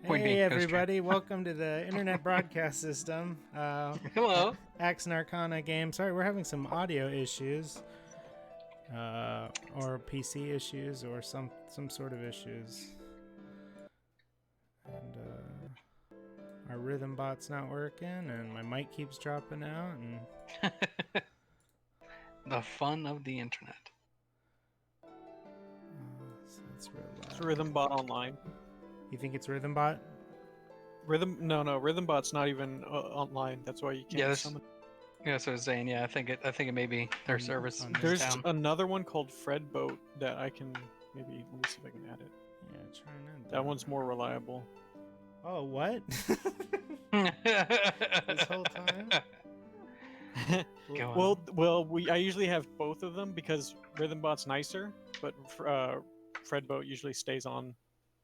Hey everybody, welcome to the Internet Broadcast System. Hello. AXE+ARCANA game. Sorry, we're having some audio issues. Or PC issues, or some sort of issues. And our rhythm bot's not working, and my mic keeps dropping out, and The fun of the internet. so it's real loud. It's Rhythmbot online. You think it's RhythmBot? No, Rhythmbot's not even online. That's why you can't summon. Yeah, that's what I was saying. Yeah, I think it may be their service. There's down. another one called Fredboat that I can maybe let me see if I can add it. Yeah, try and add That one's more reliable. Oh, what? This whole time? Well, I usually have both of them because Rhythmbot's nicer, but Fredboat usually stays on.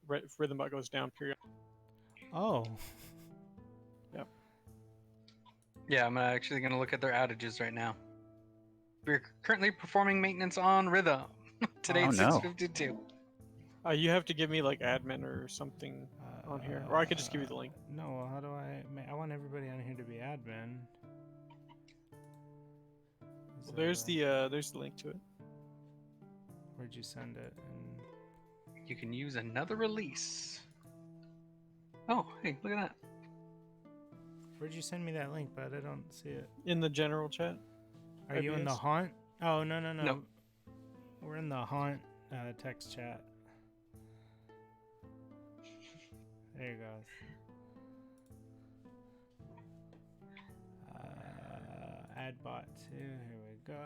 Rhythmbot goes down periodically. Oh. Yep. Yeah, I'm actually going to look at their outages right now. We're currently performing maintenance on Rhythm. Today's 6:52. You have to give me like admin or something on here, or I could just give you the link. No, how do I want everybody on here to be admin. Well, there's the link to it. Where'd you send it? You can use another release. Oh, hey, look at that. Where'd you send me that link, bud? I don't see it. In the general chat. Are you in the haunt? Oh, no. Nope. We're in the haunt text chat. There you go. Add bot 2. Here we go.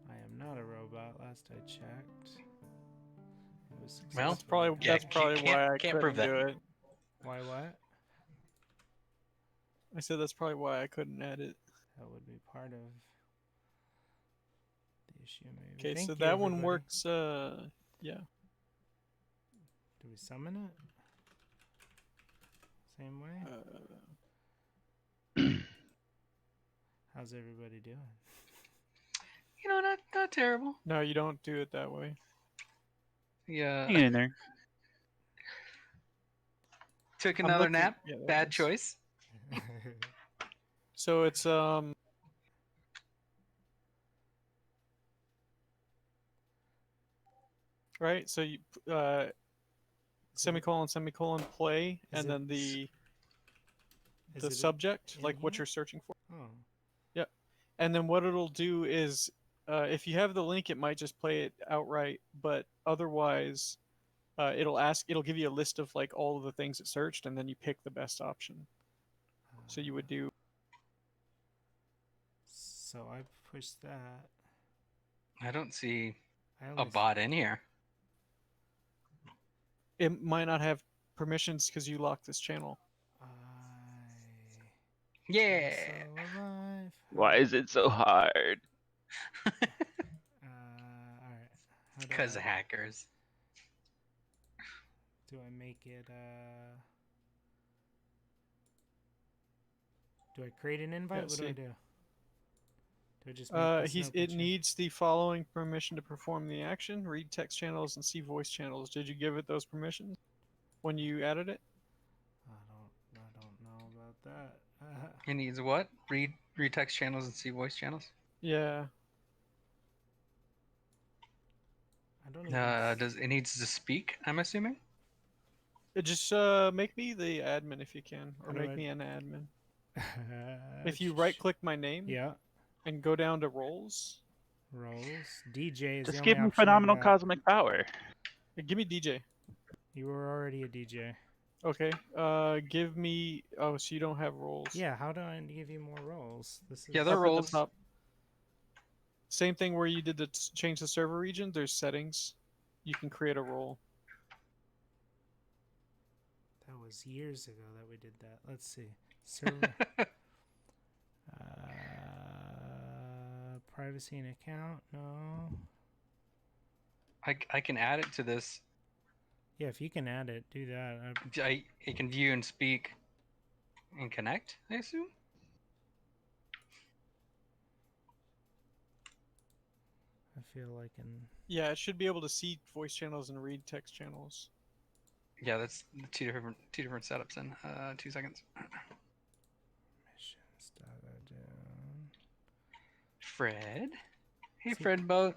I am not a robot. Last I checked. It was Well, that's probably why I couldn't do it. Why what? I said that's probably why I couldn't add it. That would be part of the issue, maybe. Okay, Thank so you, that one everybody. works. Yeah. Do we summon it? Same way? How's everybody doing? You know, not terrible. No, you don't do it that way. Yeah. Hang in there. Took another nap. Yeah, Bad choice. So it's right. So you semicolon play, and then the subject, like what you're searching for. Oh. Yeah, and then what it'll do is, if you have the link, it might just play it outright, but otherwise, it'll give you a list of like all of the things it searched, and then you pick the best option. So you would do. So I pushed that. I don't see I a only bot in here. It might not have permissions because you locked this channel. Yeah. So alive. Why is it so hard? All right. How do Because I, hackers. do I make it? Do I create an invite? Yeah, What see. do I do? Do I just make this It needs the following permission to perform the action: read text channels and see voice channels. Did you give it those permissions when you added it? I don't know about that. It needs what? Read text channels and see voice channels. Yeah. I don't even. Does it needs to speak? I'm assuming. Just make me the admin if you can, or How do make I- me an admin. If you right-click my name Yeah. and go down to roles, Roles. DJ is Just the only give me option I've phenomenal got. cosmic power. give me DJ. You were already a DJ. Okay. Give me. Oh, so you don't have roles. Yeah. How do I give you more roles? This is. Yeah, they're Up at roles. the top. Same thing where you did the change the server region. There's settings. You can create a role. That was years ago that we did that. Let's see. Server. Privacy and account. No. I can add it to this. Yeah, if you can add it, do that. It can view and speak and connect, I assume. I feel like in. Yeah, it should be able to see voice channels and read text channels. Yeah, that's two different setups in 2 seconds. Missions. Down. Fred. Hey, See- Fred boat.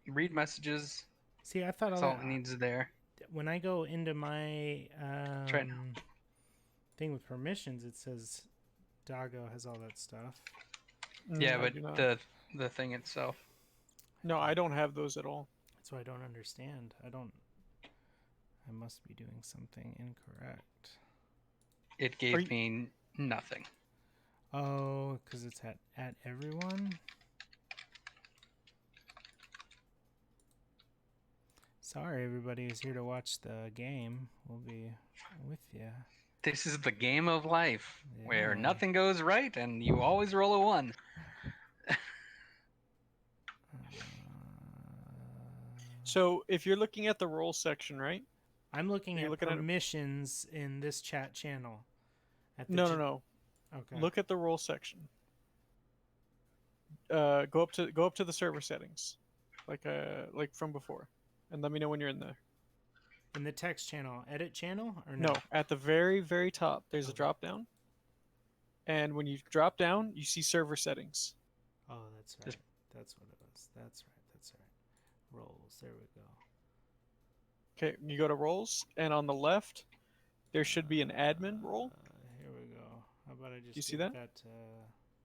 Read messages. See, I thought That's all it needs there. when I go into my Try it now. thing with permissions, it says Doggo has all that stuff. Yeah, I but do not. the thing itself. No, I don't have those at all. That's why I don't understand. I must be doing something incorrect. It gave me nothing. Oh, because it's at everyone? Sorry, everybody who's here to watch the game. We'll be with you. This is the game of life where Yeah. nothing goes right and you always roll a 1. So if you're looking at the role section, right? I'm looking You're at looking at- permissions in this chat channel. At the No. Okay. Look at the role section. Go up to the server settings, like from before, and let me know when you're in there. In the text channel, edit channel or No, at the very top, there's a Okay. drop down, and when you drop down, you see server settings. Oh, that's right. Just- That's what it was. That's right. That's right. Roles. There we go. Okay, you go to roles, and on the left, there should be an admin role. Here we go. How about I just You see give that?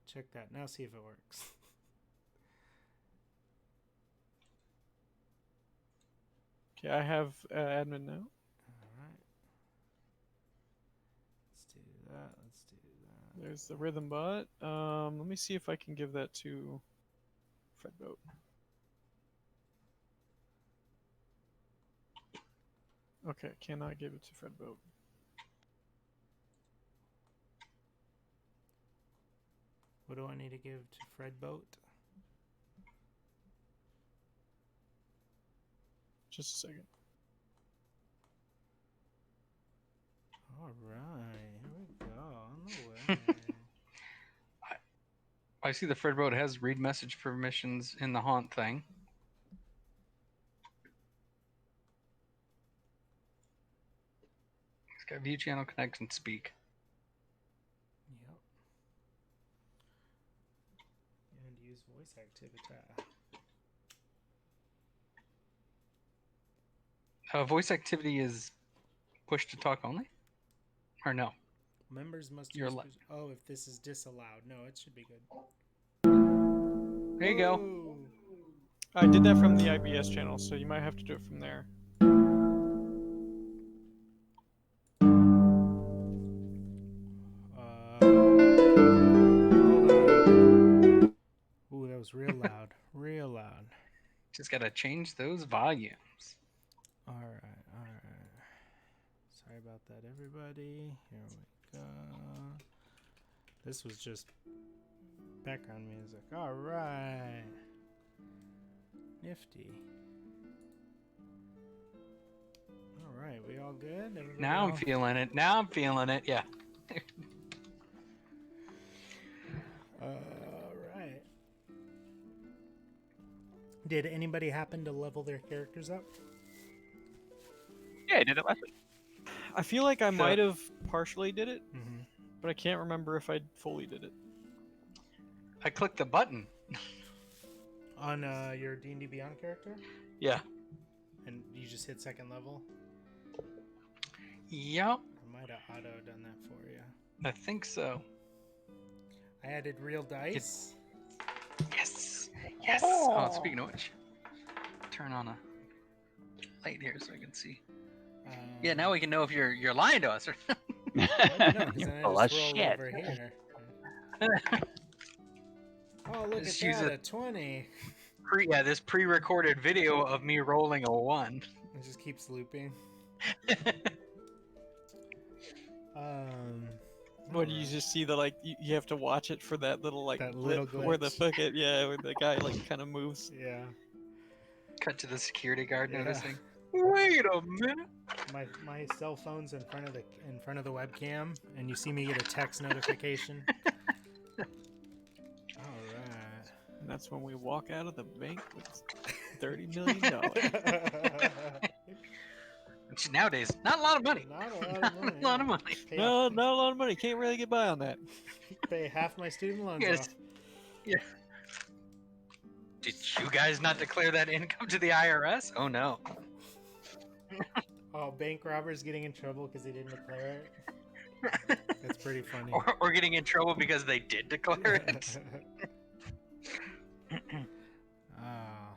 check that. Now see if it works. Okay, I have admin now. All right. Let's do that. Let's do that. There's the rhythm bot. Let me see if I can give that to Fredboat. Okay, cannot give it to Fredboat. What do I need to give to Fred Boat? Just a second. All right. Here we go. On the way. I see the Fred boat has read message permissions in the haunt thing. It's got view channel, connect, and speak. Yep. And use voice activity. Voice activity is push to talk only? Or no? Members must You're use. li- Oh, if this is disallowed. No, it should be good. There you go. Whoa. I did that from the IBS channel, so you might have to do it from there. Just gotta change those volumes. All right, all right. Sorry about that, everybody. Here we go. This was just background music. All right. Nifty. All right, we all good? Everybody Now I'm all- feeling it. Now I'm feeling it. Yeah. All right. Did anybody happen to level their characters up? Yeah, I did it last week. I feel like I So- might have partially did it, Mm-hmm. but I can't remember if I fully did it. I clicked the button. On your D&D Beyond character? Yeah. And you just hit second level? Yep. I might have auto done that for you. I think so. I added real dice. Yes. Yes. Oh, speaking of which, turn on a light here so I can see. Yeah, now we can know if you're lying to us. Or I don't know, 'cause then I Full of just roll shit. over here. Oh, look Just at use that, it. a 20. this pre-recorded video of me rolling a 1. It just keeps looping. What do you alright. just see the like? You have to watch it for that little like That little blip where the glitch. fuck it, yeah, where the guy like kind of moves. Yeah. Cut to the security guard Yeah. noticing. Wait a minute. My cell phone's in front of the webcam, and you see me get a text notification. All right. And that's when we walk out of the bank with $30 million. Which nowadays, not a lot of money. Not a lot of money. Not a lot of money. Pay, No, off- not a lot of money. Can't really get by on that. pay half my student loans Yes. off. Yeah. Did you guys not declare that income to the IRS? Oh no. Oh, bank robbers getting in trouble because they didn't declare it. That's pretty funny. Or getting in trouble because they did declare it. Ah,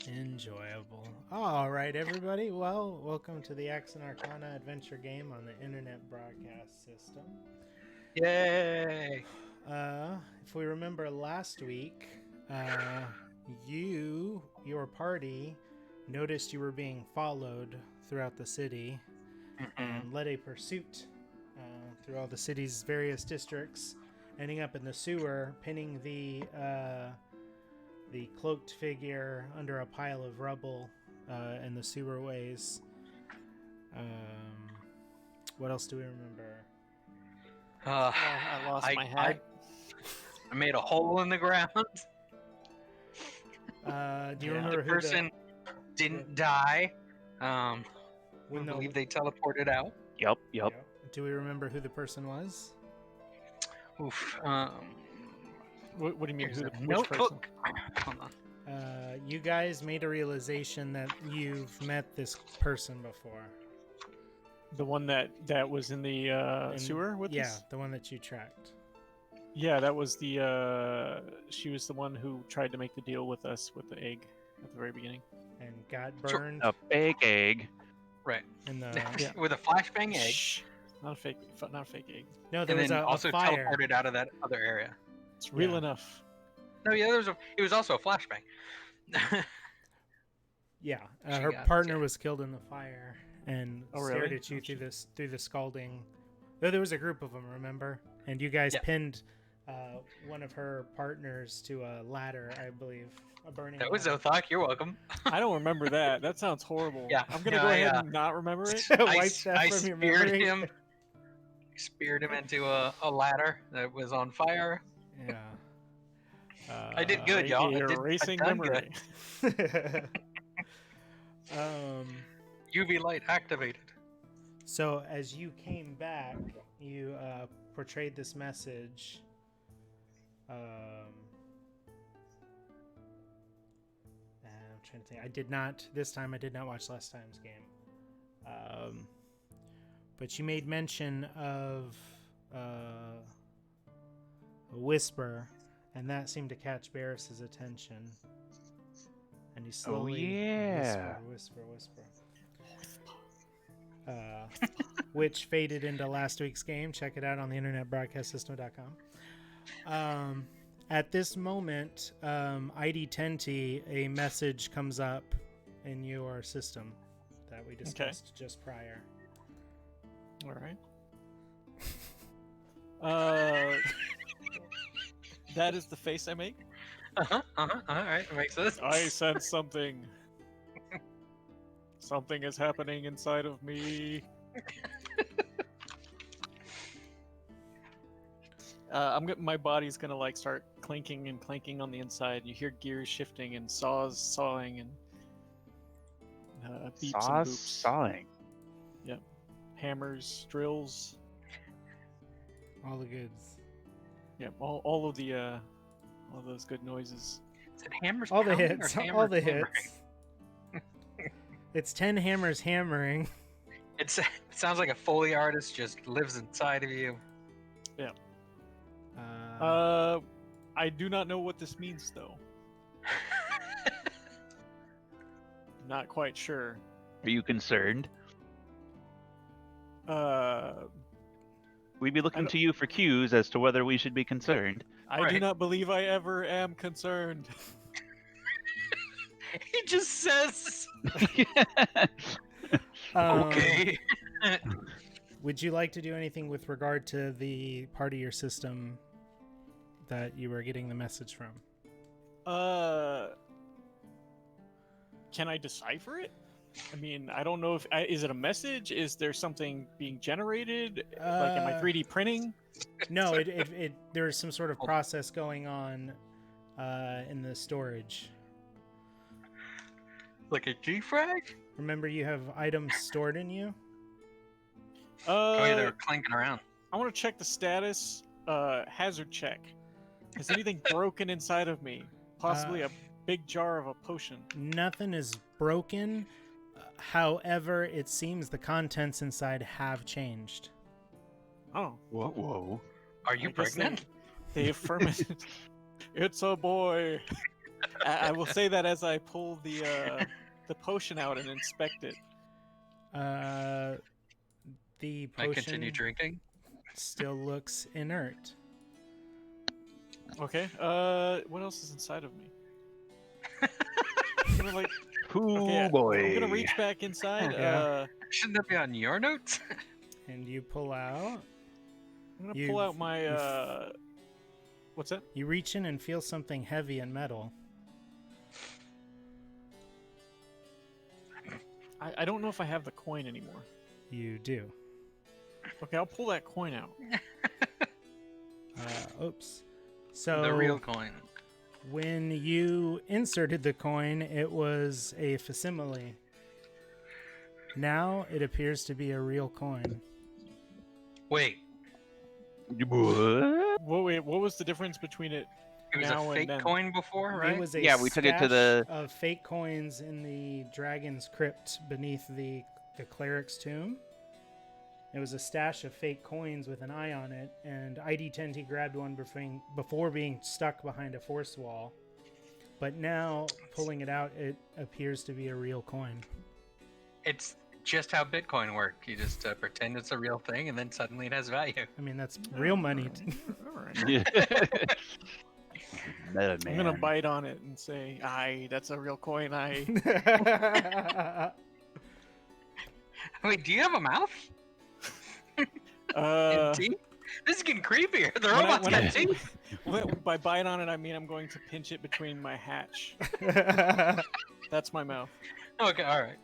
enjoyable. All right, everybody. Well, welcome to the AXE+ARCANA adventure game on the internet broadcast system. Yay. If we remember last week, your party, noticed you were being followed throughout the city and led a pursuit through all the city's various districts, ending up in the sewer, pinning the cloaked figure under a pile of rubble in the sewer ways. What else do we remember? Oh, I lost my hat. I made a hole in the ground. Do you Yeah. remember The who person didn't die. I when the believe they teleported out. Yep. Yeah. Do we remember who the person was? Oof. What do you mean? Here's Who a the which notebook. Hold on. You guys made a realization that you've met this person before. The one that was in the In- sewer with yeah, us? the one that you tracked. Yeah, that was the. She was the one who tried to make the deal with us with the egg at the very beginning. And got Sure. burned A big egg. Right. in the... Yeah. With a flashbang egg. Shh. Not a fake egg. No, there And was then a also fire. teleported out of that other area. It's real Yeah. enough. No, yeah, it was also a flashbang. Yeah, She her got- partner yeah. was killed in the fire and Oh, stared really? at you Oh, shit. through the scalding. Though there was a group of them, remember? And you guys Yeah. pinned one of her partners to a ladder, I believe, a burning. That was ladder. Othok. You're welcome. I don't remember that. That sounds horrible. Yeah, I'm gonna no, go ahead yeah. and not remember it. Wipe that I from your speared memory. him. Speared him into a ladder that was on fire. Yeah. I did good, y'all. I Your did- I erasing done memory. good. um. UV light activated. So as you came back, you portrayed this message. I'm trying to think. This time I did not watch last time's game. But you made mention of a whisper, and that seemed to catch Barris's attention. And he slowly yeah. whisper. Which faded into last week's game. Check it out on the internetbroadcastsystem.com. At this moment, ID Tenti, a message comes up in your system that we discussed just prior. All right. That is the face I make. All right, makes sense. I sense something. Something is happening inside of me. My body's gonna like start clinking and clanking on the inside. You hear gears shifting and saws sawing and beeps and Saws boops. sawing. Yep. Hammers, drills. All the goods. Yep. All of the all those good noises. Is it hammers All the pounding hits. or hammers All the hammering? hits. It's 10 hammers hammering. It sounds like a Foley artist just lives inside of you. I do not know what this means though. Not quite sure. Are you concerned? We'd be looking to you for cues as to whether we should be concerned. I do Right. not believe I ever am concerned. He just says, Okay. okay. Would you like to do anything with regard to the part of your system that you were getting the message from? Can I decipher it? I mean, I don't know if is it a message? Is there something being generated? Like, am I 3D printing? No, there's some sort of process going on in the storage. Like a G-frag? Remember, you have items stored in you? Oh yeah, they were clanking around. I want to check the status. Hazard check. Is anything broken inside of me? Possibly a big jar of a potion. Nothing is broken. However, it seems the contents inside have changed. Oh, Whoa. Are you I guess pregnant? They have fermented. It's a boy. I will say that as I pull the potion out and inspect it. The I continue potion drinking. still looks inert. Okay. What else is inside of me? I'm gonna like. Ooh, Okay, boy. I'm gonna reach back inside. Yeah. Shouldn't that be on your notes? And you pull out. I'm gonna pull out my. What's that? You reach in and feel something heavy and metal. I don't know if I have the coin anymore. You do. Okay, I'll pull that coin out. Oops. So The real coin. when you inserted the coin, it was a facsimile. Now it appears to be a real coin. Wait, What? Wait, what was the difference between it? it was Now a and fake then. coin before, right? It was a Yeah, we took it to stash the- of fake coins in the dragon's crypt beneath the cleric's tomb. It was a stash of fake coins with an eye on it, and ID Tenti grabbed one before being stuck behind a force wall. But now, pulling it out, it appears to be a real coin. It's just how Bitcoin works. You just pretend it's a real thing, and then suddenly it has value. I mean, that's real money. All right. Meta I'm gonna man. bite on it and say, "Aye, that's a real coin." Aye. Wait, do you have a mouth? Uh, And teeth? This is getting creepier. The when I- robot's when got I- teeth. by bite on it, I mean I'm going to pinch it between my hatch. That's my mouth. Okay, all right.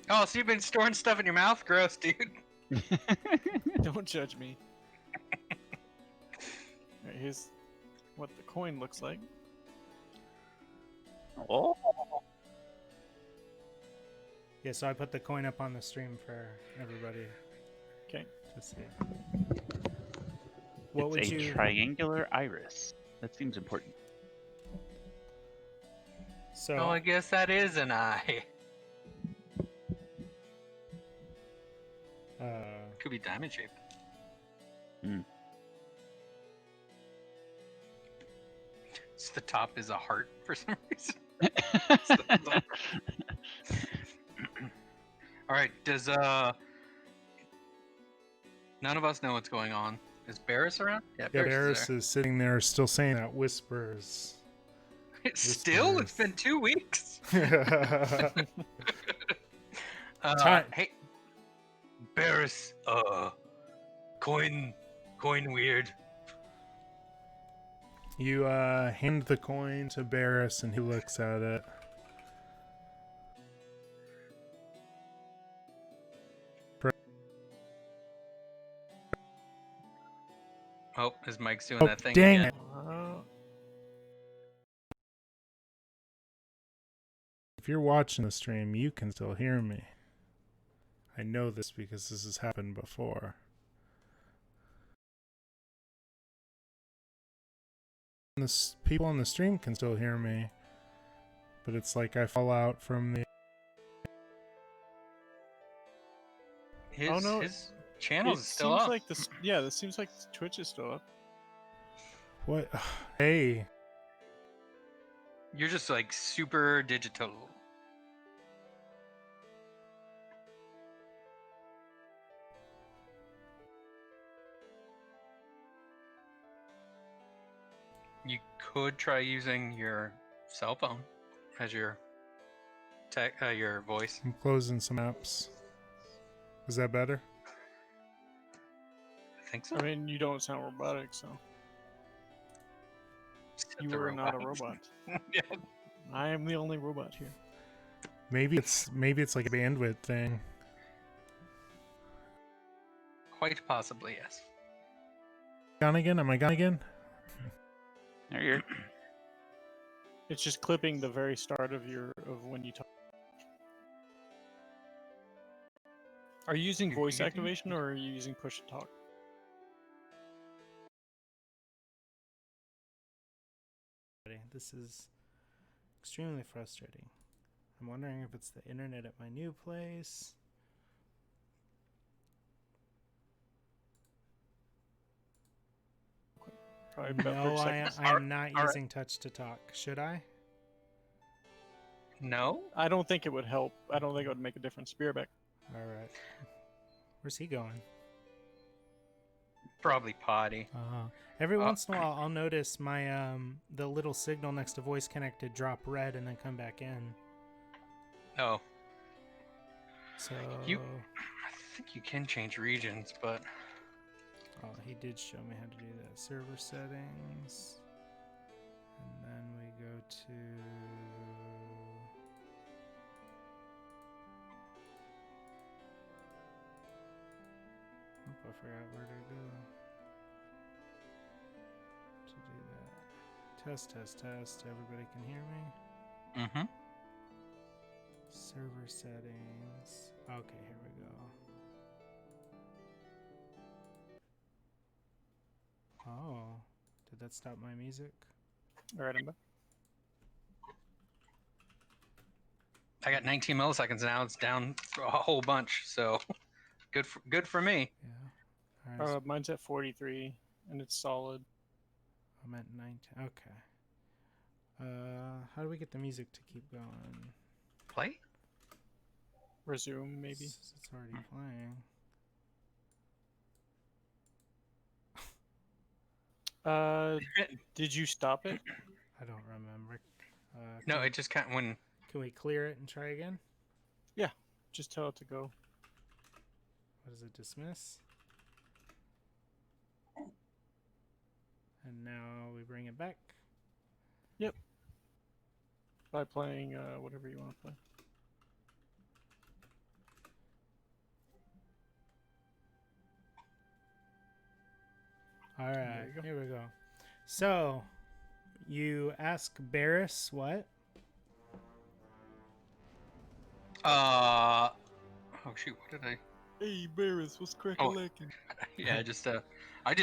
Oh, so you've been storing stuff in your mouth? Gross, dude. Don't judge me. Alright, here's what the coin looks like. Oh. Yeah, so I put the coin up on the stream for everybody Okay. to see. What It's would a you? triangular iris. That seems important. So Oh, I guess that is an eye. Could be diamond shaped. So the top is a heart for some reason. All right. Does none of us know what's going on Is Barris around? Yeah, Yeah, Barris Barris is is sitting there still saying that whispers. there. Still? It's been 2 weeks. Time. Hey, Barris. Coin weird. You hand the coin to Barris, and he looks at it. Oh, his mic's doing that thing dang again. it. If you're watching the stream, you can still hear me. I know this because this has happened before. People on the stream can still hear me, but it's like I fall out from the... His channel is still seems up. like this. Yeah, this seems like Twitch is still up. What? Hey. You're just like super digital. You could try using your cell phone as your your voice. I'm closing some apps. Is that better? I think so. I mean, you don't sound robotic, so Except you the are not a robot. robot. Yeah. I am the only robot here. Maybe it's like a bandwidth thing. Quite possibly, yes. Gone again? Am I gone again? There you're. It's just clipping the very start of when you talk. Are you using voice activation or are you using push to talk? This is extremely frustrating. I'm wondering if it's the internet at my new place. Probably about No, 30 I seconds. am not All right. using touch to talk. Should I? No? I don't think it would help. I don't think it would make a difference. Be right back. All right. Where's he going? Probably potty. Every once in a while, I'll notice my the little signal next to voice connected drop red and then come back in. Oh, So I think you can change regions, but oh, he did show me how to do that. Server settings, and then we go to. I forgot where to go to do that. Test. Everybody can hear me? mm-hmm. Server settings. Okay, here we go. Oh, did that stop my music? All right, I'm back. I got 19 milliseconds now. It's down a whole bunch, so good for me. Yeah. All right, Mine's at 43, and it's solid. I'm at 19. Okay. How do we get the music to keep going? Play? Resume, maybe. It's already playing. Did you stop it? I don't remember. No, it just kind of when. Can we clear it and try again? Yeah, just tell it to go. What does it dismiss? And now we bring it back. Yep. By playing whatever you want to play. All right, here we go. So, you ask Barris what? Oh shoot! What did I? Hey, Barris, what's crack-a-lackin'? Yeah, I just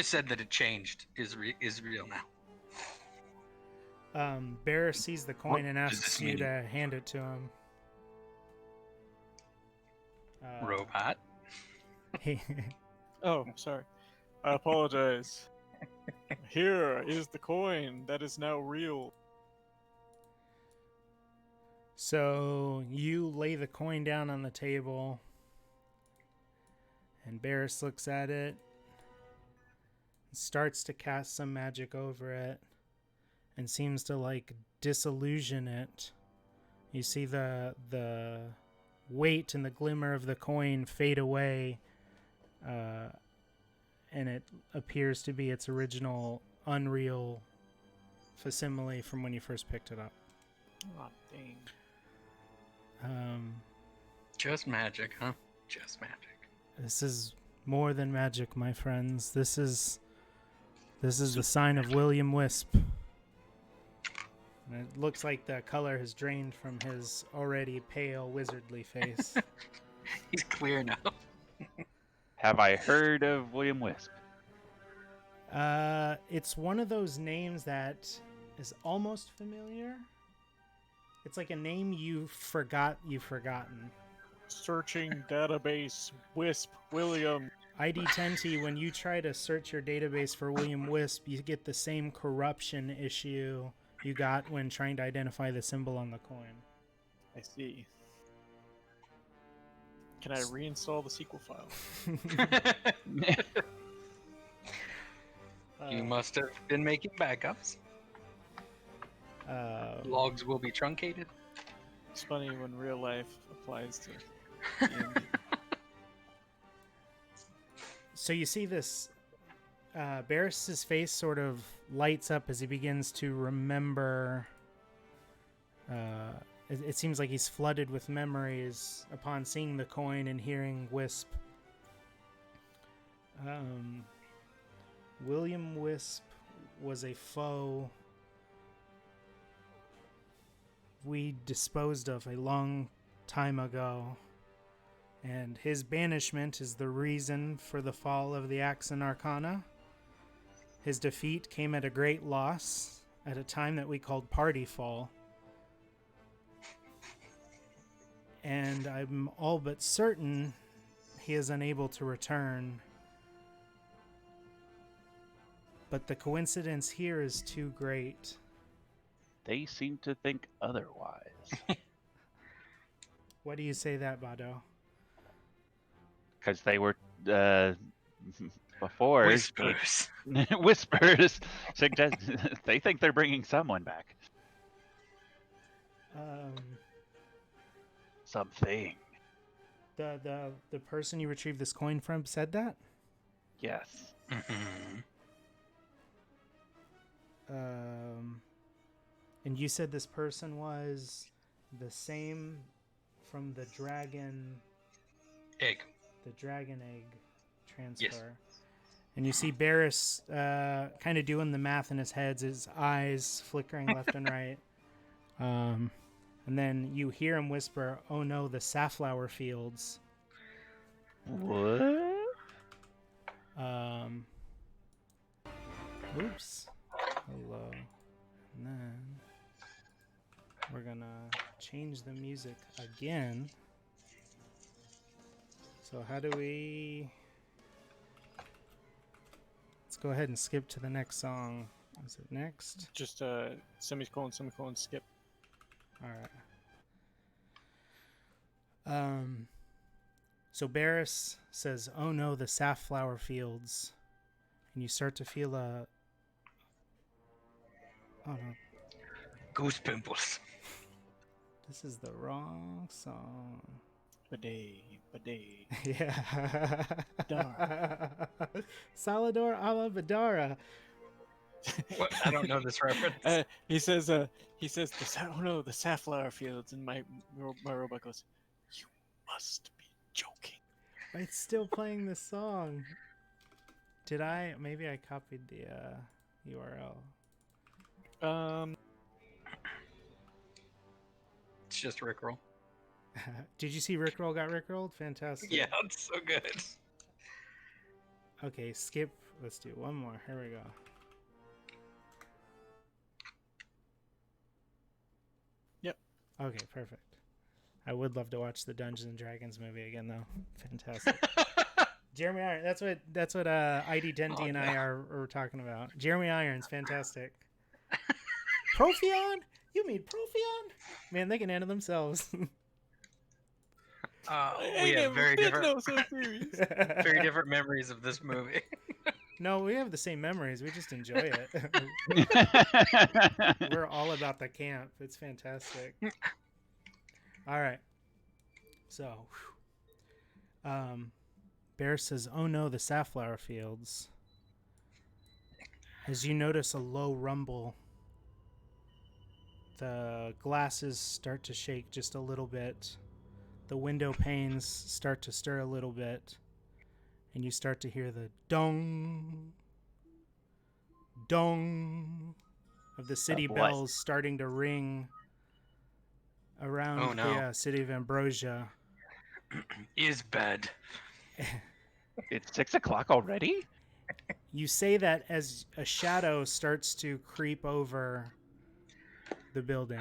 said that it changed. Is real now. Barris sees the coin What and does asks this you mean? to hand it to him. Robot. Oh, sorry. I apologize. Here is the coin that is now real. So you lay the coin down on the table, and Barris looks at it, starts to cast some magic over it and seems to like disillusion it. You see the weight and the glimmer of the coin fade away, and it appears to be its original unreal facsimile from when you first picked it up. Oh, dang. Just magic, huh? Just magic. This is more than magic, my friends. This is the sign of William Wisp. And it looks like the color has drained from his already pale, wizardly face. He's clear now. Have I heard of William Wisp? It's one of those names that is almost familiar. It's like a name you've forgotten. Searching database, Wisp, William. ID10T, when you try to search your database for William Wisp, you get the same corruption issue you got when trying to identify the symbol on the coin. I see. Can I reinstall the SQL file? You must have been making backups. Logs will be truncated. It's funny when real life applies to D&D. So you see this, Barris's face sort of lights up as he begins to remember. It seems like he's flooded with memories upon seeing the coin and hearing Wisp. William Wisp was a foe we disposed of a long time ago, and his banishment is the reason for the fall of the AXE+ARCANA. His defeat came at a great loss at a time that we called Party Fall. And I'm all but certain he is unable to return. But the coincidence here is too great. They seem to think otherwise. Why do you say that, Bado? Because they were, before... Whispers. Whispers suggest they think they're bringing someone back. Something. The person you retrieved this coin from said that? Yes. And you said this person was the same from the dragon Egg. The dragon egg transfer. Yes. And you see Barris kind of doing the math in his head, his eyes flickering left and right. And then you hear him whisper, "Oh no, the safflower fields." What? Oops. Hello. And then we're gonna change the music again. So how do we... Let's go ahead and skip to the next song. Is it next? Just semicolon, skip. Alright. So Barris says, "Oh no, the safflower fields." And you start to feel a... Oh no. Goose pimples. This is the wrong song. Bidet. Yeah. Dar. Salador a la Badara. What? I don't know this reference. He says, oh no, the safflower fields, and my robot goes, "You must be joking." It's still playing this song. Did I? Maybe I copied the URL. It's just Rickroll. Did you see Rickroll got Rickrolled? Fantastic. Yeah, it's so good. Okay, skip. Let's do one more. Here we go. Yep. Okay, perfect. I would love to watch the Dungeons and Dragons movie again, though. Fantastic. Jeremy Irons. That's what ID10T and I are talking about. Jeremy Irons, fantastic. Profion? You mean Profion? Man, they can handle themselves. We have very different memories of this movie. No, we have the same memories. We just enjoy it. We're all about the camp. It's fantastic. All right. So, Bear says, "Oh no, the safflower fields." As you notice a low rumble, the glasses start to shake just a little bit. The window panes start to stir a little bit. And you start to hear the dong, dong of the city bells starting to ring around the city of Ambrosia. Is bad. It's 6 o'clock already? You say that as a shadow starts to creep over the building.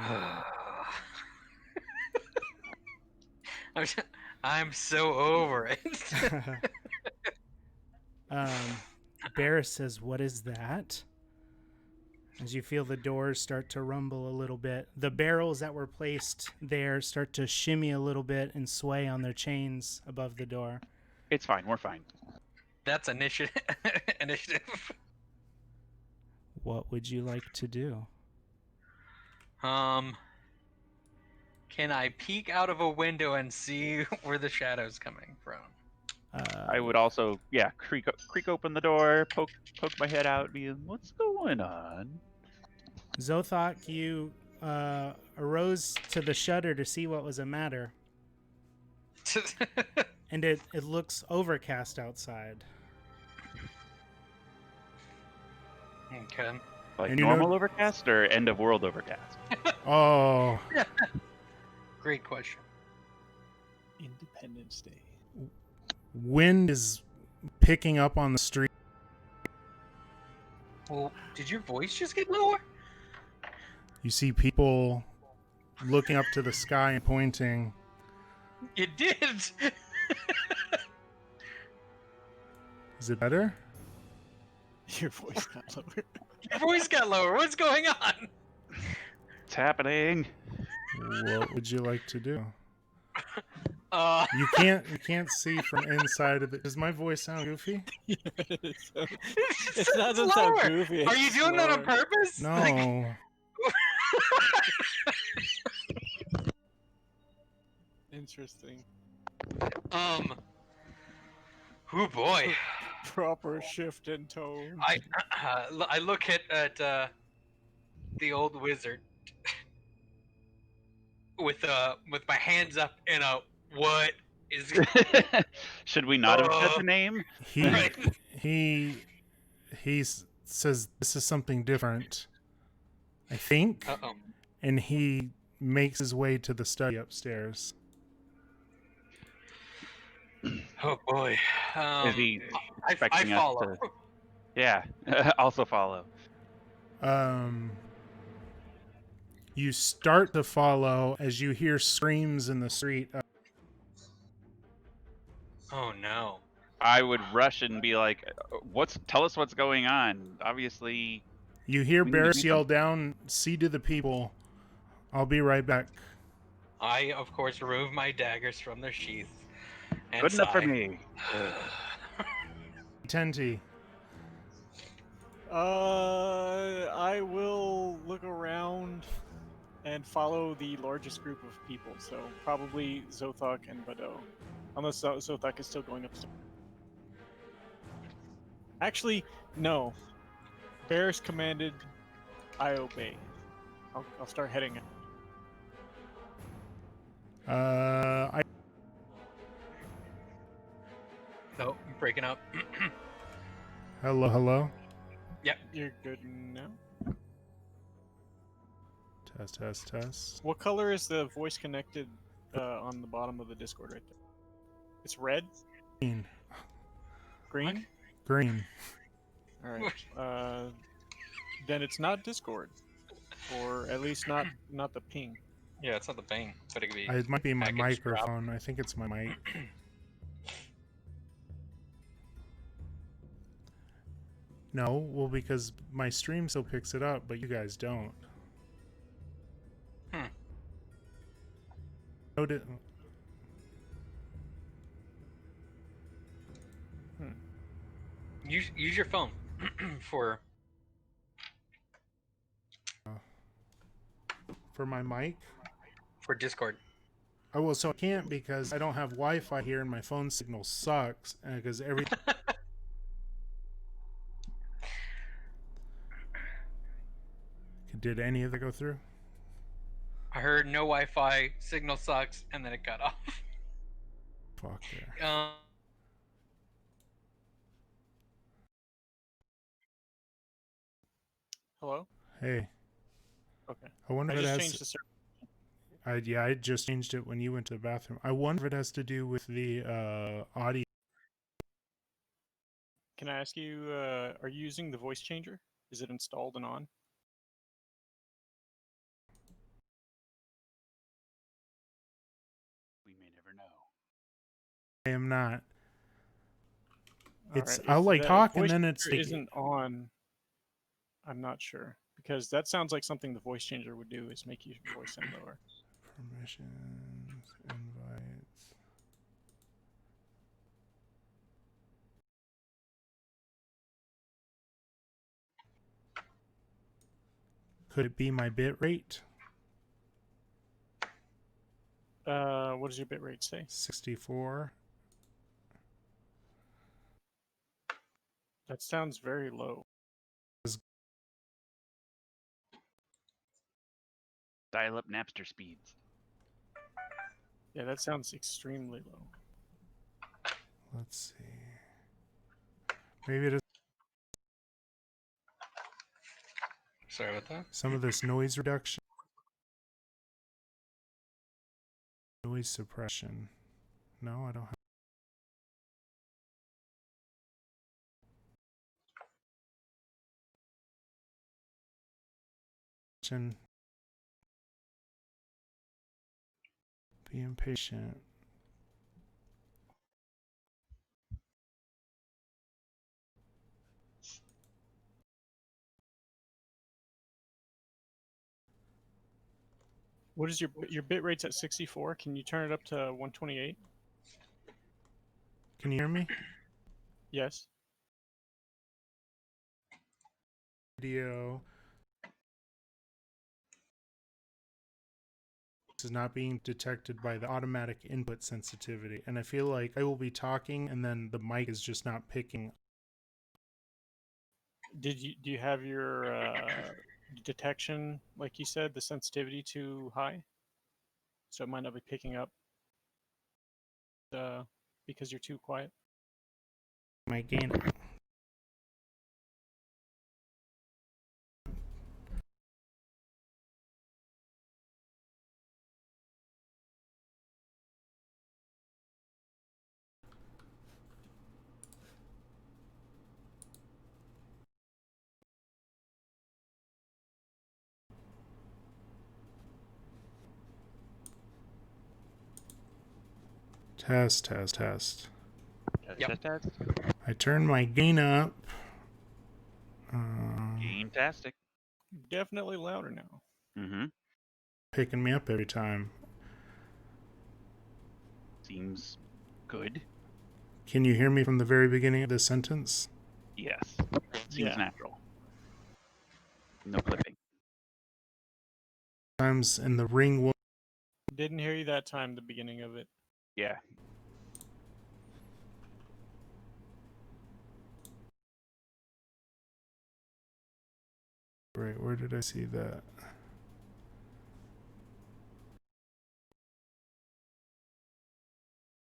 I'm so over it. Barris says, "What is that?" As you feel the doors start to rumble a little bit, the barrels that were placed there start to shimmy a little bit and sway on their chains above the door. It's fine. We're fine. That's initiative. What would you like to do? Can I peek out of a window and see where the shadow's coming from? I would also, creak open the door, poke my head out, being, what's going on? Zothok, you arose to the shutter to see what was the matter. And it looks overcast outside. Okay. Like And normal overcast or end of world overcast? Oh. Great question. Independence Day. Wind is picking up on the street. Well, did your voice just get lower? You see people looking up to the sky and pointing. It did. Is it better? Your voice got lower. Your voice got lower. What's going on? It's happening. What would you like to do? You can't see from inside of it. Does my voice sound goofy? It doesn't sound goofy. Are you doing that on purpose? No. Like... Interesting. Oh boy. Proper shift in tone. I look at the old wizard with my hands up in a what is. Should we not have said the name? He says this is something different, I think. And he makes his way to the study upstairs. Oh boy. Is he I expecting us follow. to... Yeah, also follow. You start to follow as you hear screams in the street. Oh no. I would rush and be like, tell us what's going on. Obviously. You hear Barris yell down, "See to the people. I'll be right back." I, of course, remove my daggers from their sheaths. And Good enough for me. Tenti. I will look around and follow the largest group of people. So probably Zothok and Bado. Unless Zothok is still going upstairs. Actually, no. Barris commanded, I obey. I'll start heading out. No, I'm breaking up. Hello? Yep. You're good now? Test. What color is the voice connected on the bottom of the Discord right there? It's red? Green. Green? Green. Alright. Then it's not Discord. Or at least not the ping. Yeah, it's not the bang, but it could be. It might be my package microphone. drop. I think it's my mic. No, well, because my stream still picks it up, but you guys don't. Use your phone for my mic. For Discord. Oh, well, so I can't because I don't have Wi-Fi here and my phone signal sucks. Because Did any of that go through? I heard no Wi-Fi, signal sucks, and then it cut off. Fuck there. Hello? Hey. Okay. I wonder I if it just has. changed the server. I just changed it when you went to the bathroom. I wonder if it has to do with the audio. Can I ask you, are you using the voice changer? Is it installed and on? We may never know. I am not. It's Alright, I'll if like the talk and voice then it's changer isn't on. I'm not sure because that sounds like something the voice changer would do is make your voice sound lower. Permissions, invites. Could it be my bit rate? What does your bitrate say? 64. That sounds very low. Dial up Napster speeds. Yeah, that sounds extremely low. Let's see. Maybe it is Sorry about that. some of this noise reduction. Noise suppression. No, I don't have. Be impatient. What is your bitrate's at 64? Can you turn it up to 128? Can you hear me? Yes. Video. This is not being detected by the automatic input sensitivity, and I feel like I will be talking and then the mic is just not picking. Do you have your detection, like you said, the sensitivity too high? So it might not be picking up because you're too quiet. My gain. Test. Test, Yep. test. I turn my gain up. Gaintastic. Definitely louder now. Mm-hmm. Picking me up every time. Seems good. Can you hear me from the very beginning of this sentence? Yes. Seems Yeah. natural. No clipping. Sometimes in the ring will. Didn't hear you that time, the beginning of it. Yeah. Right, where did I see that?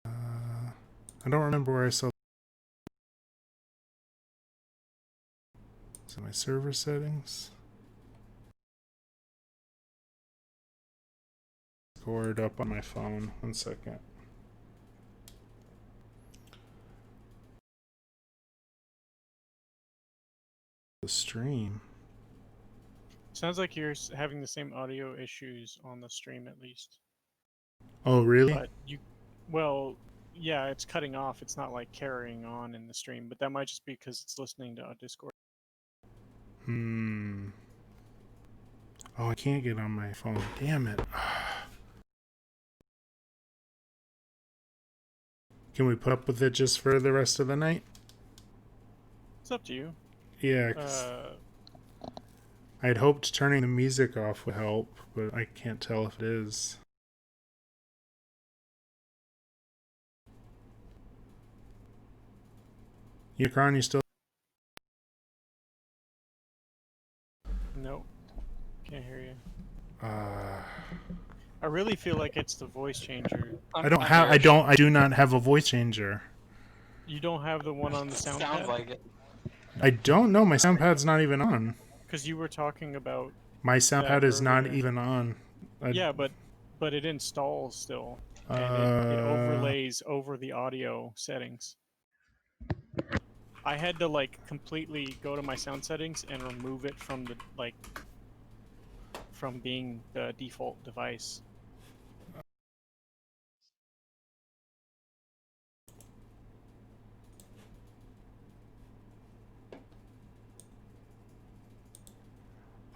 I don't remember where I saw. Is it my server settings? Scored up on my phone. 1 second. The stream. Sounds like you're having the same audio issues on the stream, at least. Oh, really? But well, yeah, it's cutting off. It's not like carrying on in the stream, but that might just be because it's listening to Discord. Oh, I can't get on my phone. Damn it. Can we put up with it just for the rest of the night? It's up to you. Yeah, 'cause I'd hoped turning the music off would help, but I can't tell if it is. Unicron, you still? Nope. Can't hear you. I really feel like it's the voice changer. I do not have a voice changer. You don't have the one on the sound Sounds pad? like it. I don't know. My sound pad's not even on. Because you were talking about... My sound pad is not earlier. even on. Yeah, but it installs still. And it overlays over the audio settings. I had to like completely go to my sound settings and remove it from the from being the default device.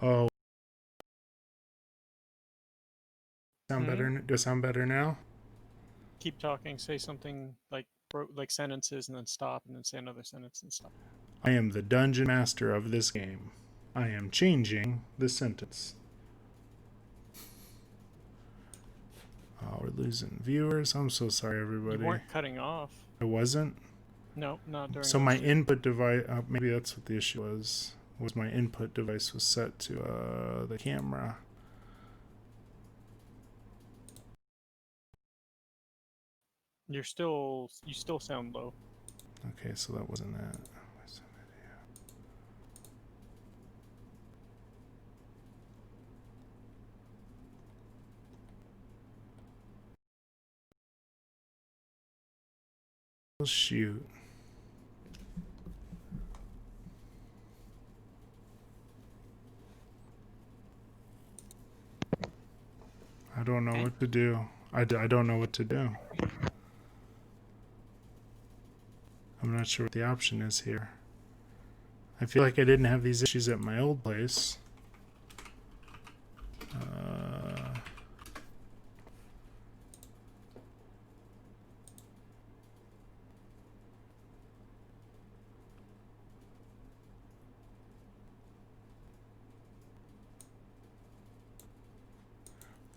Oh. Sound better? Do I sound better now? Keep talking. Say something like sentences and then stop, and then say another sentence and stop. I am the dungeon master of this game. I am changing the sentence. Oh, we're losing viewers. I'm so sorry, everybody. You weren't cutting off. I wasn't? No, not during. So my input device, maybe that's what the issue was my input device was set to the camera. You still sound low. Okay, so that wasn't that. Oh, shoot. I don't know what to do. I don't know what to do. I'm not sure what the option is here. I feel like I didn't have these issues at my old place.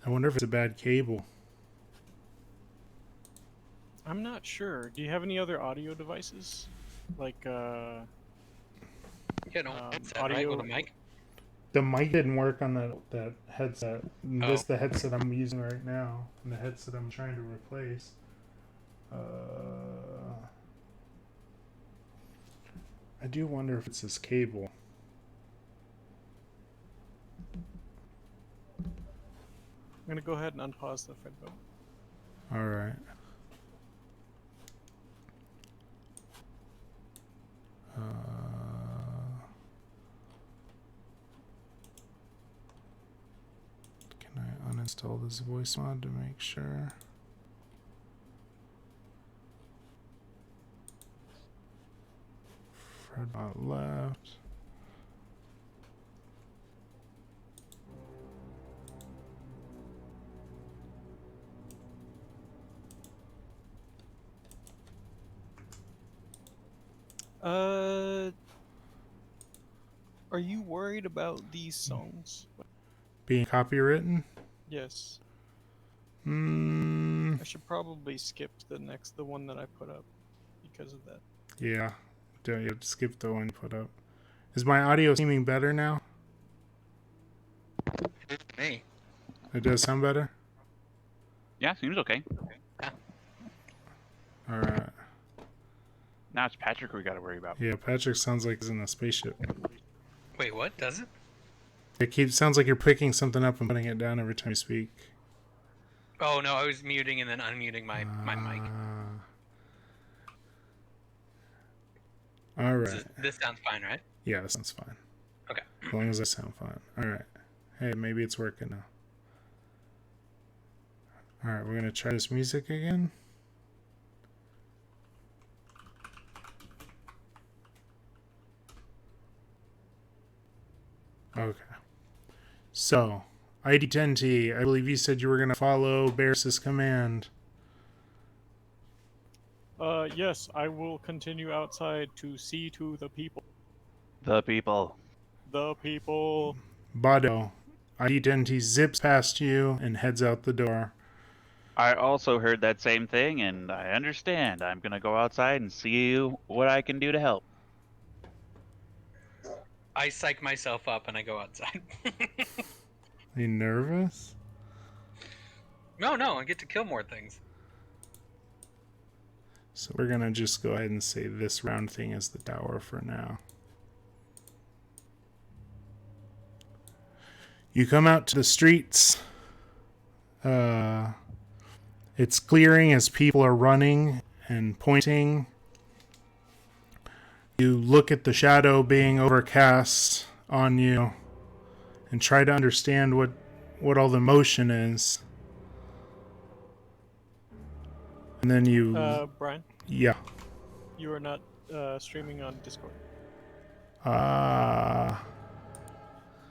I wonder if it's a bad cable. I'm not sure. Do you have any other audio devices? Like, Yeah, no headset, audio... right, with a mic? The mic didn't work on that headset. This is the headset I'm using right now, and the headset I'm trying to replace. I do wonder if it's this cable. I'm gonna go ahead and unpause the Fredboat. All right. Can I uninstall this voice mod to make sure? Fredbot left. Are you worried about these songs? Being copywritten? Yes. I should probably skip the one that I put up because of that. Yeah. Don't you skip the one you put up. Is my audio seeming better now? Me. It does sound better? Yeah, seems okay. Yeah. Alright. Now it's Patrick we gotta worry about. Yeah, Patrick sounds like he's in a spaceship. Wait, what? Does it? It sounds like you're picking something up and putting it down every time you speak. Oh no, I was muting and then unmuting my mic. Alright. This sounds fine, right? Yeah, that sounds fine. Okay. As long as I sound fine. Alright. Hey, maybe it's working now. Alright, we're gonna try this music again. Okay. So, ID10T, I believe you said you were going to follow Barris's command. Yes, I will continue outside to see to the people. The people. The people. Bado, Identity zips past you and heads out the door. I also heard that same thing, and I understand. I'm gonna go outside and see what I can do to help. I psych myself up and I go outside. Are you nervous? No, I get to kill more things. So we're gonna just go ahead and say this round thing is the tower for now. You come out to the streets. It's clearing as people are running and pointing. You look at the shadow being overcast on you and try to understand what all the motion is. And then you... Brian? Yeah. You are not streaming on Discord.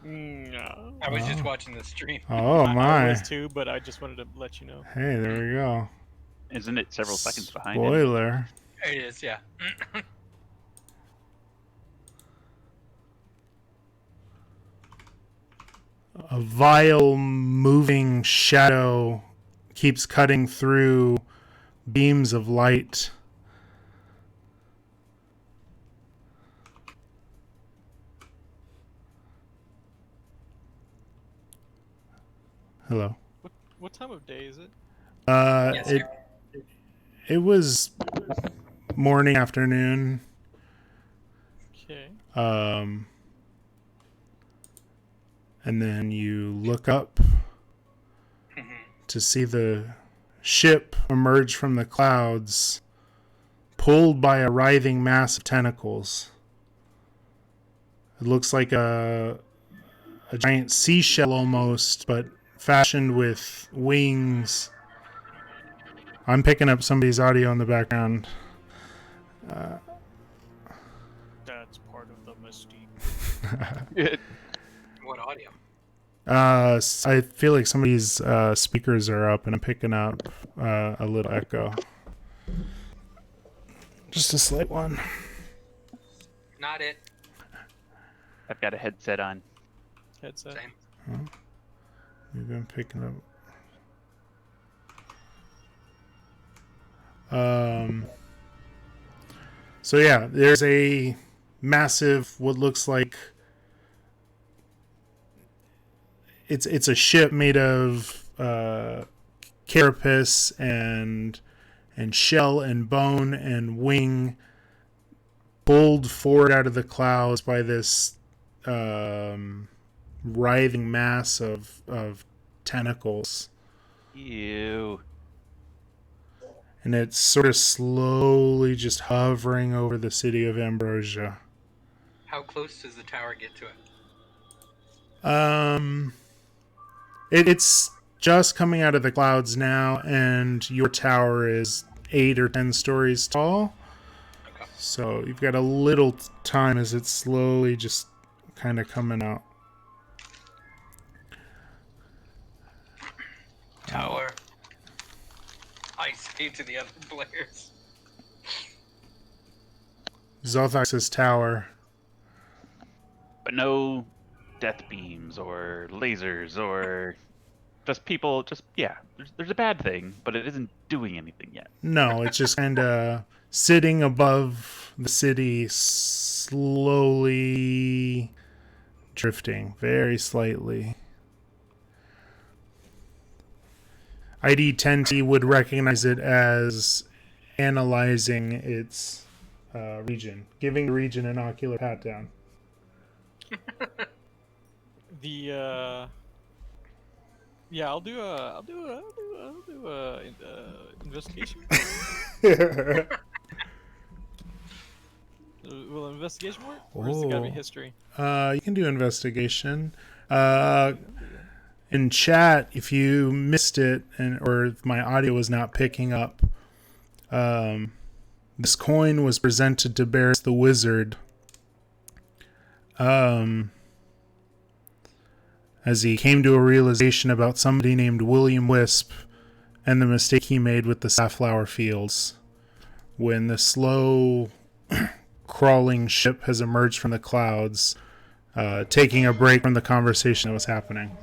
No. I was just watching the stream. Oh, my. I was too, but I just wanted to let you know. Hey, there we go. Isn't it several seconds behind it? Spoiler. It is, yeah. A vile moving shadow keeps cutting through beams of light. Hello. What time of day is it? Yes, It was morning, afternoon. Okay. And then you look up to see the ship emerge from the clouds, pulled by a writhing mass of tentacles. It looks like a giant seashell almost, but fashioned with wings. I'm picking up somebody's audio in the background. That's part of the mystique. What audio? I feel like somebody's speakers are up and I'm picking up a little echo. Just a slight one. Not it. I've got a headset on. Headset. Same. Huh? We've been picking up. So yeah, there's a massive, what looks like it's a ship made of carapace and shell and bone and wing, pulled forward out of the clouds by this writhing mass of tentacles. Ew. And it's sort of slowly just hovering over the city of Ambrosia. How close does the tower get to it? It's just coming out of the clouds now, and your tower is 8 or 10 stories tall. Okay. So you've got a little time as it's slowly just kind of coming out. Tower. I say to the other players. Zothax's tower. But no death beams or lasers or just people, there's a bad thing, but it isn't doing anything yet. No, it's just kind of sitting above the city, slowly drifting, very slightly. ID 10T would recognize it as analyzing its region, giving the region an ocular pat down. I'll do a investigation. Will investigation work, or is it gotta be history? You can do investigation. In chat, if you missed it or if my audio was not picking up, this coin was presented to Barris the Wizard as he came to a realization about somebody named William Wisp and the mistake he made with the safflower fields. when the slow crawling ship has emerged from the clouds, taking a break from the conversation that was happening.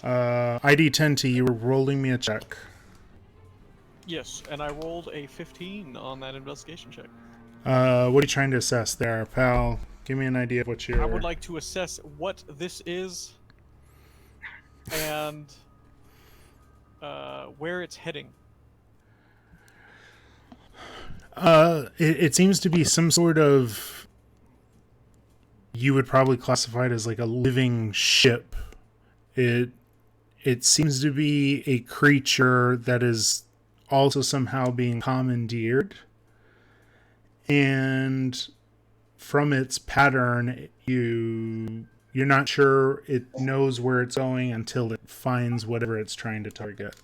ID 10T, you were rolling me a check. Yes, and I rolled a 15 on that investigation check. What are you trying to assess there, pal? Give me an idea of what you're... I would like to assess what this is and where it's heading. It seems to be some sort of... You would probably classify it as like a living ship. It seems to be a creature that is also somehow being commandeered. And from its pattern, you're not sure it knows where it's going until it finds whatever it's trying to target.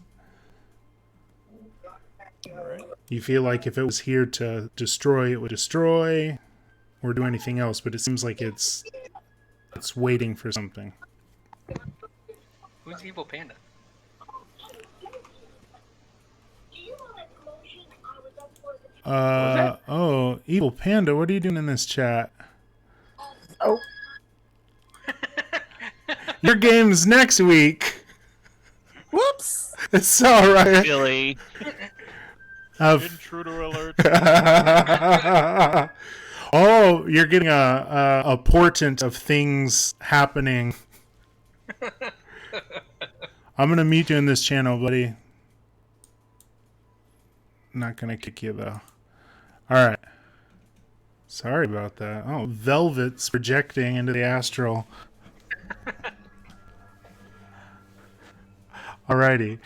Alright. You feel like if it was here to destroy, it would destroy or do anything else, but it seems like it's waiting for something. Who's Evil Panda? Oh, Evil Panda, what are you doing in this chat? Oh. Your game's next week. Whoops. It's alright. Billy. Intruder alert. Oh, you're getting a portent of things happening. I'm gonna mute you in this channel, buddy. Not gonna kick you though. Alright. Sorry about that. Oh, Velvet's projecting into the astral. Alrighty.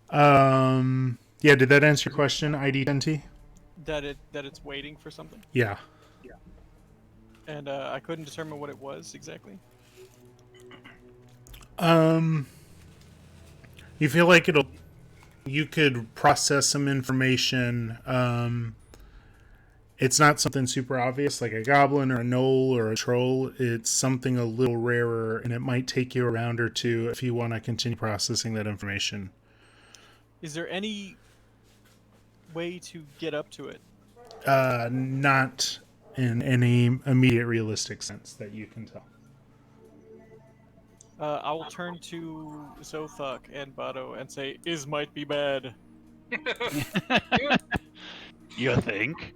Yeah, did that answer your question, ID 10T? That it's waiting for something? Yeah. And I couldn't determine what it was exactly. You feel like you could process some information. It's not something super obvious like a goblin or a gnoll or a troll. It's something a little rarer, and it might take you a round or two if you want to continue processing that information. Is there any way to get up to it? Not in any immediate realistic sense that you can tell. I will turn to Zothuk and Bado and say, "Is might be bad." You think?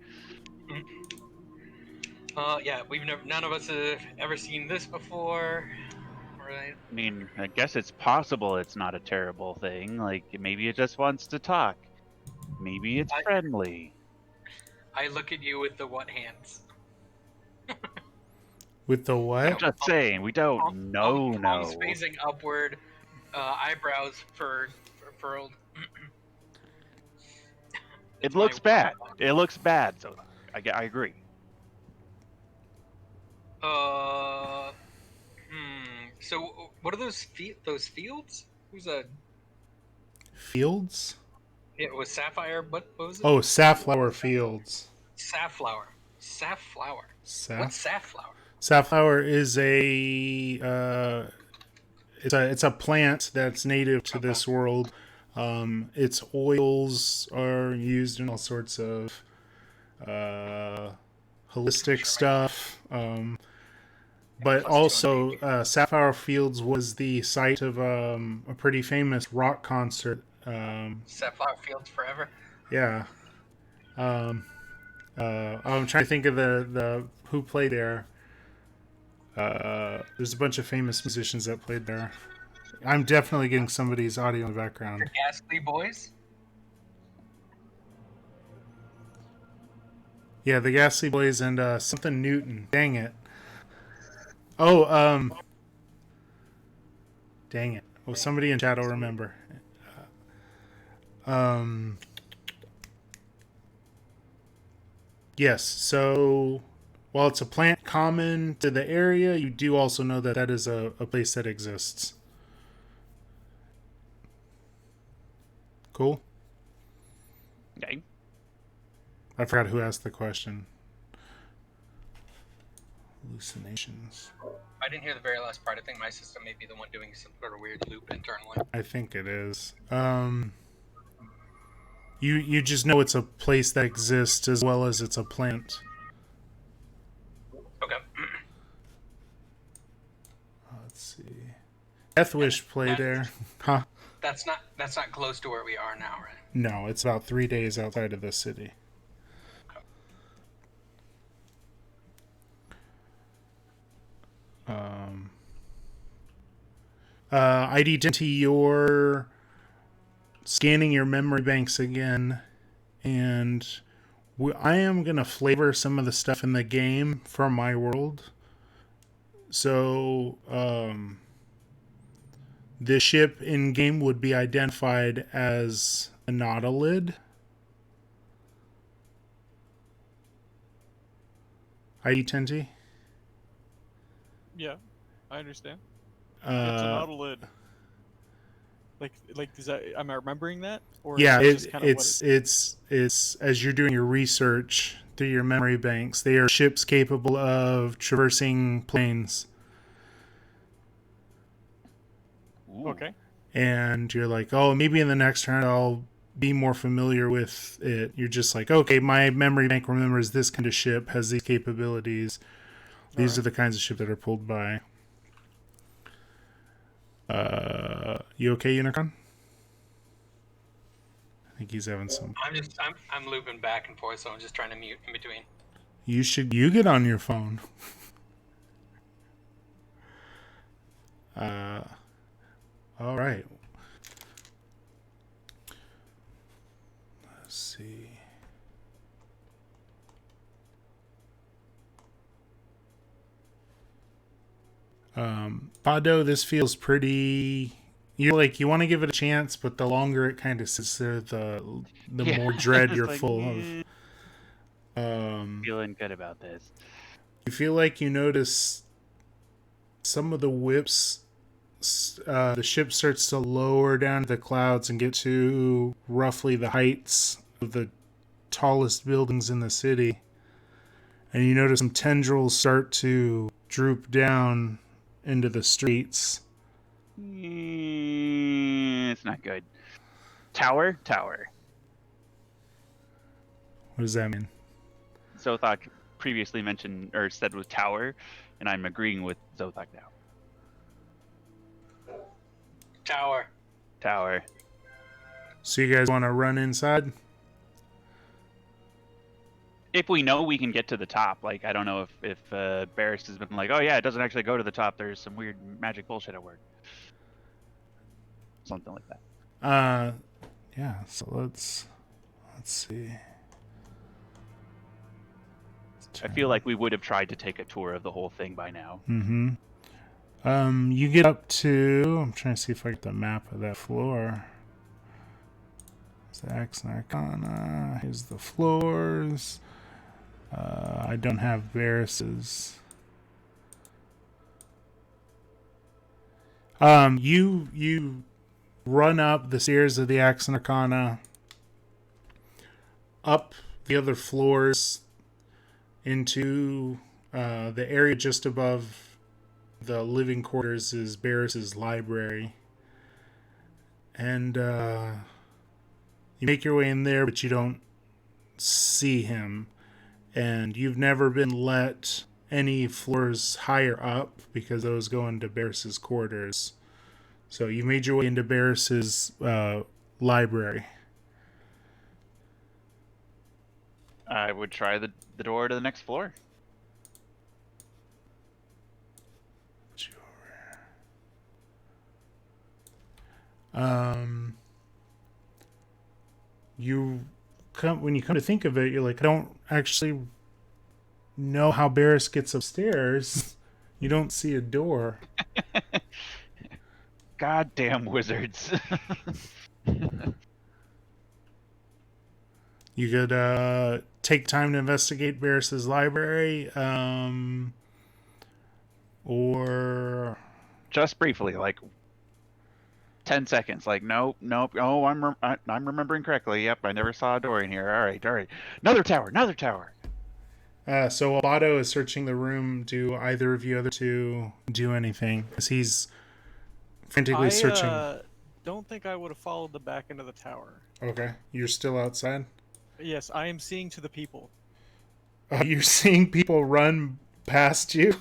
Yeah, none of us have ever seen this before, right? I mean, I guess it's possible it's not a terrible thing. Like, maybe it just wants to talk. Maybe it's friendly. I look at you with the what hands? With the I'm what? just saying, we don't know. Palms facing upward, eyebrows furled. It looks bad. It looks bad, so I agree. So what are those fields? Who's a Fields? it was Sapphire? What was it? Oh, Safflower Fields. Safflower. What's safflower? Safflower is it's a plant that's native to this world. Its oils are used in all sorts of holistic stuff. But also, Sapphire Fields was the site of a pretty famous rock concert. Safflower Fields forever. Yeah. I'm trying to think of the who played there. There's a bunch of famous musicians that played there. I'm definitely getting somebody's audio in the background. The Ghastly Boys. Yeah, the Ghastly Boys and something Newton. Dang it. Oh, dang it. Oh, somebody in chat will remember. Yes, so while it's a plant common to the area, you do also know that that is a place that exists. Cool? Okay. I forgot who asked the question. Hallucinations. I didn't hear the very last part. I think my system may be the one doing some sort of weird loop internally. I think it is. You just know it's a place that exists as well as it's a plant. Okay. Let's see. Deathwish play there. Huh? That's not close to where we are now, right? No, it's about 3 days outside of the city. ID10, you're scanning your memory banks again, and I am going to flavor some of the stuff in the game from my world. So, the ship in game would be identified as a nautilid. ID10. Yeah, I understand. It's a Uh, nautilid. Like is that? Am I remembering that? Or yeah, is that just it's as you're doing your research through your memory banks, they are ships capable of traversing planes. Ooh. Okay. And you're like, oh, maybe in the next turn I'll be more familiar with it. You're just like, okay, my memory bank remembers this kind of ship has these capabilities. These are the kinds of ships that are pulled by. You okay, Unicron? I think he's having some. I'm looping back and forth, so I'm just trying to mute in between. You get on your phone. All right. Let's see. Bado, this feels pretty. You want to give it a chance, but the longer it kind of sits there, the Yeah. more dread It's you're like, full eh, of. feeling good about this. You feel like you notice some of the whips. The ship starts to lower down to the clouds and get to roughly the heights of the tallest buildings in the city. And you notice some tendrils start to droop down into the streets. It's not good. Tower. What does that mean? Zothok previously mentioned or said with tower, and I'm agreeing with Zothok now. Tower. So you guys want to run inside? If we know we can get to the top, like I don't know if Barris has been like, oh yeah, it doesn't actually go to the top. There's some weird magic bullshit at work. Something like that. Yeah. So let's see. I feel like we would have tried to take a tour of the whole thing by now. Mm-hmm. You get up to. I'm trying to see if I get the map of that floor. It's AXE+ARCANA. Here's the floors. I don't have Barris's. You run up the stairs of the AXE+ARCANA, up the other floors into the area just above the living quarters is Barris's library. And you make your way in there, but you don't see him. And you've never been let any floors higher up because those go into Barris's quarters. So you made your way into Barris's library. I would try the door to the next floor. When you come to think of it, you're like, I don't actually know how Barris gets upstairs. You don't see a door. Goddamn wizards. You could take time to investigate Barris's library, or Just briefly, like 10 seconds. Like, nope. Oh, I'm remembering correctly. Yep, I never saw a door in here. All right. Another tower. So Abato is searching the room. Do either of you other two do anything? Because he's frantically searching. Don't think I would have followed the back end of the tower. Okay, you're still outside? Yes, I am seeing to the people. You're seeing people run past you?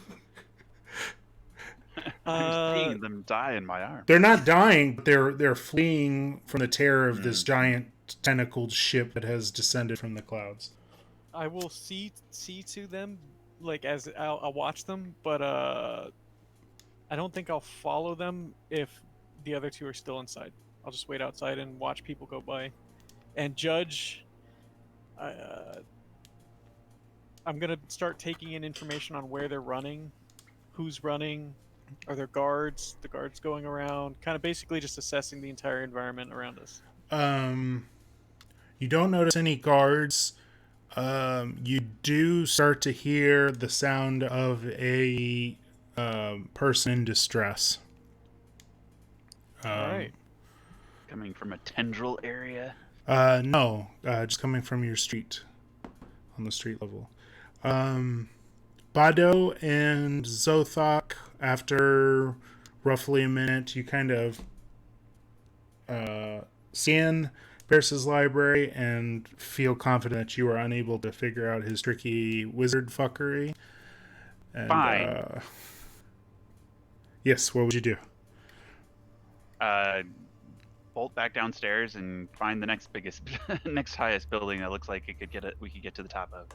I'm seeing them die in my arms. They're not dying, but they're fleeing from the terror of this giant tentacled ship that has descended from the clouds. I will see to them, like, as I'll watch them, but I don't think I'll follow them if the other two are still inside. I'll just wait outside and watch people go by, and judge. I'm gonna start taking in information on where they're running, who's running, are there guards, the guards going around, kind of basically just assessing the entire environment around us. You don't notice any guards. You do start to hear the sound of a person in distress. All right. Coming from a tendril area? No, just coming from your street, on the street level. Bado and Zothok, after roughly a minute, you kind of scan Barris's library and feel confident that you are unable to figure out his tricky wizard fuckery. And, Fine. Yes, what would you do? Bolt back downstairs and find the next highest building that looks like we could get to the top of.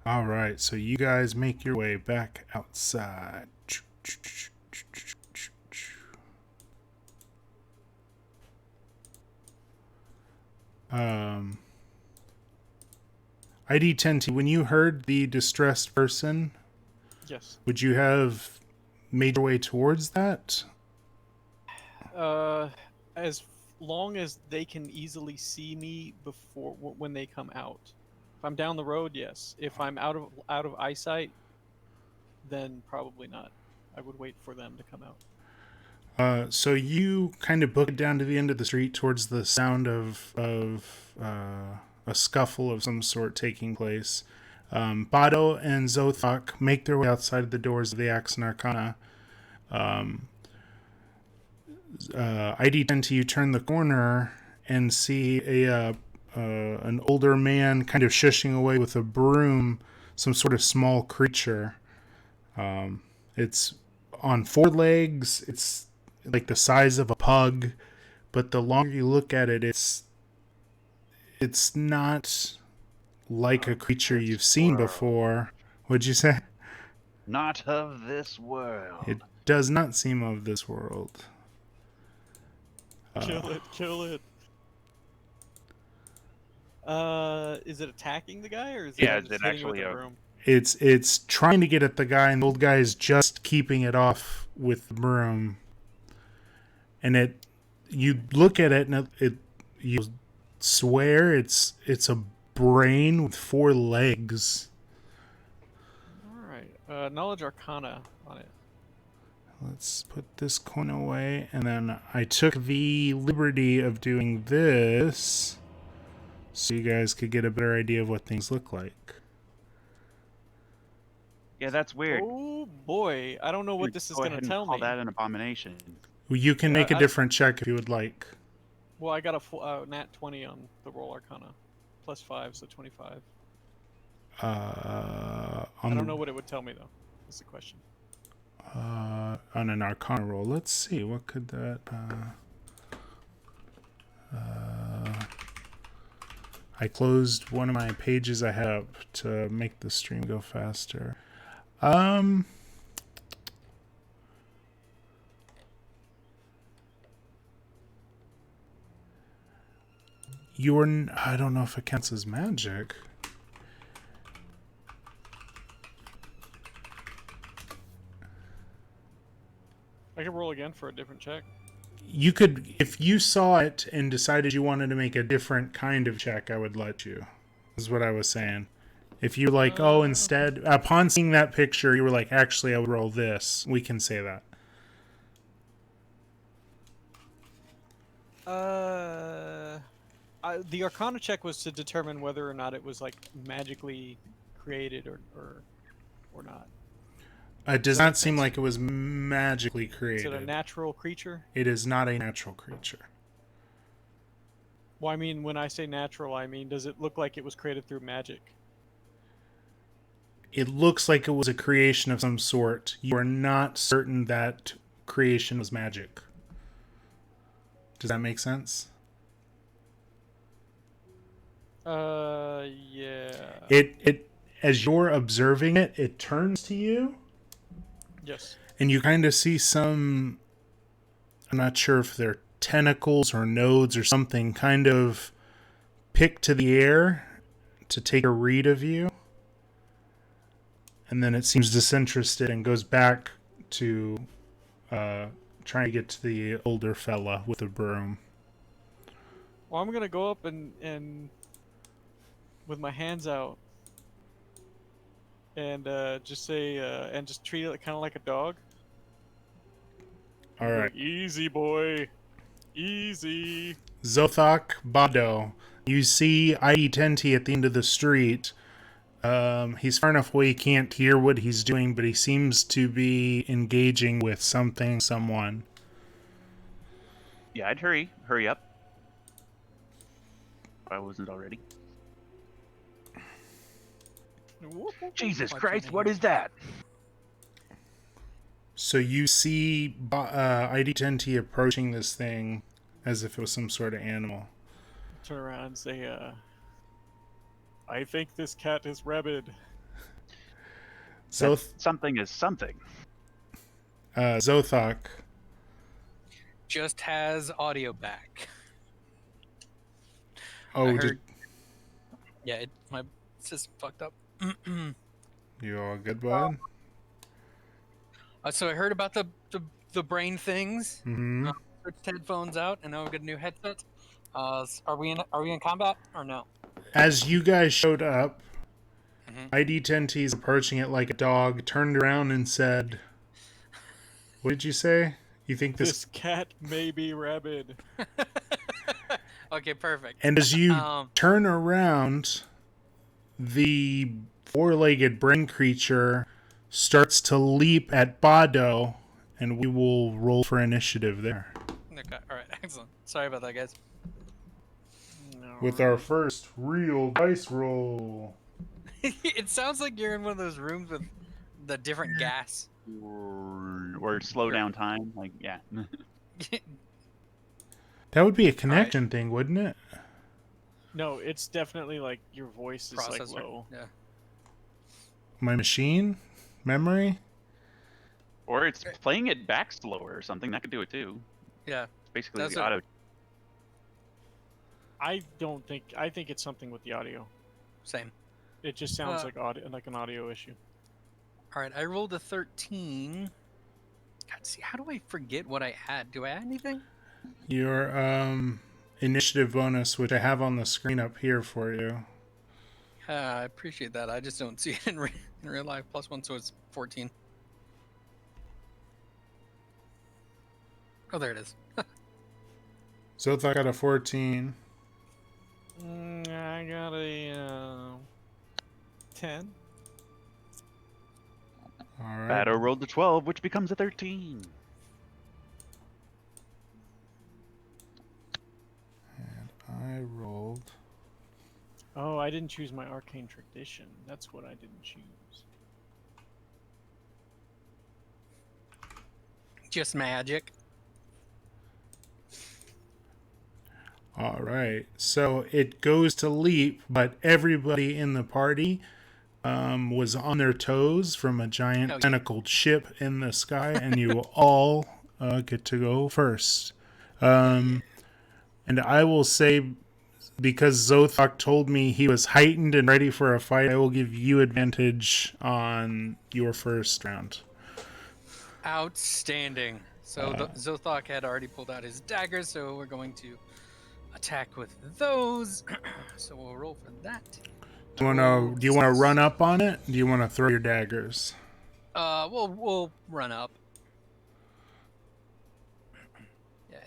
All right, so you guys make your way back outside. ID 10T, when you heard the distressed person, Yes. would you have made your way towards that? As long as they can easily see me before when they come out. If I'm down the road, yes. If I'm out of eyesight, then probably not. I would wait for them to come out. So you kind of book it down to the end of the street towards the sound of a scuffle of some sort taking place. Bado and Zothok make their way outside of the doors of the AXE+ARCANA. ID 10 to you turn the corner and see an older man kind of shushing away with a broom some sort of small creature. It's on four legs. It's like the size of a pug, but the longer you look at it, it's not like a creature you've seen before. What'd you say? Not of this world. It does not seem of this world. Kill it. Is it attacking the guy, or is it Yeah, just it's hitting it with actually a a- broom? It's trying to get at the guy, and the old guy is just keeping it off with the broom. And you look at it, and you swear it's a brain with four legs. All right. Knowledge Arcana on it. Let's put this coin away, and then I took the liberty of doing this so you guys could get a better idea of what things look like. Yeah, that's weird. Oh boy, I don't know what this is Go going ahead to and tell call me. that an abomination. You can make a different check if you would like. Well, I got a full, nat 20 on the roll Arcana, +5, so 25. I don't know what it would tell me though. That's the question. On an Arcana roll, let's see, what could that? I closed one of my pages I have to make the stream go faster. I don't know if it counts as magic. I can roll again for a different check. You could, if you saw it and decided you wanted to make a different kind of check, I would let you. Is what I was saying. If you're like, instead, upon seeing that picture, you were like, actually, I would roll this. We can say that. The Arcana check was to determine whether or not it was like magically created or not. It does not seem like it was magically created. Is it a natural creature? It is not a natural creature. Well, I mean, when I say natural, I mean, does it look like it was created through magic? It looks like it was a creation of some sort. You are not certain that creation was magic. Does that make sense? Yeah. It as you're observing it, it turns to you, Yes. and you kind of see some, I'm not sure if they're tentacles or nodes or something, kind of pick to the air to take a read of you. And then it seems disinterested and goes back to trying to get to the older fella with the broom. Well, I'm gonna go up and with my hands out and just say and just treat it kind of like a dog. All right. Like, easy, boy. Easy. Zothok Bado. You see ID10T at the end of the street. He's far enough away you can't hear what he's doing, but he seems to be engaging with someone. Yeah, I'd hurry up. If I wasn't already. Jesus Christ, what is that? So you see ID10T approaching this thing as if it was some sort of animal. Turn around and say, I think this cat is rabid. So Something is something. Zothok. Just has audio back. Oh, I heard... Yeah, my system fucked up. You all good, bud? So I heard about the brain things. Mm-hmm. Switched headphones out, and now we got a new headset. Are we in combat or no? As you guys showed up, Mm-hmm. ID10T is approaching it like a dog, turned around and said, what did you say? You think This cat may be rabid. Okay, perfect. And as you turn around, the four-legged brain creature starts to leap at Bado, and we will roll for initiative there. Okay, alright, excellent. Sorry about that, guys. With our first real dice roll. It sounds like you're in one of those rooms with the different gas. Or slow down time. Like, yeah. That would be a connection thing, wouldn't it? No, it's definitely like your voice is Processor. like low. Yeah. My machine? Memory? Or it's playing it back slower or something. That could do it too. Yeah. It's basically That's the auto. I think it's something with the audio. Same. It just sounds like an audio issue. Alright, I rolled a 13. God, see, how do I forget what I had? Do I add anything? Your initiative bonus, which I have on the screen up here for you. I appreciate that. I just don't see it in real life. +1, so it's 14. Oh, there it is. Zothok got a 14. I got a 10. All right. Bado rolled a 12, which becomes a 13. And I rolled. Oh, I didn't choose my arcane tradition. That's what I didn't choose. Just magic. All right. So it goes to leap, but everybody in the party was on their toes from a giant tentacled ship in the sky, and you all get to go first. And I will say, because Zothok told me he was heightened and ready for a fight, I will give you advantage on your first round. Outstanding. So Zothok had already pulled out his daggers, so we're going to attack with those. So we'll roll for that. Do you want to run up on it? Do you want to throw your daggers? We'll run up. Yeah.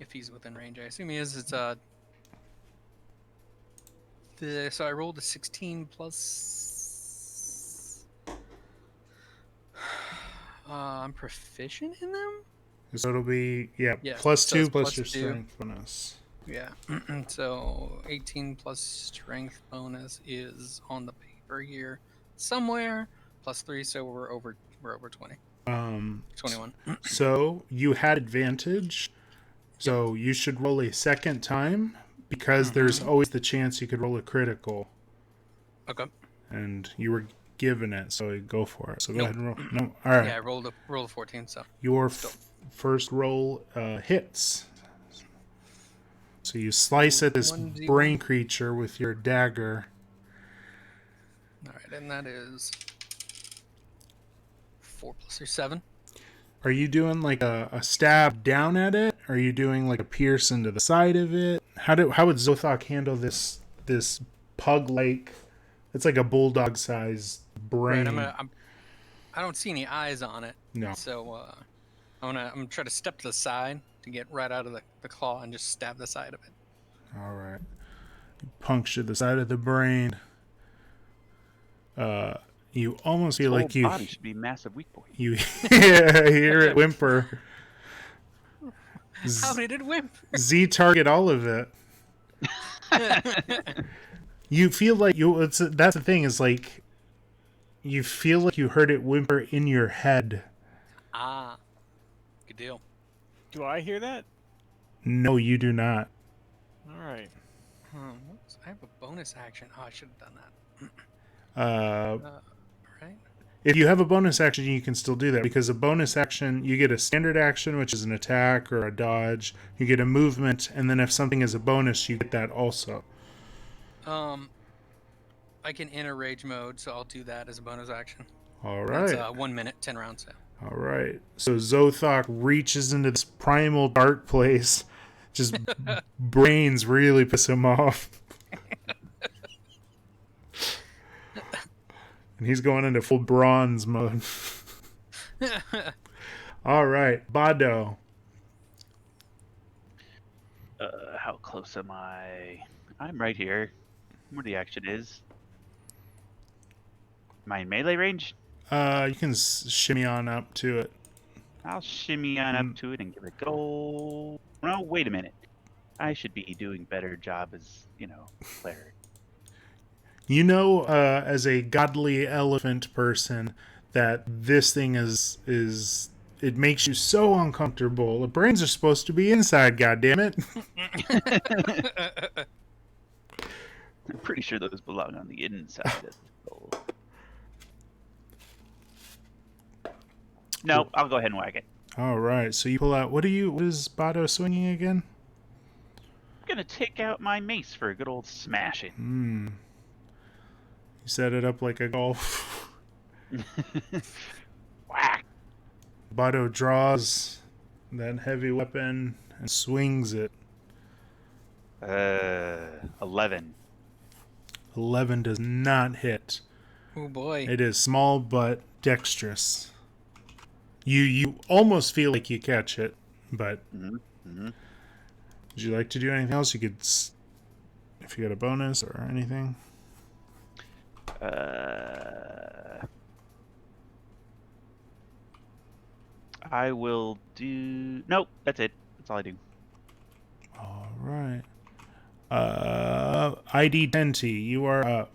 If he's within range, I assume he is. It's so I rolled a 16 plus. I'm proficient in them. So it'll be Yeah, plus so 2 it's plus plus your 2. strength bonus. Yeah. So 18 plus strength bonus is on the paper here somewhere. Plus 3, so we're over 20. 21. So you had advantage. So you should roll a second time because there's always the chance you could roll a critical. Okay. And you were given it, so go for it. So go Nope. ahead and roll. No, all right. Yeah, I rolled a 14, so. Your first roll hits. So you slice at this 1d1. brain creature with your dagger. All right, and that is 4 plus 3, 7. Are you doing like a stab down at it? Are you doing like a pierce into the side of it? How would Zothok handle this pug-like? It's like a bulldog-sized brain. Right, I don't see any eyes on it. No. So I'm gonna try to step to the side to get right out of the claw and just stab the side of it. All right. You puncture the side of the brain. You almost feel like body should be massive weak point. you hear it whimper. How did it whimper? Z target all of it. You feel like that's the thing is like you feel like you heard it whimper in your head. Ah, good deal. Do I hear that? No, you do not. All right. Whoops, I have a bonus action. Oh, I should have done that. Right. If you have a bonus action, you can still do that because a bonus action, you get a standard action, which is an attack or a dodge. You get a movement, and then if something is a bonus, you get that also. I can enter rage mode, so I'll do that as a bonus action. All right. That's 1 minute, 10 rounds. So. All right. So Zothok reaches into this primal dark place. Just brains really piss him off. And he's going into full bronze mode. All right. Bado. How close am I? I'm right here. Where the action is. Am I in melee range? You can shimmy on up to it. I'll shimmy on up to it and give it a go. No, wait a minute. I should be doing better job as, cleric. You know, as a godly elephant person, that this thing is it makes you so uncomfortable. The brains are supposed to be inside, goddammit. I'm pretty sure those belong on the inside of the skull. No, I'll go ahead and whack it. All right, so you pull out. What is Bado swinging again? I'm gonna take out my mace for a good old smashing. You set it up like a golf. Whack! Bado draws that heavy weapon and swings it. 11. 11 does not hit. Oh boy. It is small but dexterous. You almost feel like you catch it, but would you like to do anything else? You could, if you got a bonus or anything. I will do. Nope, that's it. That's all I do. All right. ID Tenti, you are up.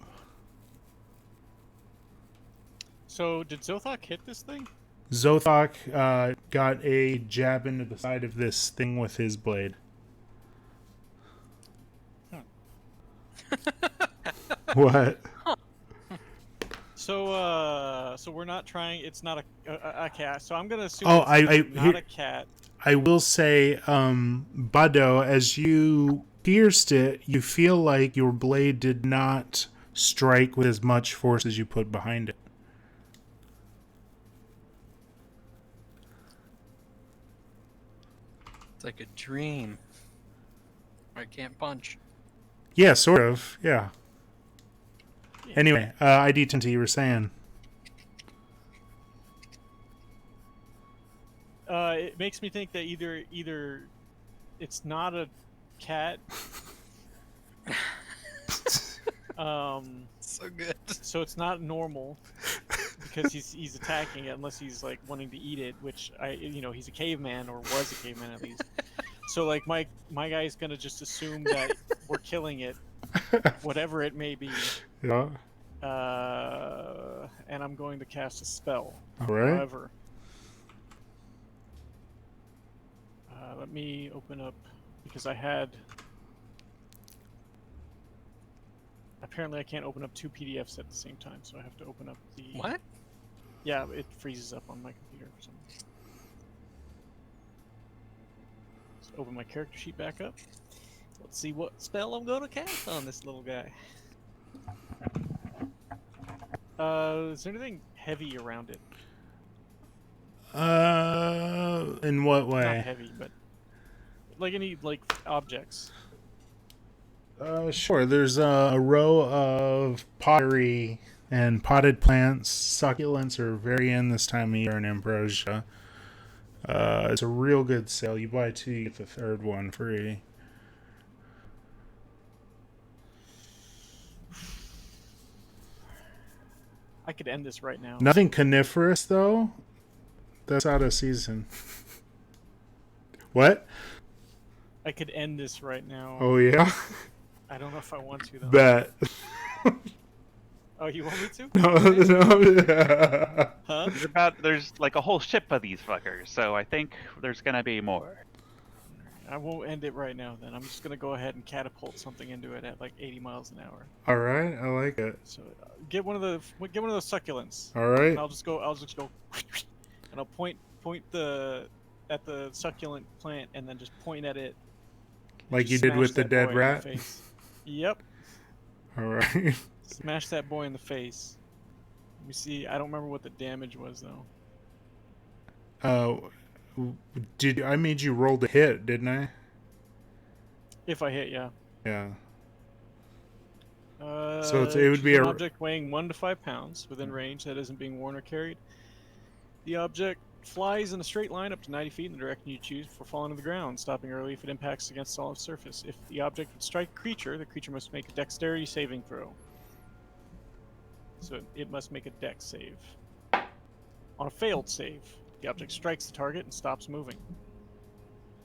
So did Zothok hit this thing? Zothok got a jab into the side of this thing with his blade. What? So we're not trying. It's not a cat. So I'm gonna assume Oh, it's not a cat. I will say, Bado, as you pierced it, you feel like your blade did not strike with as much force as you put behind it. It's like a dream. I can't punch. Yeah, sort of. Yeah. Anyway, ID Tinty, you were saying. It makes me think that either it's not a cat. So good. So it's not normal because he's attacking it unless he's like wanting to eat it, which he's a caveman or was a caveman at least. So like my guy's gonna just assume that we're killing it, whatever it may be. Yeah. And I'm going to cast a spell. All right. However, let me open up because I had. Apparently, I can't open up 2 PDFs at the same time, so I have to open up the. What? Yeah, it freezes up on my computer for some reason. Let's open my character sheet back up. Let's see what spell I'm going to cast on this little guy. Is there anything heavy around it? In what way? Not heavy, but like any objects. Sure. There's a row of pottery and potted plants. Succulents are very in this time of year in Ambrosia. It's a real good sale. You buy 2, you get the 3rd one free. I could end this right now. Nothing coniferous, though. That's out of season. What? I could end this right now. Oh, yeah? I don't know if I want to, though. Bet. Oh, you want me to? No. Huh? There's like a whole ship of these fuckers, so I think there's gonna be more. I won't end it right now, then. I'm just gonna go ahead and catapult something into it at like 80 miles an hour. All right, I like it. So get one of those succulents. All right. And I'll just go, and I'll point at the succulent plant, and then just point at it. Like you Smash did with the that dead boy in rat? face. Yep. All right. Smash that boy in the face. Let me see. I don't remember what the damage was though. I made you roll to hit, didn't I? If I hit, yeah. Yeah. So it would be an a object weighing 1 to 5 pounds within range that isn't being worn or carried. The object flies in a straight line up to 90 feet in the direction you choose before falling to the ground, stopping early if it impacts against a solid surface. If the object would strike a creature, the creature must make a dexterity saving throw. So it must make a dex save. On a failed save, the object strikes the target and stops moving.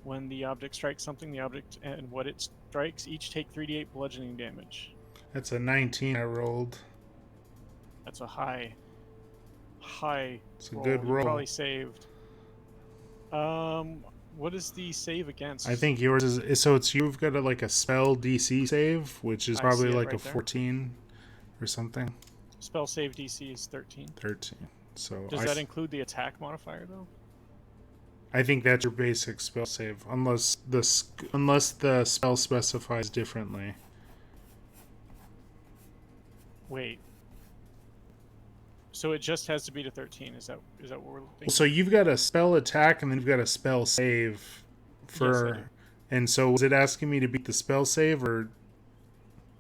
When the object strikes something, the object and what it strikes each take 3d8 bludgeoning damage. That's a 19 I rolled. That's a high It's a roll. good You roll. probably saved. What is the save against? I think yours is so it's you've got a spell DC save, which is I probably see it like right a there. 14 or something. Spell save DC is 13. 13. So Does that include the attack modifier though? I think that's your basic spell save, unless the spell specifies differently. Wait. So it just has to be to 13. Is that what we're thinking? So you've got a spell attack and then you've got a spell save for, Yes, I do. and so was it asking me to beat the spell save or?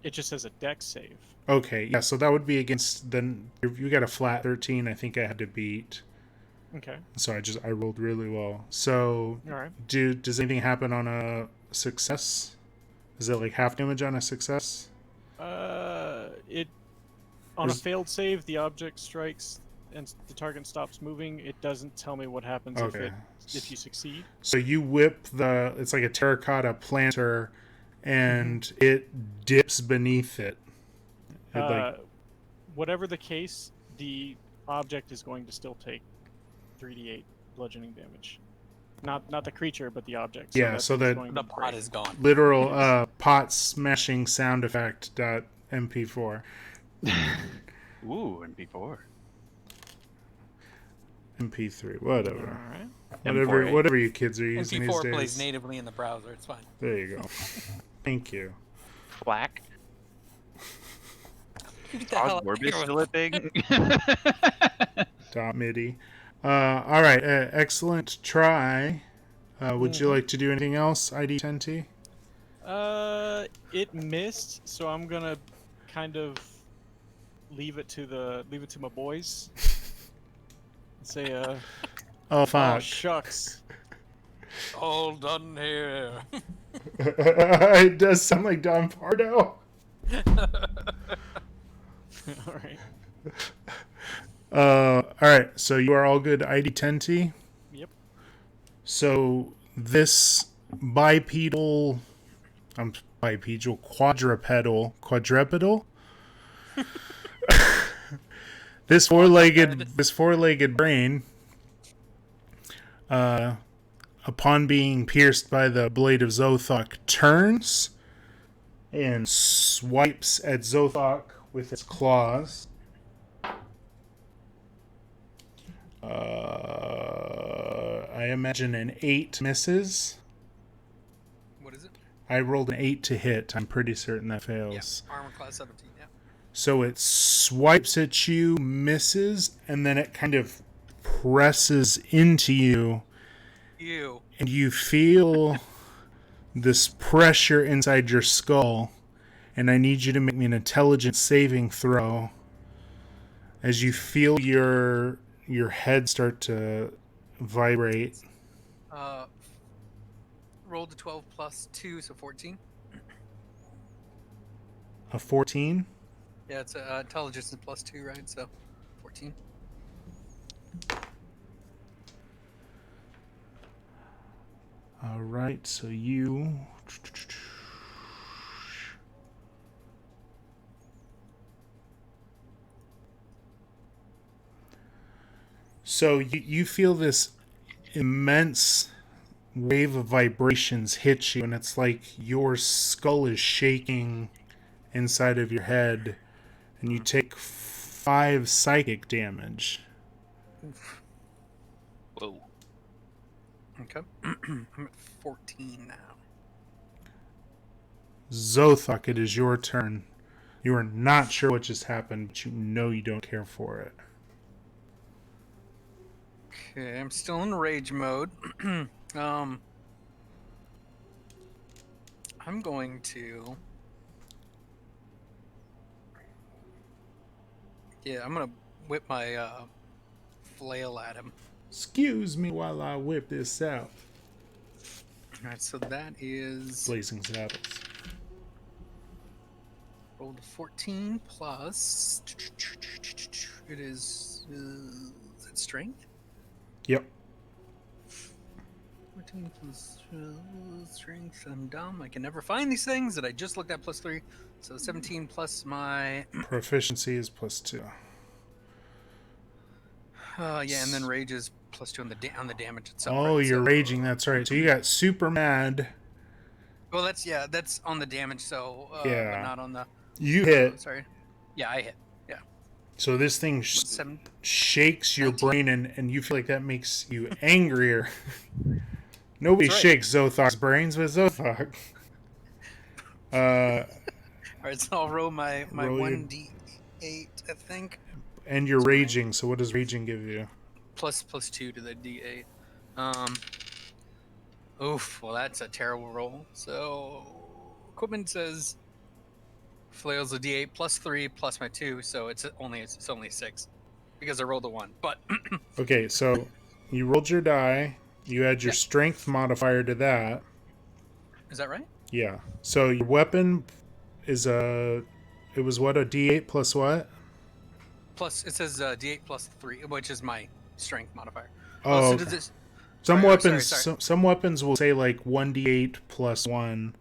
It just says a dex save. Okay, yeah. So that would be against you got a flat 13. I think I had to beat. Okay. So I rolled really well. So All right. does anything happen on a success? Is it like half damage on a success? On a failed save, the object strikes and the target stops moving. It doesn't tell me what happens if you succeed. So you whip it's like a terracotta planter, and it dips beneath it. Whatever the case, the object is going to still take 3d8 bludgeoning damage. Not the creature, but the object. Yeah, so thing's that going The to pot break. is gone. literal pot smashing sound effect .mp4. Ooh, and before. MP3, whatever. All right. M4A. Whatever you kids are using these MP4 days. plays natively in the browser. It's fine. There you go. Thank you. Flack. Get the hell out of Orbis here with still a thing? .midi. All right, excellent try. Would you like to do anything else, ID10T? It missed, so I'm gonna kind of leave it to my boys. Say, Oh, oh fuck. shucks. All done here. It does sound like Don Pardo. All right. Alright, so you are all good ID10T? Yep. So this quadrupedal, this four-legged brain, upon being pierced by the blade of Zothok, turns and swipes at Zothok with its claws. I imagine an 8 misses. What is it? I rolled an 8 to hit. I'm pretty certain that fails. Yeah, armor class 17, yeah. So it swipes at you, misses, and then it kind of presses into you. Ew. And you feel this pressure inside your skull. And I need you to make me an intelligence saving throw as you feel your head start to vibrate. Rolled a 12 plus 2, so 14. A 14? Yeah, it's intelligence is plus 2, right? So 14. All right, so you... So you feel this immense wave of vibrations hit you, and it's like your skull is shaking inside of your head, and you take 5 psychic damage. Whoa. Okay. I'm at 14 now. Zothok, it is your turn. You are not sure what just happened, but you know you don't care for it. Okay, I'm still in rage mode. I'm going to... Yeah, I'm gonna whip my flail at him. Excuse me while I whip this out. Alright, so that is... Blazing Saddles. Rolled a 14 plus... It is it strength? Yep. 14 plus strength. I'm dumb. I can never find these things that I just looked at plus 3. So 17 plus my... Proficiency is plus 2. yeah, and then rage is plus 2 on the damage itself. Oh, right? you're So- raging. That's right. So you got super mad. Well, that's on the damage. So Yeah. but not on the. You hit. Sorry. Yeah, I hit. So this thing Seven. shakes your 19. brain, and you feel like that makes you angrier. Nobody That's right. shakes Zothok's brains with Zothok. All right, so I'll roll my Roll your- 1d8, I think. And you're raging. So what does raging give you? Plus 2 to the d8. Oof. Well, that's a terrible roll. So equipment says flails a d8 plus 3 plus my 2, so it's only 6 because I rolled a 1. But Okay, so you rolled your die. You add your Yeah. strength modifier to that. is that right? Yeah. So your weapon is a D8 plus what? Plus it says d8 plus 3, which is my strength modifier. Oh, so okay. does this? Some sorry, weapons sorry. Some weapons will say like 1d8 plus 1.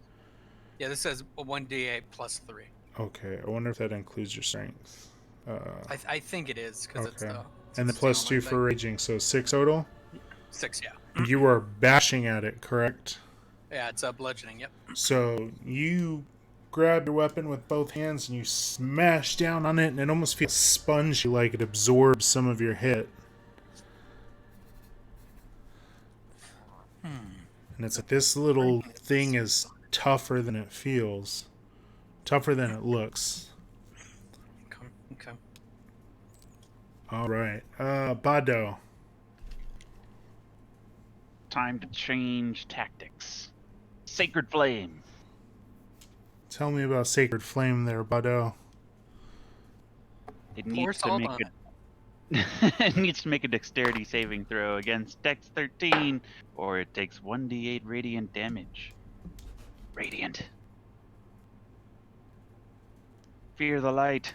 Yeah, this says 1d8 plus 3. Okay, I wonder if that includes your strength. I think it is because it's Okay. the. And the plus 2 for raging, so 6 total. 6, yeah. You are bashing at it, correct? Yeah, it's bludgeoning. Yep. So you grab your weapon with both hands and you smash down on it, and it almost feels spongy, like it absorbs some of your hit. And it's like this little thing is tougher than it feels, tougher than it looks. Okay. All right, Bado. Time to change tactics. Sacred Flame. Tell me about Sacred Flame there, Bado. It Pour needs to salt make on a it needs to make a dexterity saving throw against Dex 13, or it takes 1d8 radiant damage. Radiant. Fear the light.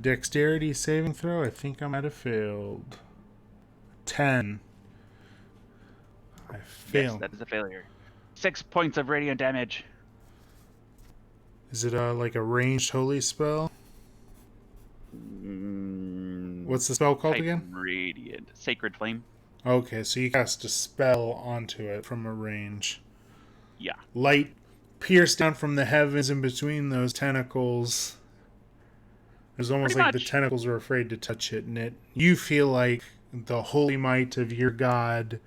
Dexterity saving throw. I think I might have failed. 10. I Yes, failed. that is a failure. 6 points of radiant damage. Is it like a ranged holy spell? What's the spell called Type again? Radiant. Sacred Flame. Okay, so you cast a spell onto it from a range. Yeah. Light pierced down from the heavens in between those tentacles. It was almost Pretty like the much. tentacles were afraid to touch it, and you feel like the holy might of your god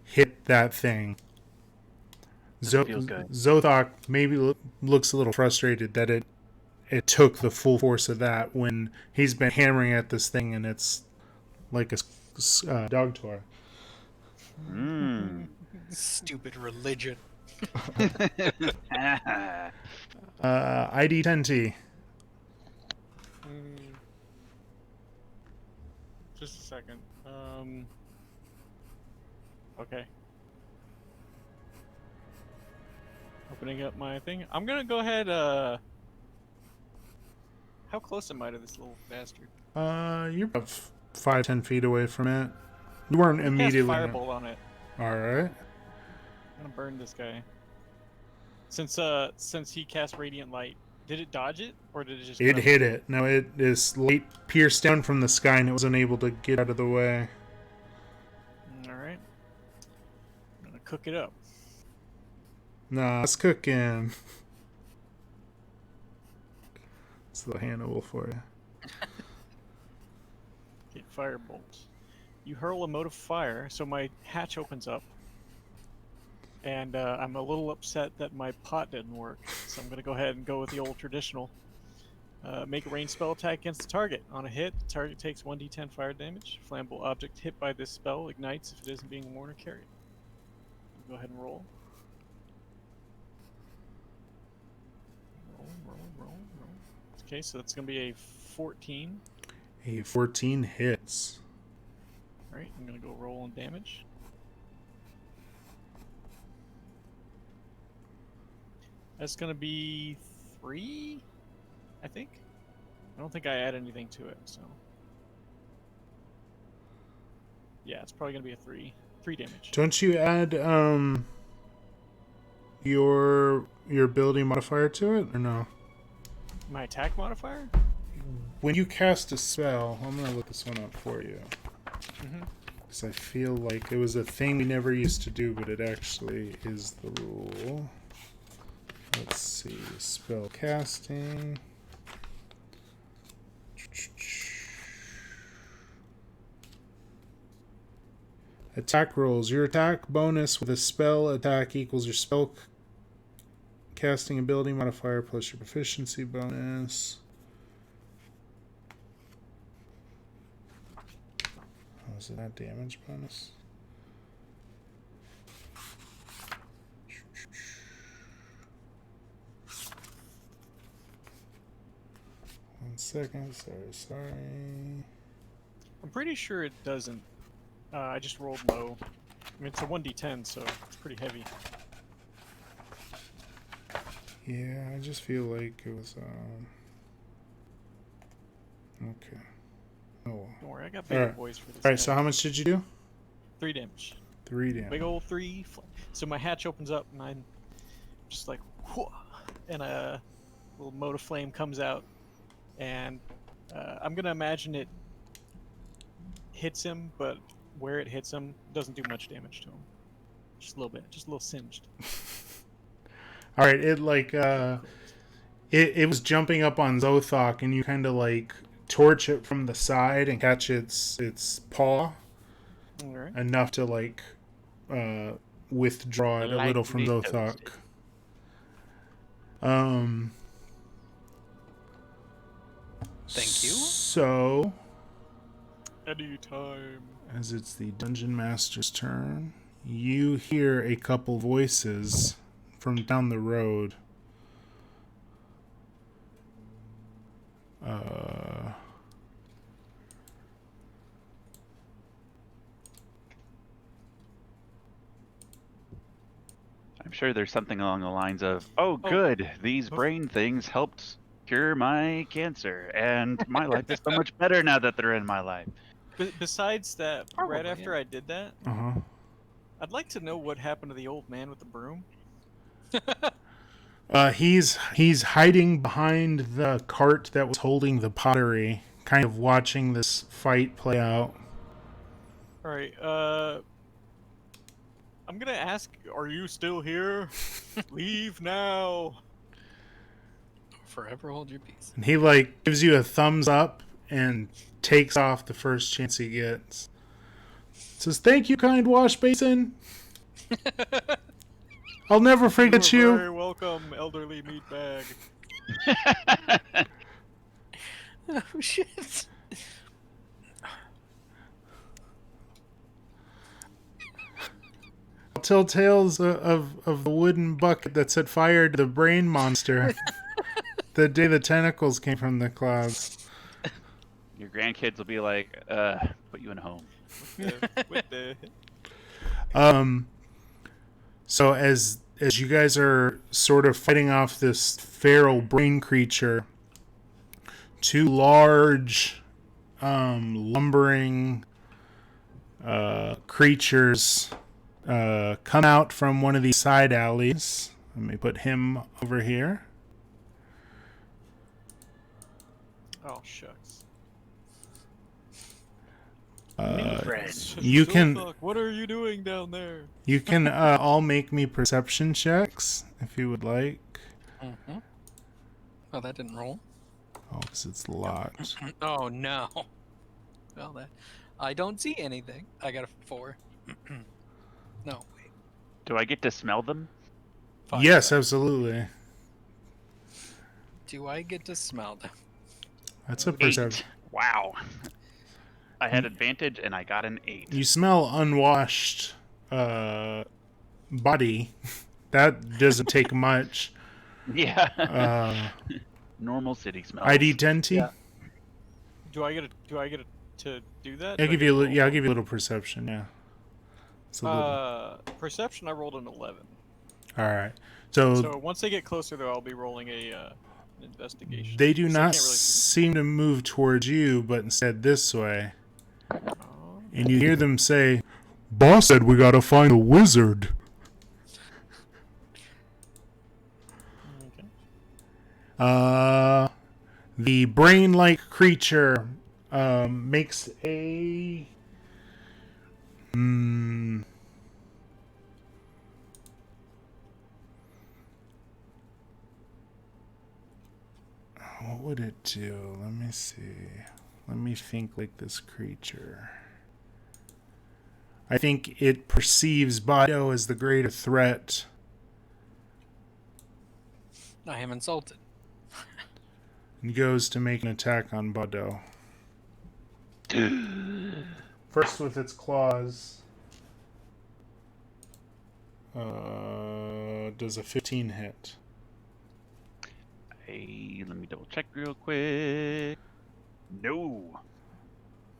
hit that thing. Feels good. Zothok maybe looks a little frustrated that it took the full force of that when he's been hammering at this thing and it's like a dog toy. Stupid religion. ID 10T. Just a second. Okay. Opening up my thing. I'm gonna go ahead. How close am I to this little bastard? You're about 5-10 feet away from it. You weren't Cast immediately. Firebolt on it. All right. I'm gonna burn this guy. Since he cast Radiant Light, did it dodge it or did it just? It hit it. No, this light pierced down from the sky and it was unable to get out of the way. All right. I'm gonna cook it up. Nah, it's cooking. It's the Hannibal for you. Get Firebolt. You hurl a mote of fire, so my hatch opens up. And I'm a little upset that my pot didn't work, so I'm going to go ahead and go with the old traditional. Make a ranged spell attack against the target. On a hit, the target takes 1d10 fire damage. Flammable object hit by this spell ignites if it isn't being worn or carried. Go ahead and roll. Roll. Okay, so that's going to be a 14. A 14 hits. Alright, I'm going to go roll on damage. That's going to be 3, I think. I don't think I add anything to it, so. Yeah, it's probably going to be a 3. 3 damage. Don't you add your ability modifier to it, or no? My attack modifier? When you cast a spell, I'm gonna look this one up for you. Mm-hmm. Because I feel like it was a thing we never used to do, but it actually is the rule. Let's see, spell casting. Attack rolls. Your attack bonus with a spell attack equals your spell casting ability modifier plus your proficiency bonus. Oh, is it that damage bonus? One second. Sorry. I'm pretty sure it doesn't. I just rolled low. I mean, it's a 1d10, so it's pretty heavy. Yeah, I just feel like it was. Okay. Oh. Don't worry, I got bigger Alright. boys for this. Alright, guy. so how much did you do? 3 damage. 3 damage. Big old 3. So my hatch opens up, and I'm just like, whoa, and a little mote of flame comes out, and I'm gonna imagine it hits him, but where it hits him doesn't do much damage to him. Just a little bit, just a little singed. All right, it like it was jumping up on Zothok, and you kind of like torch it from the side and catch its paw All right. enough to like withdraw it a little from Lightly Zothok. toasted. Thank you. So, Anytime. as it's the Dungeon Master's turn, you hear a couple voices from down the road. I'm sure there's something along the lines of, "Oh, good, these brain things helped cure my cancer, and my life is so much better now that they're in my life. Besides that, right Probably, after yeah. I did that, Uh-huh. I'd like to know what happened to the old man with the broom. He's hiding behind the cart that was holding the pottery, kind of watching this fight play out. All right. I'm gonna ask, are you still here? Leave now. Forever hold your peace. And he like gives you a thumbs up and takes off the first chance he gets. Says, "Thank you, kind wash basin. I'll never forget You are you." very welcome, elderly meatbag. Oh shit. I'll tell tales of the wooden bucket that set fire to the brain monster the day the tentacles came from the clouds. Your grandkids will be like, put you in a home. With the So as you guys are sort of fighting off this feral brain creature, two large lumbering creatures come out from one of these side alleys. Let me put him over here. oh shucks. You can Fuck, what are you doing down there? you can all make me perception checks if you would like. Mm-hmm. Oh, that didn't roll. Oh, because it's locked. Oh no. Well, that I don't see anything. I got a 4. No, wait. Do I get to smell them? 5. Yes, absolutely. Do I get to smell them? That's a 8. perception. Wow. I had advantage, and I got an 8. You smell unwashed body. That doesn't take much. Yeah. Normal city smell. ID 10T? Yeah. Do I get to do that? I'll Do I give get you to roll? I'll give you a little perception, yeah. It's a little... Perception. I rolled an 11. All right. So So once they get closer, though, I'll be rolling an investigation. they do 'Cause I not can't really seem to move towards you, but instead this way. Oh. And you hear them say, "Boss said we gotta find a wizard." Okay. The brain-like creature makes a... What would it do? Let me see. Let me think like this creature. I think it perceives Bado as the greater threat. I am insulted. And goes to make an attack on Bado. First with its claws. Does a 15 hit? Hey, let me double check real quick. No.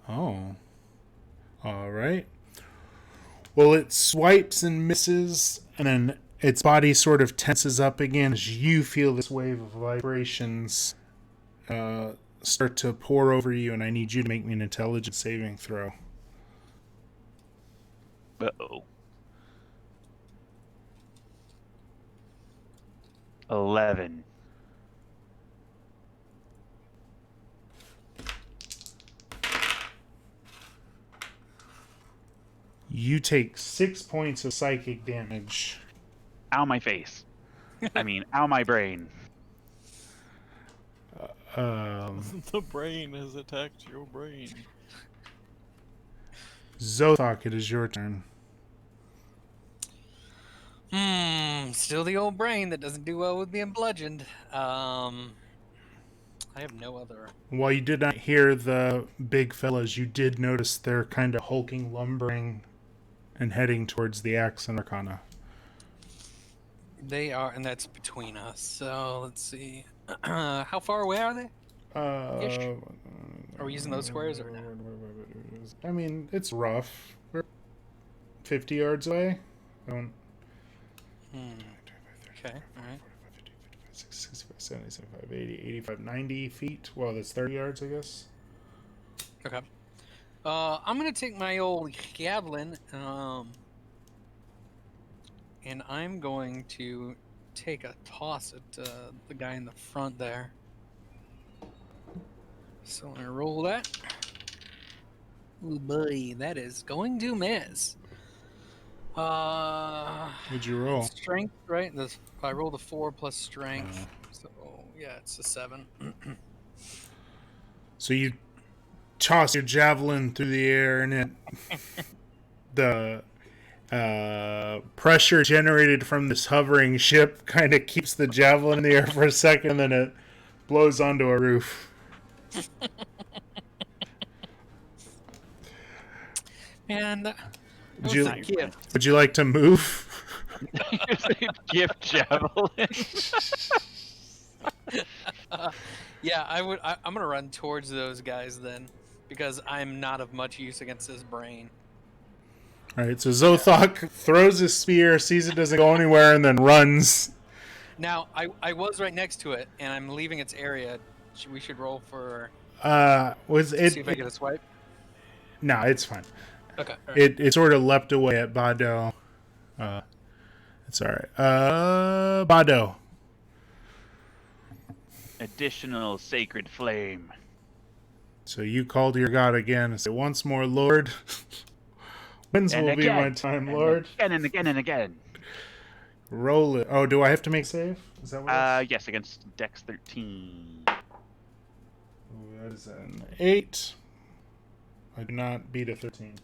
Oh. Alright. Well, it swipes and misses, and then its body sort of tenses up again as you feel this wave of vibrations start to pour over you, and I need you to make me an intelligence saving throw. Uh-oh. 11. You take 6 points of psychic damage. Ow my face. I mean, ow my brain. The brain has attacked your brain. Zothok, it is your turn. Still the old brain that doesn't do well with being bludgeoned. I have no other. While you did not hear the big fellas, you did notice they're kind of hulking, lumbering, and heading towards the AXE+ARCANA. They are, and that's between us. So let's see. How far away are they? Ish. Are we using those squares or no? I mean, it's rough. We're 50 yards away. I don't... Okay, alright. 70, 75, 80, 85, 90 feet. Well, that's 30 yards, I guess. Okay. I'm gonna take my old javelin, and I'm going to take a toss at the guy in the front there. So I'm gonna roll that. Oh boy, that is going to miss. What'd you roll? Strength, right? I rolled a 4 plus strength, so yeah, it's a 7. So you toss your javelin through the air, and the pressure generated from this hovering ship kind of keeps the javelin in the air for a second, and then it blows onto a roof. And Would you like to move? Gift javelin. yeah, I'm gonna run towards those guys then, because I'm not of much use against this brain. All right, so Zothok throws his spear, sees it doesn't go anywhere, and then runs. Now, I was right next to it, and I'm leaving its area. We should roll for. Was it? See if I get a swipe. No, it's fine. Okay. Right. It sort of leapt away at Bado. It's all right. Bado. Additional sacred flame. So you call to your god again and say, "Once more, Lord." When's will be my time, Lord? Again and again and again. Roll it. Oh, do I have to make save? Is that what it is? Yes, against Dex 13. Oh, that is an 8. I do not beat a 13.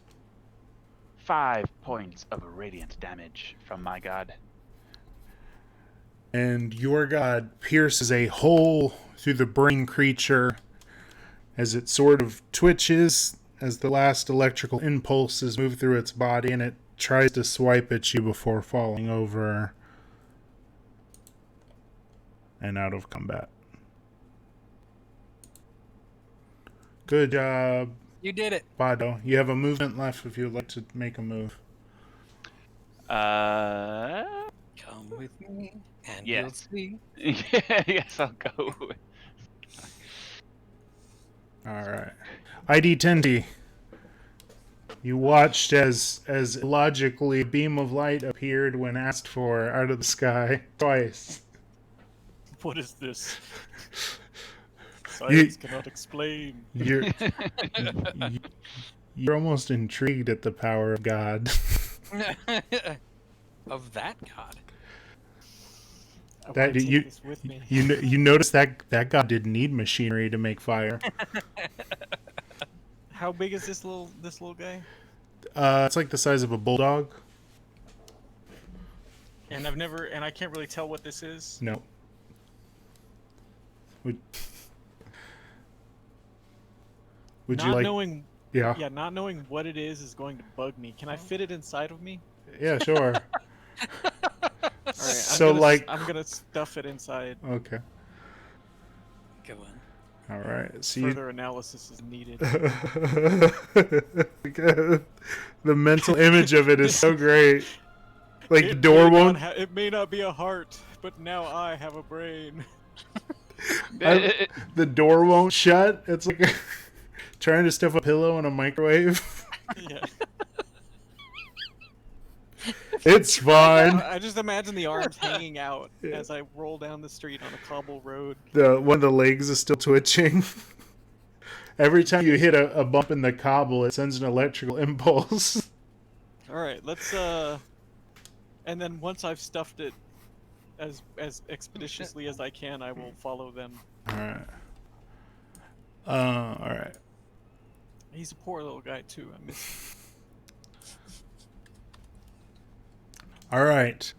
5 points of radiant damage from my god. And your god pierces a hole through the brain creature as it sort of twitches as the last electrical impulses move through its body, and it tries to swipe at you before falling over and out of combat. Good job. You did it. Bado, you have a movement left if you'd like to make a move. Come with me, and Yes. you'll see. Yes, I'll go. Alright. ID 10T. You watched as logically a beam of light appeared when asked for out of the sky twice. What is this? Science cannot explain. You're almost intrigued at the power of God. Of that god. I That want to take this with me. you notice that God didn't need machinery to make fire. How big is this little guy? It's like the size of a bulldog. And I can't really tell what this is. No. Would Not you like? knowing, Yeah. yeah, not knowing what it is going to bug me. Can I fit it inside of me? Yeah, sure. All right, So, like- I'm gonna stuff it inside. Okay. Go on. All right. So Further analysis is needed. the mental image of it is so great. Like the It door may won't. not it may not be a heart, but now I have a brain. The door won't shut. It's like trying to stuff a pillow in a microwave. Yeah. It's fine. I just imagine the arms hanging out as I roll down the street on a cobble road. One of the legs is still twitching. Every time you hit a bump in the cobble, it sends an electrical impulse. All right, let's and then once I've stuffed it as expeditiously as I can, I will follow them. All right. All right. He's a poor little guy too. I miss him. All right.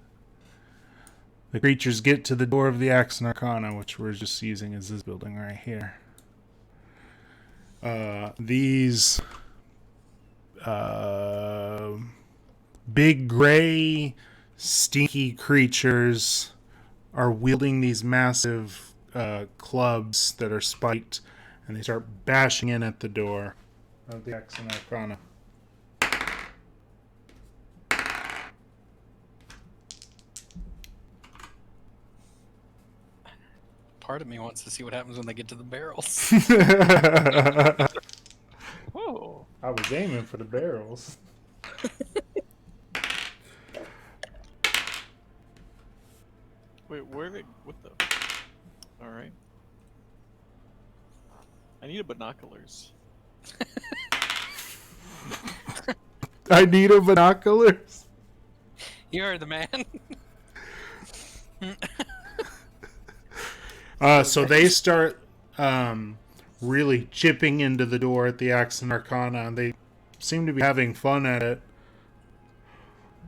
The creatures get to the door of the AXE+ARCANA, which we're just using as this building right here. These big gray, stinky creatures are wielding these massive clubs that are spiked, and they start bashing in at the door of the AXE+ARCANA. part of me wants to see what happens when they get to the barrels. Whoa. I was aiming for the barrels. Wait, where they? What the? All right. I need a binoculars. I need a binoculars. You heard the man. So they start really chipping into the door at the AXE+ARCANA, and they seem to be having fun at it.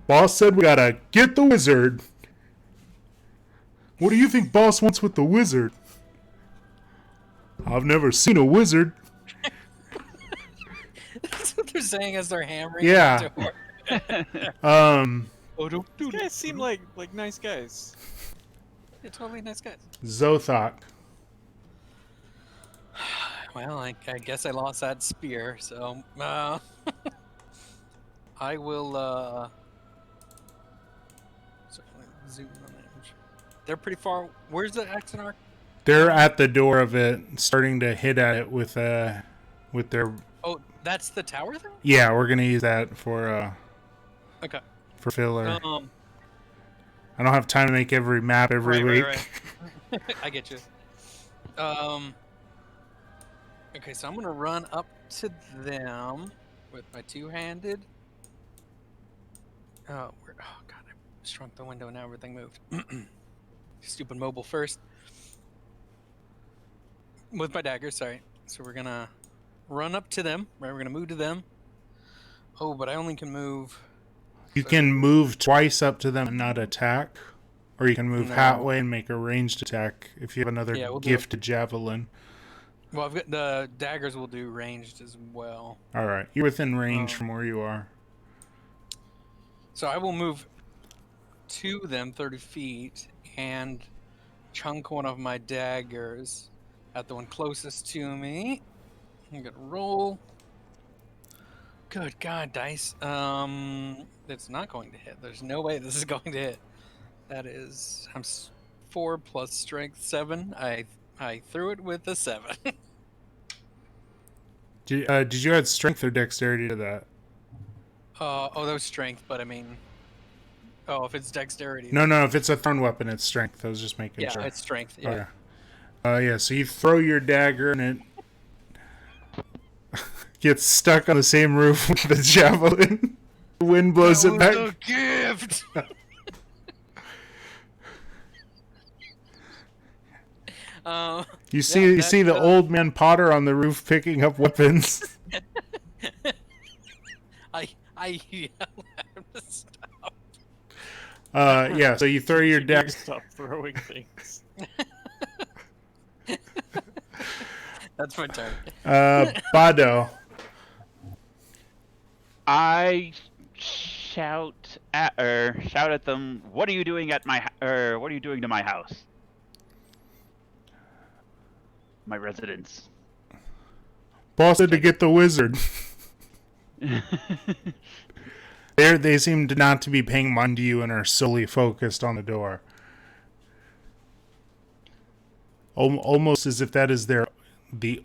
Boss said we gotta get the wizard. What do you think Boss wants with the wizard? I've never seen a wizard. That's what they're saying as they're hammering. Yeah. The door. These guys seem like nice guys. They're totally nice guys. Zothok. Well, I guess I lost that spear, so I will zoom on that. They're pretty far. Where's the AXE+ARCANA? They're at the door of it, starting to hit at it with their. Oh, that's the tower thing? Yeah, we're gonna use that for Okay. for filler. I don't have time to make every map every week. Right. I get you. Okay, so I'm gonna run up to them with my two-handed. Oh god, I shrunk the window and now everything moved. Stupid mobile first. With my dagger, sorry. So we're gonna run up to them. Right, we're gonna move to them. Oh, but I only can move. You can move twice up to them and not attack, or you can move halfway and make a ranged attack if you have another gifted javelin. Well, I've got the daggers will do ranged as well. All right, you're within range from where you are. So I will move to them 30 feet and chunk one of my daggers at the one closest to me. I'm gonna roll. Good God, dice. It's not going to hit. There's no way this is going to hit. That is, 4 plus strength 7. I threw it with a 7. Did you add strength or dexterity to that? Oh, that was strength, but I mean, if it's dexterity. No. If it's a thrown weapon, it's strength. I was just making sure. Yeah, it's strength. Yeah. Okay. So you throw your dagger and it gets stuck on the same roof with the javelin. The wind blows it back. A gift. You see the old man Potter on the roof picking up weapons. I yell at him to stop. So you throw your dagger. Stop throwing things. That's my turn. Bado. I shout at them. What are you doing at my? What are you doing to my house? My residence. Boss said to get the wizard. They seem to not to be paying mind to you and are solely focused on the door. Almost as if that is the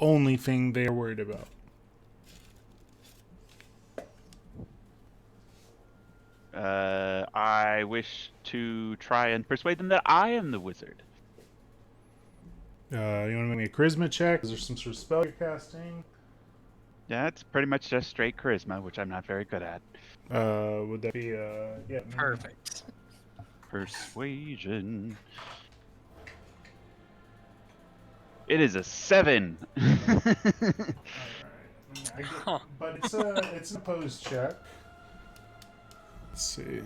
only thing they're worried about. I wish to try and persuade them that I am the wizard. You want to make me a charisma check? Is there some sort of spell you're casting? Yeah, it's pretty much just straight charisma, which I'm not very good at. Would that be Perfect. Persuasion. It is a 7. Alright. But it's an opposed check. Let's see.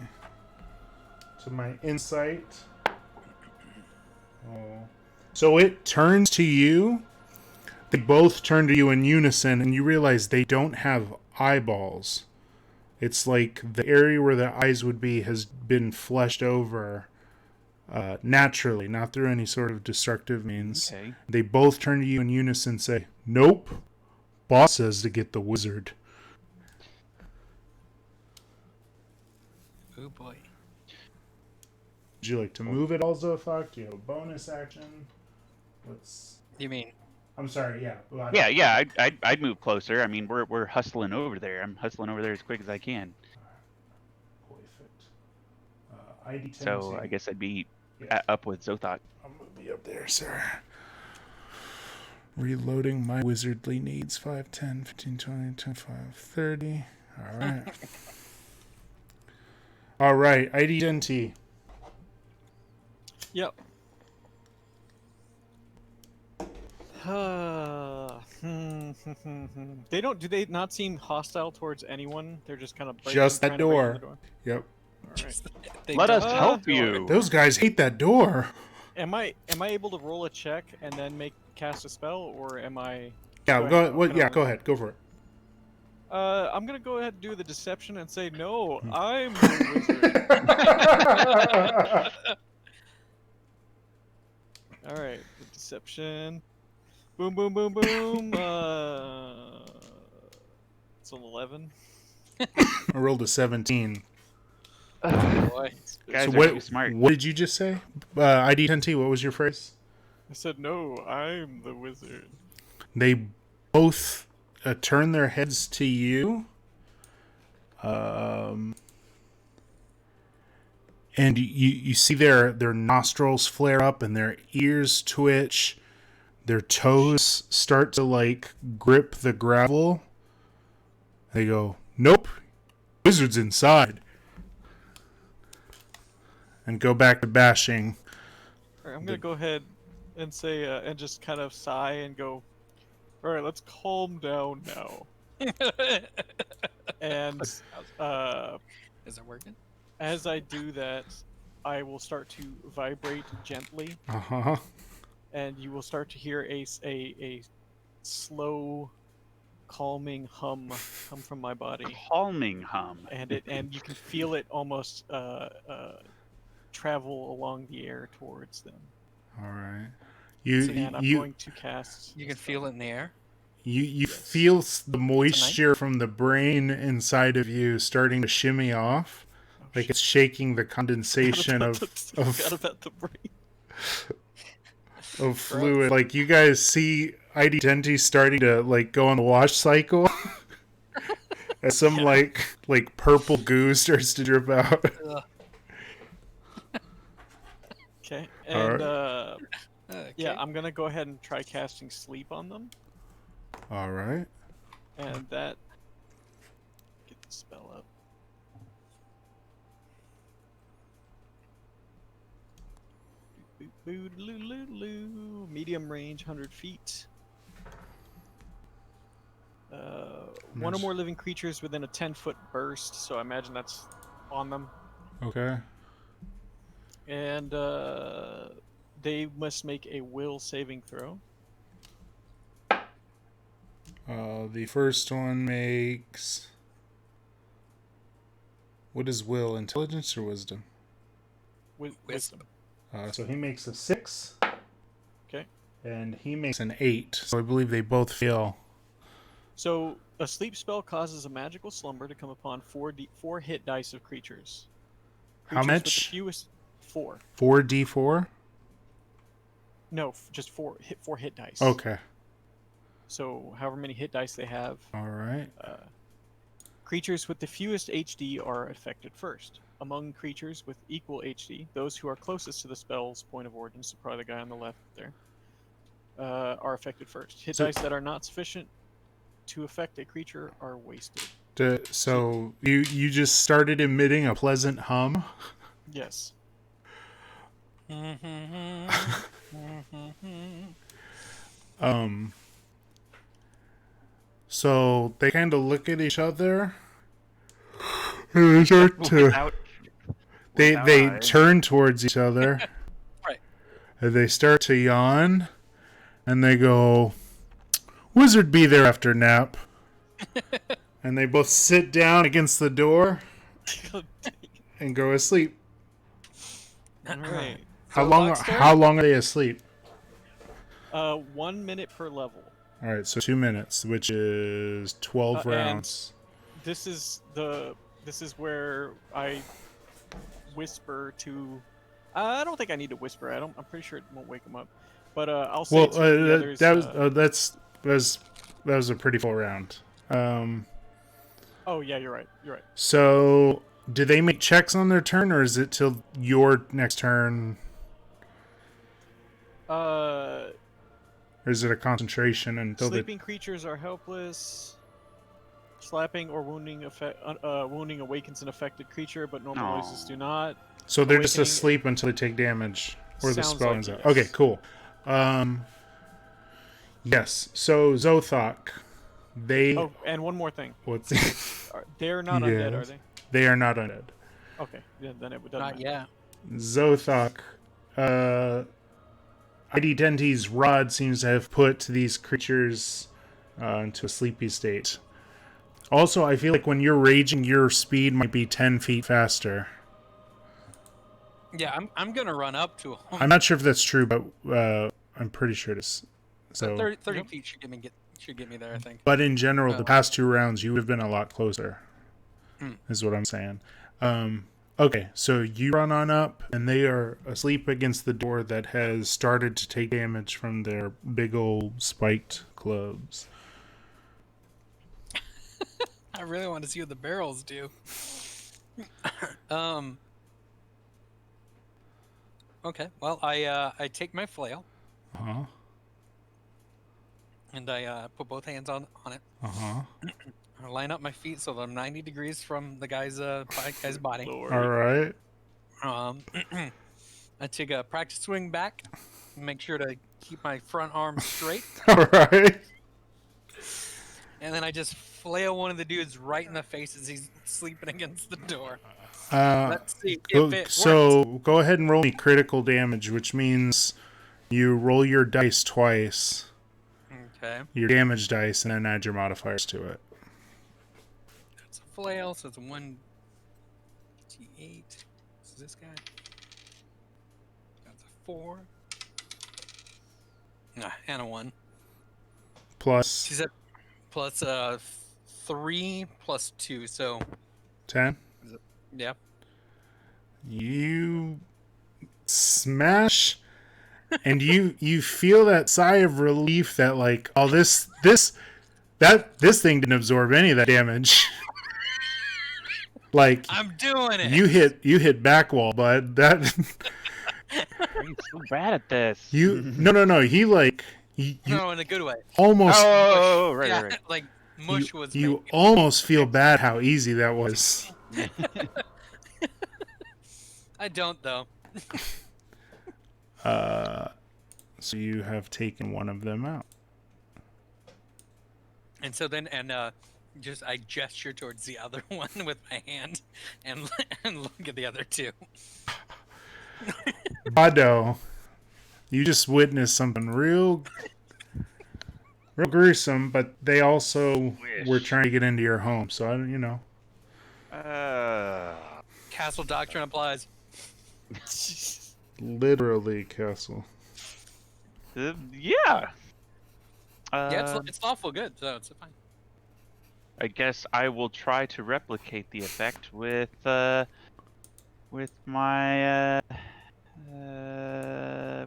So my insight. So it turns to you. They both turn to you in unison, and you realize they don't have eyeballs. It's like the area where the eyes would be has been fleshed over naturally, not through any sort of destructive means. Okay. They both turn to you in unison and say, "Nope. Boss says to get the wizard." Oh boy. Would you like to move it all, Zothok? Do you have a bonus action? Let's. You mean? I'm sorry. Yeah. Well, Yeah. I'd move closer. I mean, we're hustling over there. I'm hustling over there as quick as I can. Perfect. ID 10. So I guess I'd be Yeah. up with Zothot. I'm gonna be up there, sir. Reloading my wizardly needs. 5, 10, 15, 20, 25, 30. All right. All right. ID 10T. Yep. They don't. Do they not seem hostile towards anyone? They're just kind of Just that trying to break in door. the door. Yep. All right. Let us don't- help you. Those guys hate that door. Am I able to roll a check and then cast a spell, or am I? Yeah. Do I- Go. What? can I Yeah. roll? Go ahead. Go for it. I'm gonna go ahead and do the deception and say no. I'm the wizard. All right, the deception. Boom, boom, boom, boom. It's an 11. I rolled a 17. Boy. Guys So are what? too smart. What did you just say? ID 10T. What was your phrase? I said no. I'm the wizard. They both turn their heads to you. And you see their nostrils flare up and their ears twitch. Their toes start to like grip the gravel. They go, "Nope, wizard's inside," and go back to bashing. All right, I'm gonna go ahead and say and just kind of sigh and go. All right, let's calm down now. And Is it working? as I do that, I will start to vibrate gently, and you will start to hear a slow, calming hum come from my body, Calming hum. and you can feel it almost travel along the air towards them. All right. And I'm You going to cast. You can feel it in the air. You feel the moisture from the brain inside of you starting to shimmy off, like it's shaking the condensation Forgot about the brain. of fluid. Like you guys see ID 10T starting to like go on the wash cycle, as some like purple goo starts to drip out. Okay, and Okay. yeah, I'm gonna go ahead and try casting sleep on them, All right. and that get the spell up. Medium range, 100 feet. One or more living creatures within a 10-foot burst, so I imagine that's on them. Okay. And they must make a will saving throw. The first one makes. What is will? Intelligence or wisdom? Wisdom. So he makes a 6. Okay. And he makes an 8. So I believe they both fail. So a sleep spell causes a magical slumber to come upon 4 hit dice of creatures. How Creatures with much? the fewest 4. 4d4? No, just 4 hit dice. Okay. So however many hit dice they have, All right. creatures with the fewest HD are affected first. Among creatures with equal HD, those who are closest to the spell's point of origin, so probably the guy on the left there, are affected first. Hit dice that are not sufficient to affect a creature are wasted. So you just started emitting a pleasant hum? Yes. So they kind of look at each other. And they start to. They turn towards each other. Right. And they start to yawn. And they go, "Wizard be there after nap." And they both sit down against the door and go asleep. All right. How long are they asleep? 1 minute per level. All right, so 2 minutes, which is 12 rounds. This is where I whisper to. I don't think I need to whisper. I'm pretty sure it won't wake them up. But I'll say to the others. That was a pretty full round. Oh yeah, you're right. You're right. So, do they make checks on their turn, or is it till your next turn? Or is it a concentration until Sleeping creatures are helpless. Slapping or wounding wounding awakens an affected creature, but normal noises do not. So they're just Awakening asleep until they take damage, or the sounds spell like ends out. yes. Okay, cool. Yes. So Zothok, they. Oh, and one more thing. What's? They're not undead, are Yes. they? They are not undead. Okay, then it doesn't Not matter. yet. Zothok, ID Denti's rod seems to have put these creatures into a sleepy state. Also, I feel like when you're raging, your speed might be 10 feet faster. Yeah, I'm gonna run up to him. I'm not sure if that's true, but I'm pretty sure it is. So, 30 feet should get me there, I think. but in general, the past 2 rounds, you would have been a lot closer. Is what I'm saying. Okay, so you run on up, and they are asleep against the door that has started to take damage from their big old spiked clubs. I really want to see what the barrels do. Okay, well, I take my flail Uh-huh. and I put both hands on it. Uh-huh. I line up my feet so that I'm 90 degrees from the guy's body. Lord. All right. I take a practice swing back, make sure to keep my front arm straight, All right. and then I just flail one of the dudes right in the face as he's sleeping against the door. Let's see if it So works. go ahead and roll me critical damage, which means you roll your dice twice, Okay, your damage dice, and then add your modifiers to it. that's a flail, so it's a 1d8. This is this guy. That's a 4. And a 1. Plus She's at plus 3 plus 2, so 10. yeah. You smash, and you feel that sigh of relief that like, oh, this thing didn't absorb any of that damage. Like I'm doing it. you hit back wall, bud. That You're so bad at this. no. He like you No, in a good way. almost Oh, right, Yeah, right. like mush was. you making it. almost feel bad how easy that was. I don't though. So you have taken one of them out. And so then, just I gesture towards the other one with my hand, and look at the other two. Bado, you just witnessed something real gruesome, but they also were trying to get into your home. So I don't, Castle doctrine applies. literally castle. Yeah. Yeah, it's lawful good, so it's fine. I guess I will try to replicate the effect with my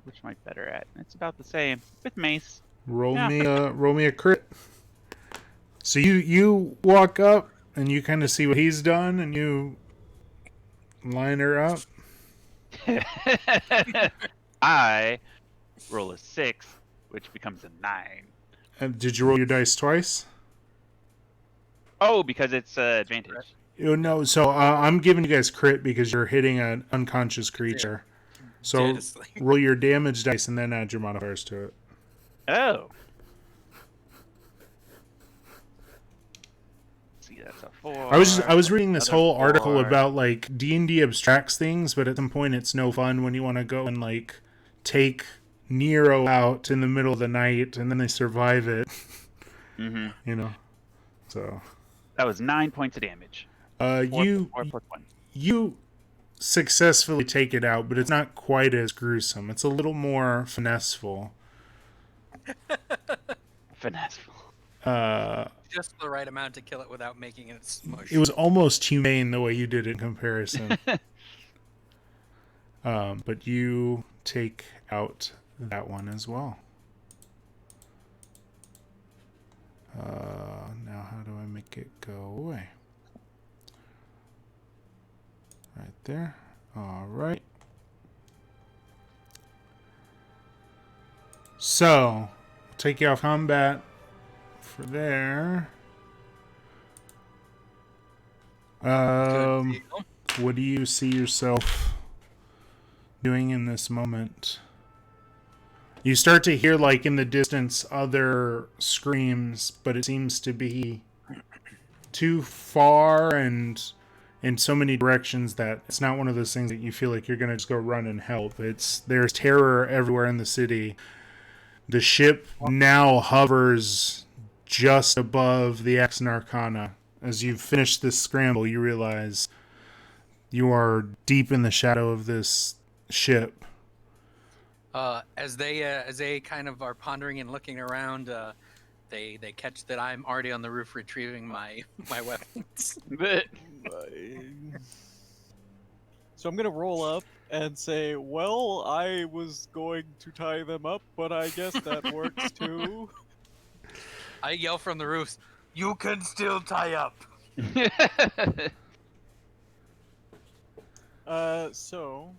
which am I better at? It's about the same. With mace. Roll Yeah. me a crit. So you walk up and you kind of see what he's done, and you line her up. I roll a 6, which becomes a 9. And did you roll your dice twice? Oh, because it's advantage. Oh, no, so I'm giving you guys crit because you're hitting an unconscious creature. So Dead asleep. roll your damage dice and then add your modifiers to it. Oh. Let's see, that's a 4. I was reading this another whole article 4. about like D&D abstracts things, but at some point it's no fun when you want to go and like take Nero out in the middle of the night and then they survive it. Mm-hmm. So That was 9 points of damage. 4 you plus 1. you successfully take it out, but it's not quite as gruesome. It's a little more finesseful. Finesseful. Just the right amount to kill it without making it smush. It was almost humane the way you did it in comparison. But you take out that one as well. Now how do I make it go away? Right there. All right. So, take you off combat for there. Good deal. What do you see yourself doing in this moment? You start to hear, like, in the distance, other screams, but it seems to be too far and in so many directions that it's not one of those things that you feel like you're going to just go run and help. There's terror everywhere in the city. The ship now hovers just above the AXE+ARCANA. As you finish this scramble, you realize you are deep in the shadow of this ship. As they kind of are pondering and looking around, they catch that I'm already on the roof retrieving my weapons. So I'm gonna roll up and say, well, I was going to tie them up, but I guess that works too. I yell from the roofs, "You can still tie up!" So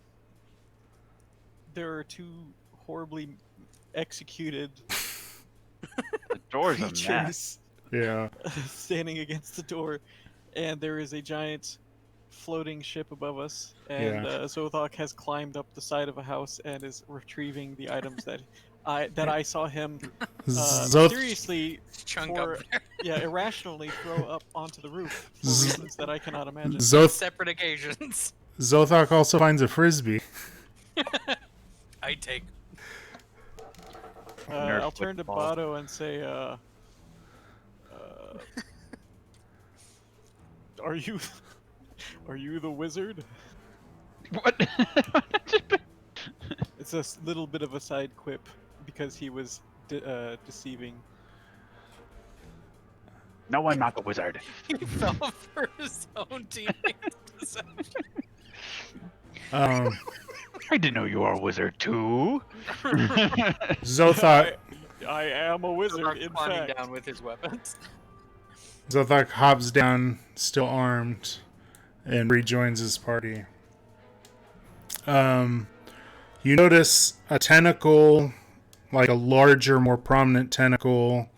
there are two horribly executed The door's a mess. creatures Yeah. standing against the door, and there is a giant floating ship above us, and Zothok has climbed up the side of a house and is retrieving the items that I saw him mysteriously Chunk up there. irrationally throw up onto the roof for reasons that I cannot imagine. Separate occasions. Zothok also finds a frisbee. I take. I'll turn to Bado and say, are you the wizard? What? It's a little bit of a side quip because he was deceiving. No, I'm not the wizard. He fell for his own teammate's deception. I didn't know you were a wizard too. Zothok I am a wizard, in climbing fact. down with his weapons. Zothok hops down, still armed, and rejoins his party. You notice a tentacle, like a larger, more prominent tentacle,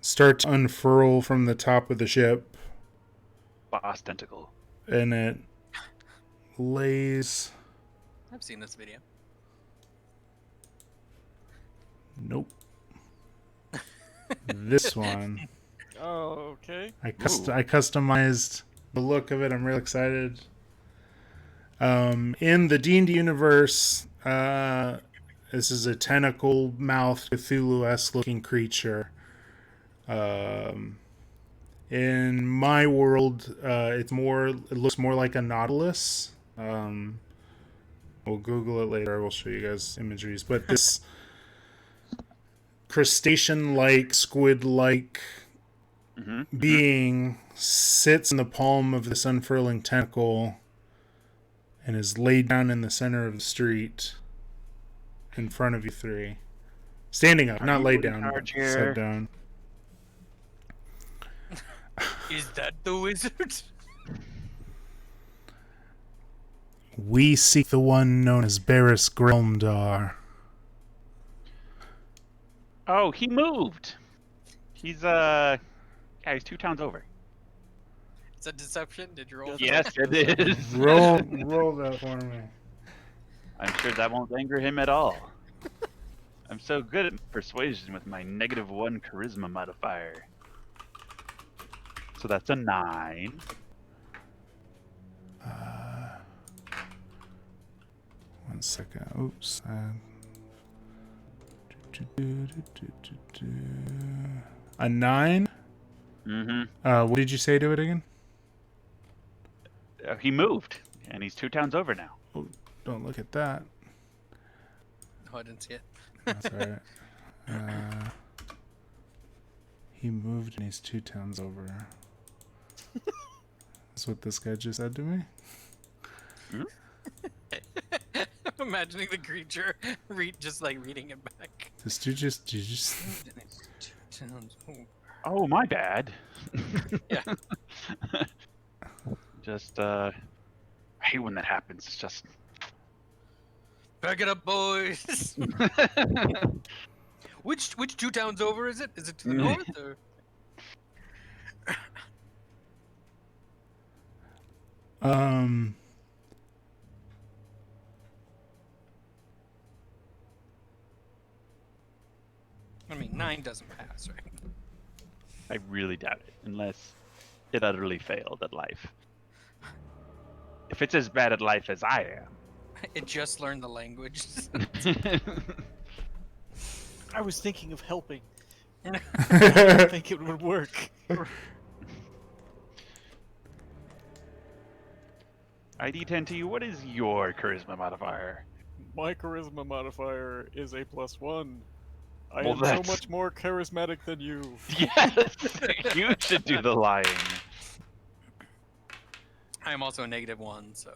start to unfurl from the top of the ship, Boss tentacle. and it lays... I've seen this video. Nope. This one. Oh, okay. I customized the look of it. I'm real excited. In the D&D universe, this is a tentacle-mouthed Cthulhu-esque looking creature. In my world, it looks more like a nautilus. We'll Google it later. I will show you guys imageries. But this crustacean-like, squid-like being sits in the palm of this unfurling tentacle and is laid down in the center of the street in front of you three. Standing up, not laid down, but sat down. Is that the wizard? We seek the one known as Barris Gromdar. Oh, he moved. He's he's 2 towns over. Is that deception? Did you roll? Yes, it is. Roll that for me. I'm sure that won't anger him at all. I'm so good at persuasion with my -1 charisma modifier. So that's a 9. One second. Oops. A 9? What did you say to it again? He moved, and he's 2 towns over now. Oh, don't look at that. No, I didn't see it. That's alright. He moved and he's 2 towns over. That's what this guy just said to me. Imagining the creature just like reading it back. This dude just Oh, my bad. Yeah. Just, I hate when that happens. It's just. Back it up, boys. Which two towns over is it? Is it to the north or? I mean, 9 doesn't pass, right? I really doubt it, unless it utterly failed at life. If it's as bad at life as I It just learned the language. am. I was thinking of helping. I don't think it would work. ID 10 to you, what is your charisma modifier? My charisma modifier is a +1. I Well, am that's- so much more charismatic than you. Yes! You should do the lying. I am also a -1, so.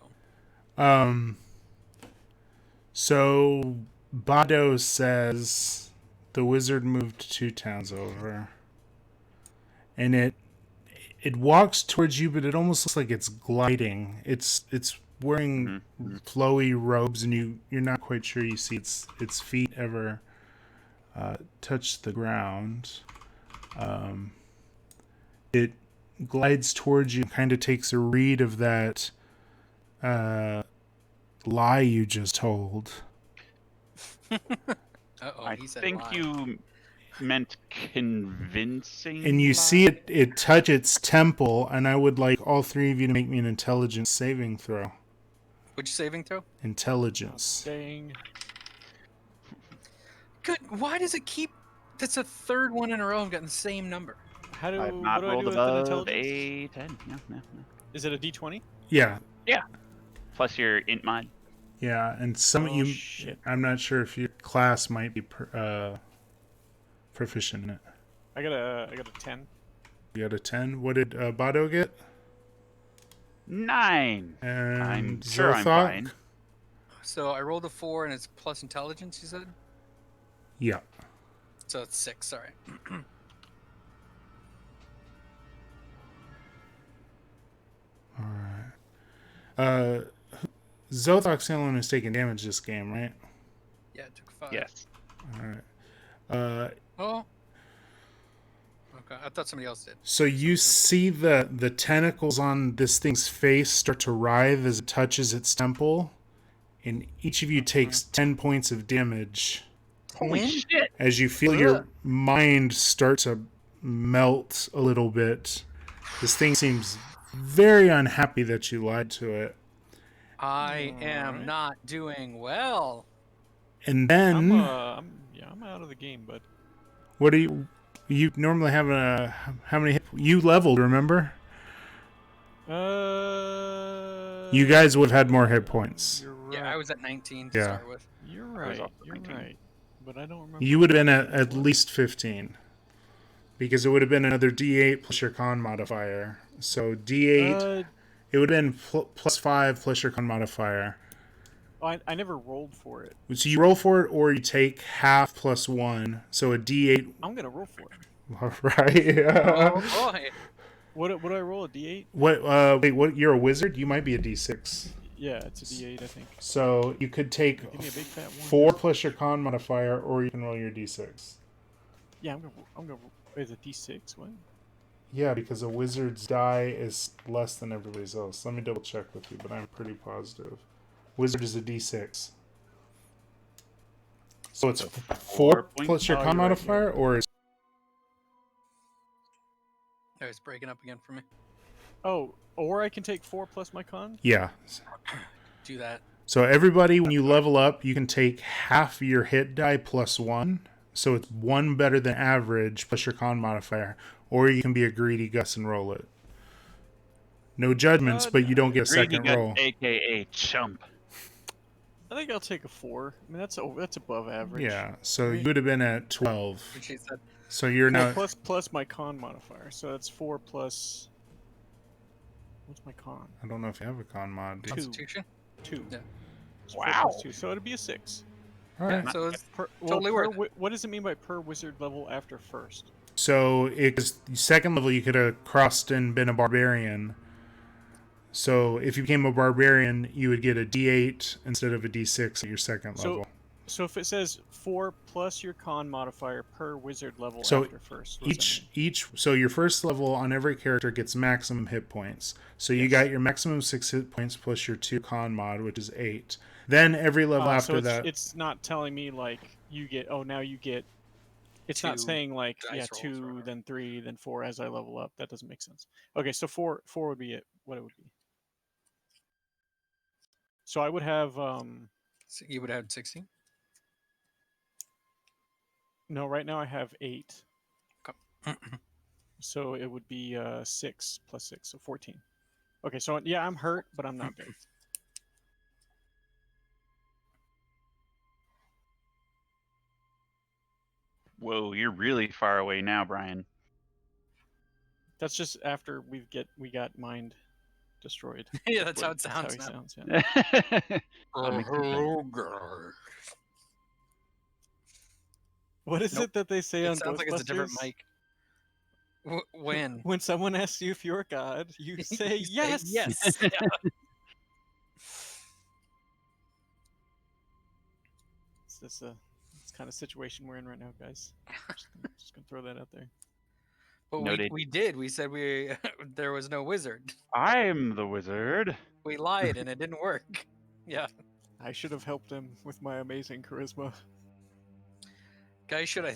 So Bado says the wizard moved 2 towns over, and it walks towards you, but it almost looks like it's gliding. It's wearing flowy robes, and you're not quite sure you see its feet ever touch the ground. It glides towards you, kind of takes a read of that lie you just told. Uh-oh, I he said think lie. you meant convincing. And you see it touch its temple, and I would like all 3 of you to make me an intelligence saving throw. Which saving throw? Intelligence. Dang. Good. Why does it keep? That's a 3rd one in a row. I've gotten the same number. How do, I've what not do I do rolled with an above intelligence? a 10. No. Is it a D20? Yeah. Plus your int mod. Yeah, and some Oh, you shit. I'm not sure if your class might be proficient in it. I got a 10. You got a 10. What did Bado get? 9. And I'm sure I'm Zothok? fine. So I rolled a 4 and it's plus intelligence, you said? Yeah. So it's 6, sorry. All right. Zothok's the only one who's taking damage this game, right? Yeah, it took 5. Yes. All right. Oh. Okay, I thought somebody else did. So you see the tentacles on this thing's face start to writhe as it touches its temple, and each of you takes 10 points of damage Holy shit! as you feel your mind start to melt a little bit. This thing seems very unhappy that you lied to it. I am not doing well. And then, I'm out of the game, but what do you normally have how many you leveled, remember? You guys would have had more hit points. You're right. Yeah, I was at 19 to Yeah. start with. You're was right. also You're 19. right. But I don't remember. You would have been at least 15. Because it would have been another D8 plus your con modifier. So D8, it would have been plus 5 plus your con modifier. I never rolled for it. So you roll for it, or you take half plus 1. So a D8. I'm gonna roll for it. All right. Oh boy. What do I roll? A D8? What? Wait. What? You're a wizard. You might be a D6. Yeah, it's a D8, I think. So you could take Give me a big fat one. 4 plus your con modifier, or you can roll your D6. Yeah, I'm gonna. Wait, a D6? What? Yeah, because a wizard's die is less than everybody's else. Let me double check with you, but I'm pretty positive. Wizard is a D6. So it's 4 plus your Oh, con you're right, modifier, or is Oh, it's breaking up again for me. Oh, or I can take 4 plus my con. yeah. Do that. So everybody, when you level up, you can take half your hit die plus 1. So it's 1 better than average plus your con modifier. Or you can be a greedy Gus and roll it. No judgments, but you don't get a Greedy second gut, roll. aka chump. I think I'll take a 4. I mean, that's above average. Yeah, so you would have been at 12. Which he said. So you're 4 now... plus my con modifier, so that's 4 plus. What's my con? I don't know if you have a con mod. Two. Constitution? 2. Yeah. So Wow. 4 + 2, so it'd be a 6. All right. Yeah, so it's Well, totally worth it. what does it mean by per wizard level after first? So it's second level. You could have crossed and been a barbarian. So if you became a barbarian, you would get a D8 instead of a D6 at your second level. So if it says 4 plus your con modifier per wizard level So after first, what does that mean? so your first level on every character gets maximum hit points. So you Yes. got your maximum 6 hit points plus your 2 con mod, which is 8. Then every level after so that. it's not telling me like you get. Oh, now you get. It's not 2 saying like dice rolls or 2, whatever. then 3, then 4 as I level up. That doesn't make sense. Okay, so 4 would be it. What it would be. So I would have So you would have 16. no. Right now I have 8. Okay. So it would be 6 + 6, so 14. Okay, so yeah, I'm hurt, but I'm not dead. Whoa, you're really far away now, Brian. That's just after we got mind destroyed. Yeah, that's how it That's how sounds he now. sounds. Yeah. That makes me think. guys. What is Nope. it that they say on It sounds like it's a different Ghostbusters? mic. When? When someone asks you if you're God, you say You say yes. yes. Yeah. It's kind of situation we're in right now, guys. Just gonna throw that out there. But Noted. we did. We said there was no wizard. I'm the wizard. We lied and it didn't work. Yeah. I should have helped him with my amazing charisma. Guys, should I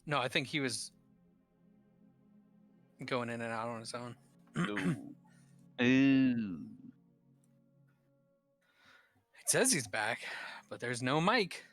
No, I think he was going in and out on his own. Ooh. Ooh. It says he's back, but there's no mic.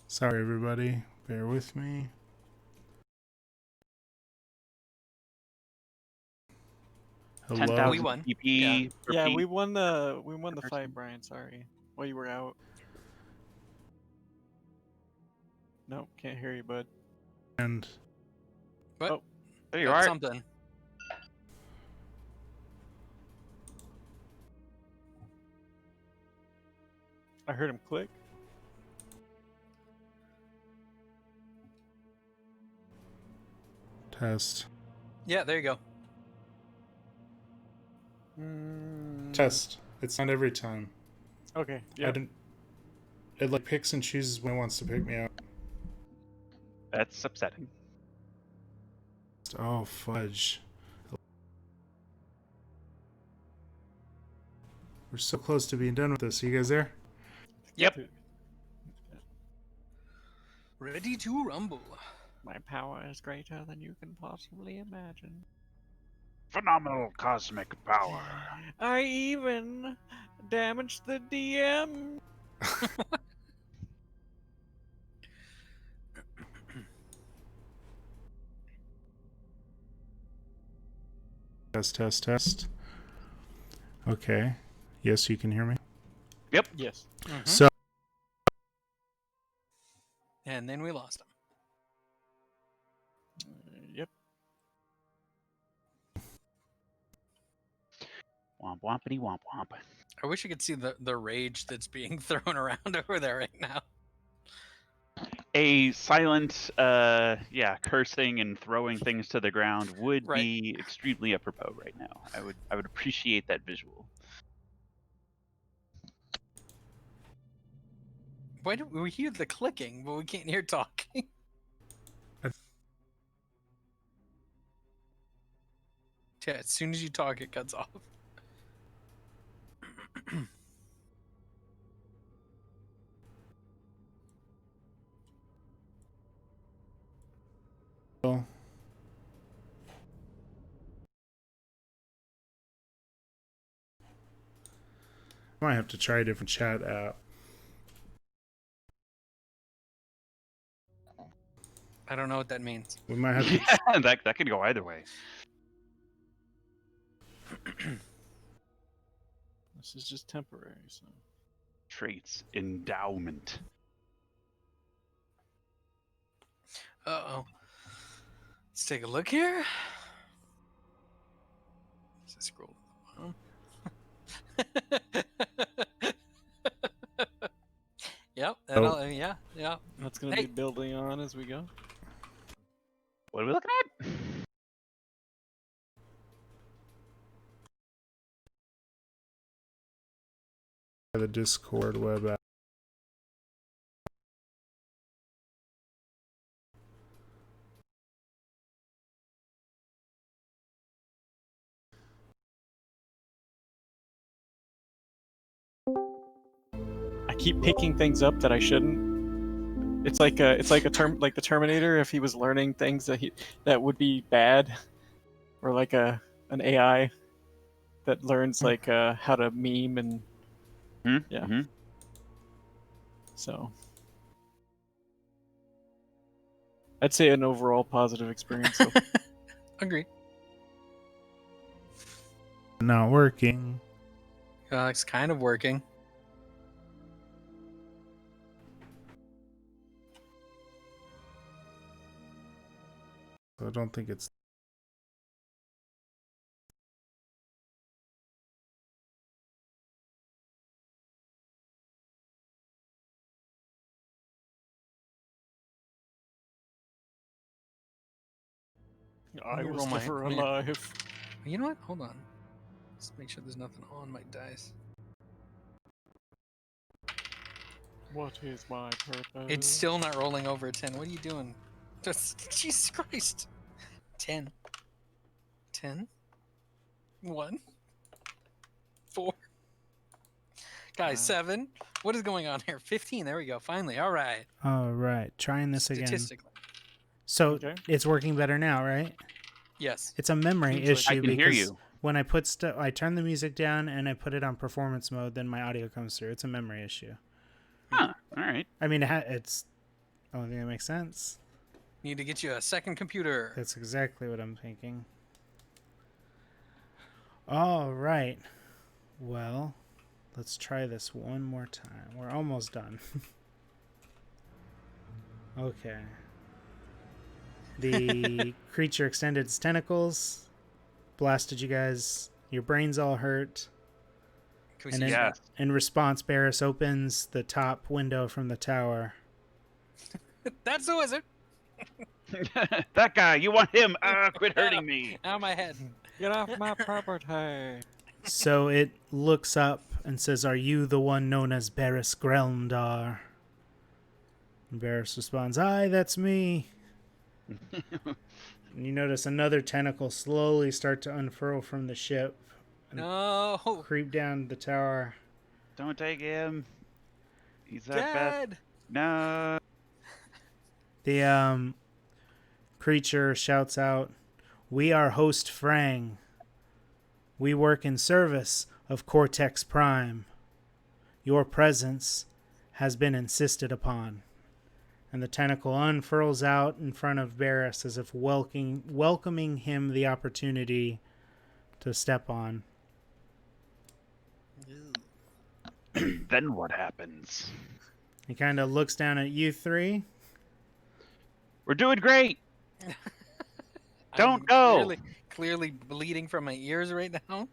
Sorry, everybody. Bear with me. Hello. 10,000 We won. PP. Yeah, repeat. we won the person. fight, Brian. Sorry, while you were out. Nope, can't hear you, bud. And But Oh. There you that's are. something. I heard him click. test. Yeah, there you go. Test. It's not every time. Okay. I Yeah. didn't. It like picks and chooses when it wants to pick me up. That's upsetting. Oh fudge. We're so close to being done with this. Are you guys there? Yep. Ready to rumble. My power is greater than you can possibly imagine. Phenomenal cosmic power. I even damaged the DM. Test, test, test. Okay. Yes, you can hear me. Yep. Yes. Mhm. So And then we lost him. Yep. Womp wompity womp womp. I wish you could see the rage that's being thrown around over there right now. A silent, cursing and throwing things to the ground would Right. be extremely apropos right now. I would appreciate that visual. Why do we hear the clicking, but we can't hear talking? Yeah, as soon as you talk, it cuts off. I might have to try a different chat app. I don't know what that means. We might have to. Yeah, that could go either way. This is just temporary. So. Traits, endowment. Uh-oh. Let's take a look here. Let's scroll to the bottom. Yep. Yeah. That's gonna Hey. be building on as we go. What are we looking at? The Discord web app. I keep picking things up that I shouldn't. It's like a term like the Terminator if he was learning things that would be bad, or like an AI that learns like how to meme and Yeah. Mm-hmm. so. I'd say an overall positive experience. So. Agreed. Not working. It's kind of working. I don't think it's. I Let me was roll my- never let me- alive. You know what? Hold on. Let's make sure there's nothing on my dice. What is my purpose? It's still not rolling over a 10. What are you doing? Just Jesus Christ. 10. 10. 1. 4. Guys, 7. What is going on here? 15. There we go. Finally. All right. All right, trying this again. Statistically. So Okay. it's working better now, right? Yes. It's a memory Seems like- issue I can hear because you. when I put I turn the music down and I put it on performance mode, then my audio comes through. It's a memory issue. Huh. All right. I mean, it's the only thing that makes sense. Need to get you a second computer. That's exactly what I'm thinking. All right. Well, let's try this one more time. We're almost done. Okay. The creature extended its tentacles, blasted you guys. Your brains all hurt. Can we And see then Yes. in response, Barris opens the top window from the tower. That's the wizard. That guy, you want him? Quit hurting me. Out of my head. Get off my property. So it looks up and says, "Are you the one known as Barris Grelmdar?" And Barris responds, "Aye, that's me." And you notice another tentacle slowly start to unfurl from the ship, No. creep down the tower. Don't take him. He's our best. Dead. No. The creature shouts out, "We are host Frang. We work in service of Cortex Prime. Your presence has been insisted upon." And the tentacle unfurls out in front of Barris as if welcoming him the opportunity to step on. Then what happens? He kind of looks down at you three. We're doing great. Don't I'm go. Clearly bleeding from my ears right now.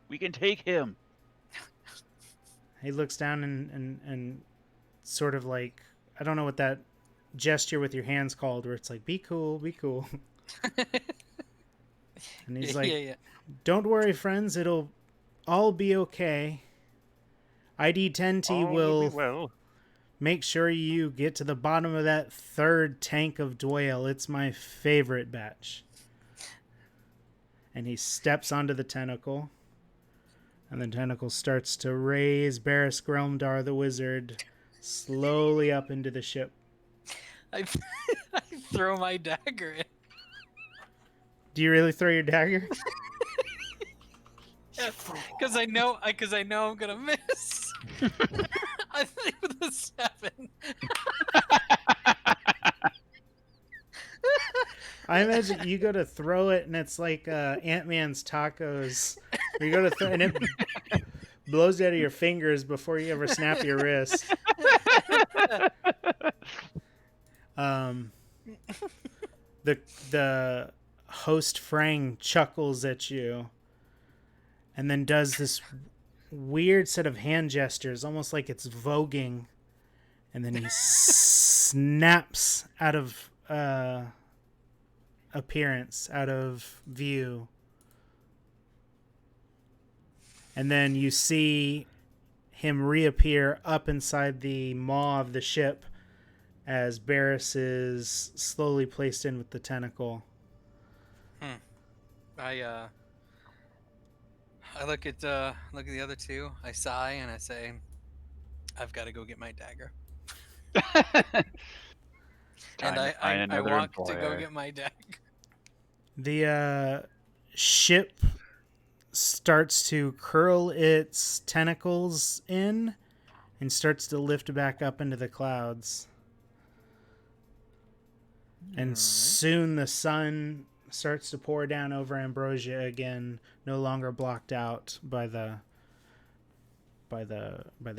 We can take him. He looks down and sort of like, I don't know what that gesture with your hands called, where it's like, be cool, be cool. And he's like, yeah. Don't worry, friends, it'll all be okay. ID10T will make sure you get to the bottom of that third tank of Dwale. It's my favorite batch. And he steps onto the tentacle. And the tentacle starts to raise Barris Grelmdar the wizard slowly up into the ship. I throw my dagger in. Do you really throw your dagger? Yeah, because I know I'm gonna miss. I think with a 7. I imagine you go to throw it and it's like Ant-Man's tacos. Where you go to throw and it blows out of your fingers before you ever snap your wrist. The host Frang chuckles at you and then does this weird set of hand gestures, almost like it's voguing, and then he snaps out of appearance, out of view. And then you see him reappear up inside the maw of the ship as Barris is slowly placed in with the tentacle. I look at the other two. I sigh and I say, "I've got to go get my dagger." And I walk to go get my dagger. The ship starts to curl its tentacles in and starts to lift back up into the clouds. And soon the sun starts to pour down over Ambrosia again, no longer blocked out by the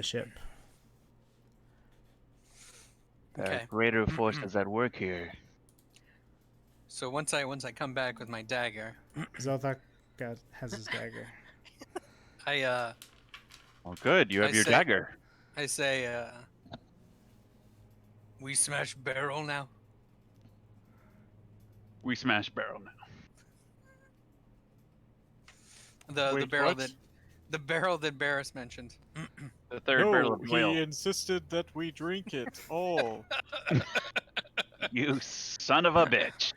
ship. Okay. Greater forces at work here. So once I come back with my dagger, Zothak has his dagger. I Well, good. You have your dagger. I say, we smash barrel now. We smash barrel now. The barrel that Barris mentioned. The third barrel of oil. He insisted that we drink it all. You son of a bitch.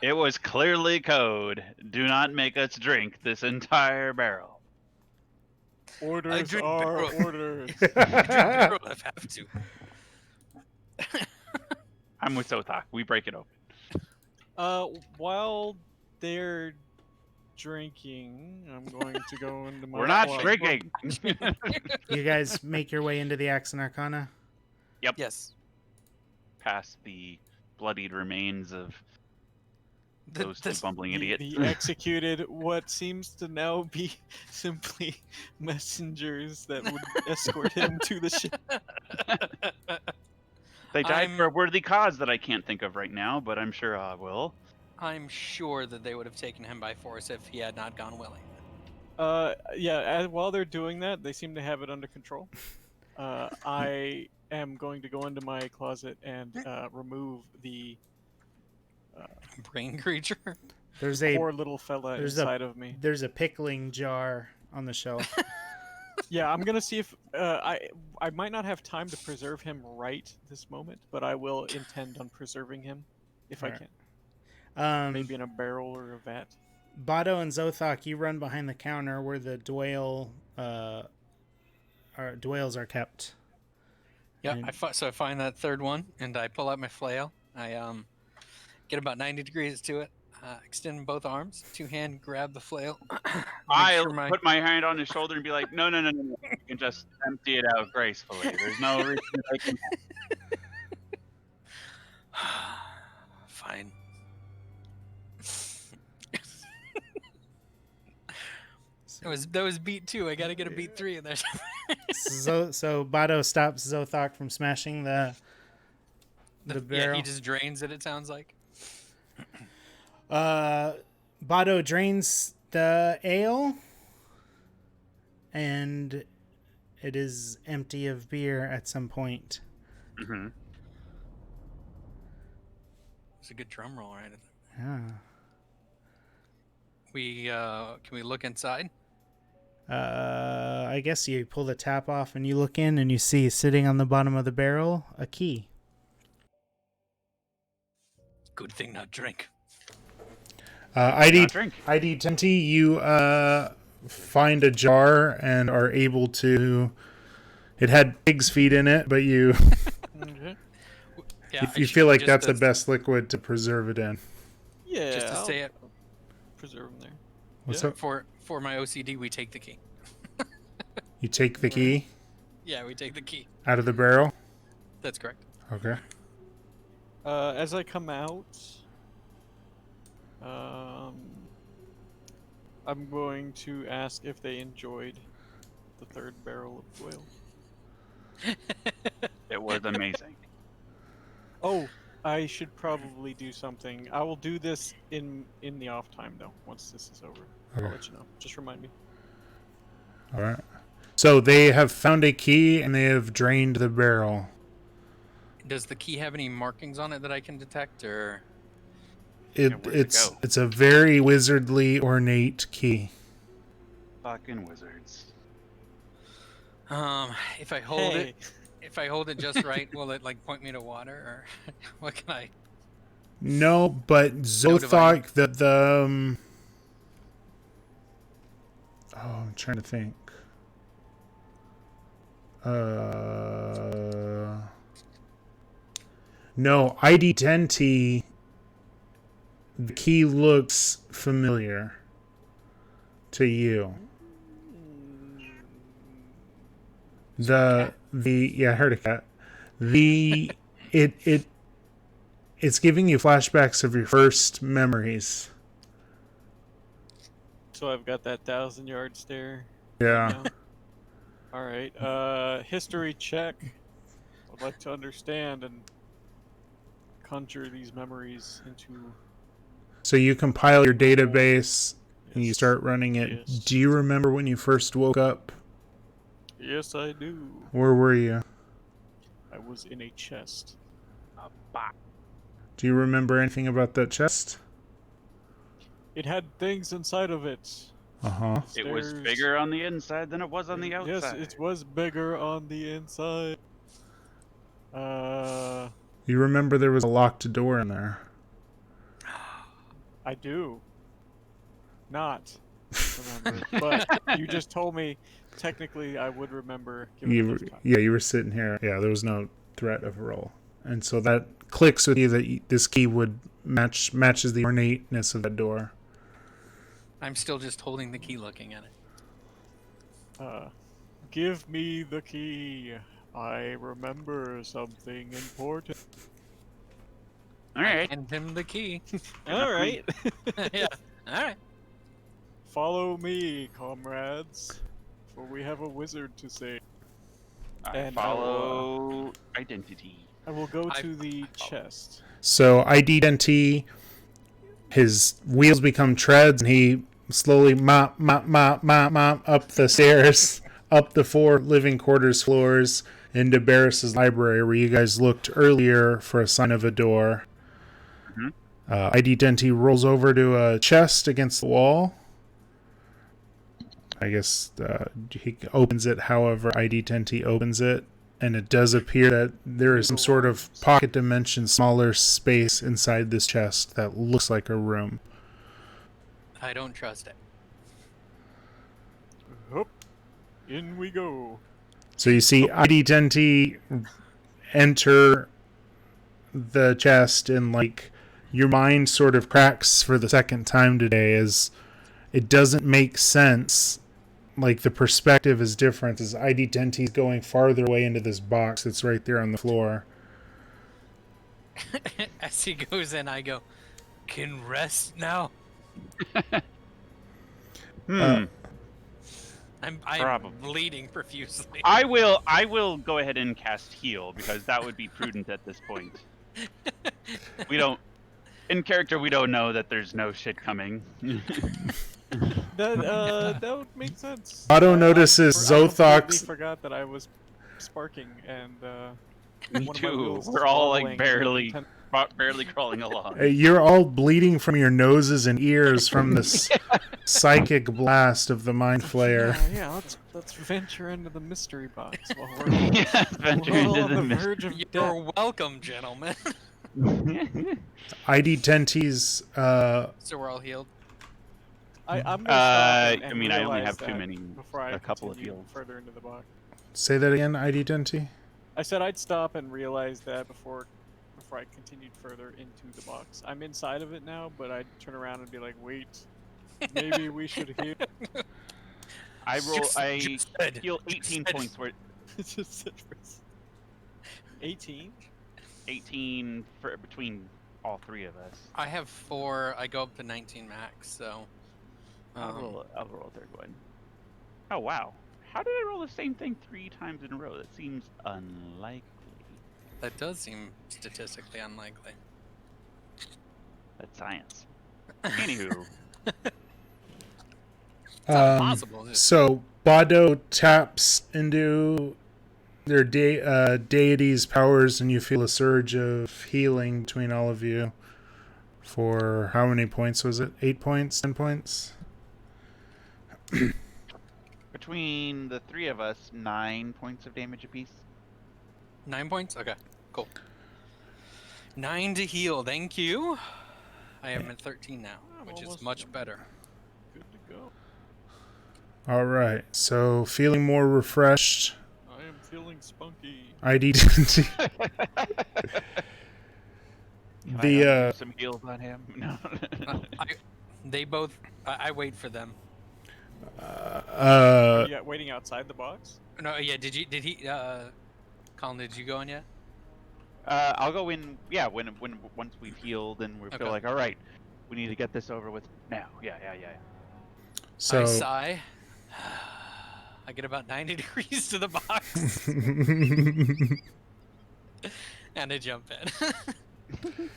It was clearly code. Do not make us drink this entire barrel. Orders drink are barrel. orders. I drink barrel if I have to. I'm with Sothak. We break it open. While they're drinking, I'm going to go into my... We're not closet. drinking. You guys make your way into the AXE+ARCANA? Yep. Yes. Past the bloodied remains of those two bumbling idiots. The executed what seems to now be simply messengers that would escort him to the ship. They died for a worthy cause that I can't think of right now, but I'm sure I will. I'm sure that they would have taken him by force if he had not gone willing. While they're doing that, they seem to have it under control. I am going to go into my closet and remove the Brain creature. There's a poor little fella inside of me. There's a pickling jar on the shelf. Yeah, I'm gonna see if I might not have time to preserve him right this moment, but I will intend on preserving him if I can. Maybe in a barrel or a vat. Bado and Zothak, you run behind the counter where the Dwales are kept. Yeah, so I find that third one and I pull out my flail. I get about 90 degrees to it. Extend both arms, two-hand grab the flail. I'll put my hand on his shoulder and be like, no. You can just empty it out gracefully. There's no reason I can... Fine. That was beat 2. I gotta get a beat 3 in there. So Bado stops Zothok from smashing the Yeah, barrel. he just drains it sounds like. Bado drains the ale, and it is empty of beer at some point. Mm-hmm. It's a good drum roll, right? Yeah. Can we look inside? I guess you pull the tap off and you look in and you see sitting on the bottom of the barrel a key. Good thing not drink. ID drink. ID 10T, you find a jar and are able to. It had pig's feet in it, but you Yeah, you feel like that's the best liquid to preserve it in. Yeah. Just to say it, Preserve them there. What's Yeah. up? for my OCD, we take the key. You take the key Yeah, we take the key. out of the barrel. That's correct. Okay. As I come out, I'm going to ask if they enjoyed the third barrel of oil. It was amazing. Oh, I should probably do something. I will do this in the off time though. Once this is over, Okay. I'll let you know. Just remind me. All right. So they have found a key and they have drained the barrel. Does the key have any markings on it that I can detect, or? where'd it It's go? it's a very wizardly ornate key. Fucking wizards. If I hold Hey. it, if I hold it just right, will it like point me to water, or what can I? No, but Zothok, oh, I'm trying to think. No, ID 10T. The key looks familiar to you. Yeah, I heard a cat. It's giving you flashbacks of your first memories. So I've got that 1,000-yard stare. Yeah. All right. History check. I'd like to understand and conjure these memories into. So you compile your database and you Yes. start running it. Yes. Do you remember when you first woke up? Yes, I do. Where were you? I was in a chest. Do you remember anything about that chest? It had things inside of it. Uh-huh. It was Stairs. bigger on the inside than it was on the outside. Yes, it was bigger on the inside. You remember there was a locked door in there. I do. Not remember, but you just told me. Technically, I would remember. Given enough time. You were sitting here. Yeah, there was no threat of a roll. And so that clicks with you that this key would matches the ornateness of that door. I'm still just holding the key, looking at it. Give me the key. I remember something important. All right. Hand him the key. All right. Yeah. All right. Follow me, comrades, for we have a wizard to save. I And follow identity. I will go I- to the chest. So ID 10T, his wheels become treads, and he slowly mop up the stairs, up the 4 living quarters floors, into Barris's library, where you guys looked earlier for a sign of a door. Mhm. ID 10T rolls over to a chest against the wall. I guess he opens it however ID 10T opens it, and it does appear that there is some sort of pocket dimension, smaller space inside this chest that looks like a room. I don't trust it. Hup. In we go. So you see ID 10T enter the chest, and like your mind sort of cracks for the second time today as it doesn't make sense. Like the perspective is different as ID 10T is going farther away into this box that's right there on the floor. As he goes in, I go, "Can rest now." I'm Probably. bleeding profusely. I will go ahead and cast heal because that would be prudent at this point. We don't in character we don't know that there's no shit coming. That would make sense. Otto I notices completely Zothox. forgot that I was sparking and Me one of my too. wheels is We're all like wobbling barely crawling along. You're all bleeding from your noses and ears from the psychic blast of the Mind Flayer. Yeah, let's venture into the mystery box while we're, Yeah, venture we're all into on the the mystery. verge of death. You're welcome, gentlemen. ID Tenties, So we're all healed. I'm gonna stop and I mean, I only realize have too that many. before I A couple of continue heals. further into the box. say that again, ID Tenty. I said I'd stop and realize that before I continued further into the box. I'm inside of it now, but I'd turn around and be like, wait, maybe we should heal. I Just said. heal 18 points worth. Just said first. 18? 18 for between all three of us. I have 4. I go up to 19 max, so. I'll roll a third one. Oh wow! How did I roll the same thing 3 times in a row? That seems unlikely. That does seem statistically unlikely. That's science. Anywho, It's not possible. Is it? So Bado taps into their deity's powers, and you feel a surge of healing between all of you. For how many points was it? 8 points? 10 points? between the 3 of us, 9 points of damage apiece. 9 points? Okay, cool. 9 to heal, thank you. I am at 13 now, I'm which is almost much done. better. Good to go. All right. So feeling more refreshed. I am feeling spunky. ID Can I the undo some heals on him? No. I wait for them. Are you waiting outside the box? No, yeah, did he, Colin, did you go in yet? I'll go in. Yeah, once we've healed and we feel Okay. like, all right, we need to get this over with now. Yeah. so I sigh. I get about 90 degrees to the box, and I jump in.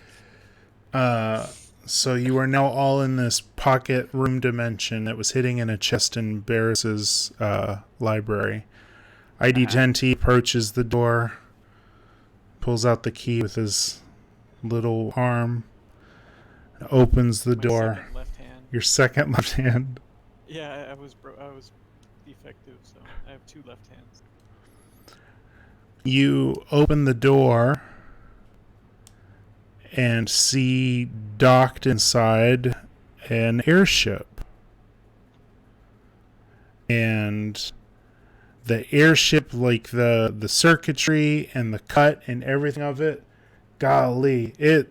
So you are now all in this pocket room dimension that was hidden in a chest in Barris's library. ID Genti approaches the door, pulls out the key with his little arm, opens the My door. second left hand. Your second left hand. Yeah, I was defective, so I have 2 left hands. You open the door and see docked inside an airship. And the airship, like the circuitry and the cut and everything of it, golly, it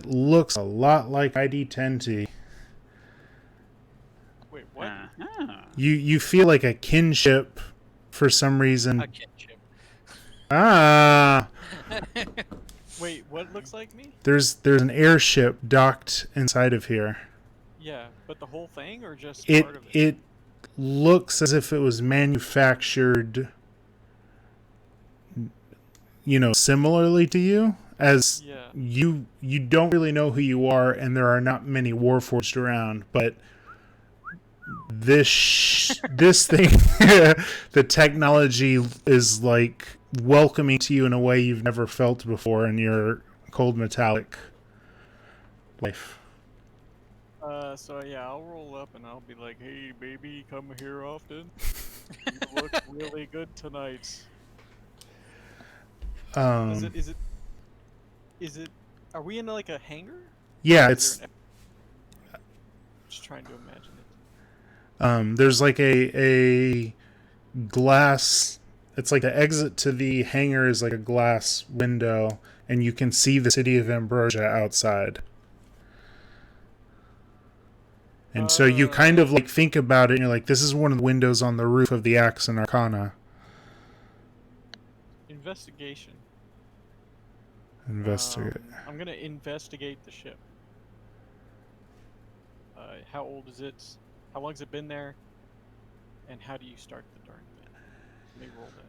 looks a lot like ID10T. Wait, what? Uh-huh. You feel like a kinship for some reason. A kinship. Ah, Wait, what looks like me? there's an airship docked inside of here. Yeah, but the whole thing or just It part of it? it looks as if it was manufactured, similarly to you, as Yeah. you don't really know who you are, and there are not many Warforged around, but this thing, the technology is like welcoming to you in a way you've never felt before in your cold metallic life. So yeah, I'll roll up and I'll be like, "Hey, baby, come here often. You look really good tonight." Is it? Are we in like a hangar? Yeah, Or is it's there just trying to imagine it. there's like a glass. It's like the exit to the hangar is like a glass window, and you can see the city of Ambrosia outside. And so you kind of like think about it, and you're like, this is one of the windows on the roof of the AXE+ARCANA. Investigation. Investigate. I'm gonna investigate the ship. How old is it? How long's it been there? And how do you start the dark thing? Let me roll that.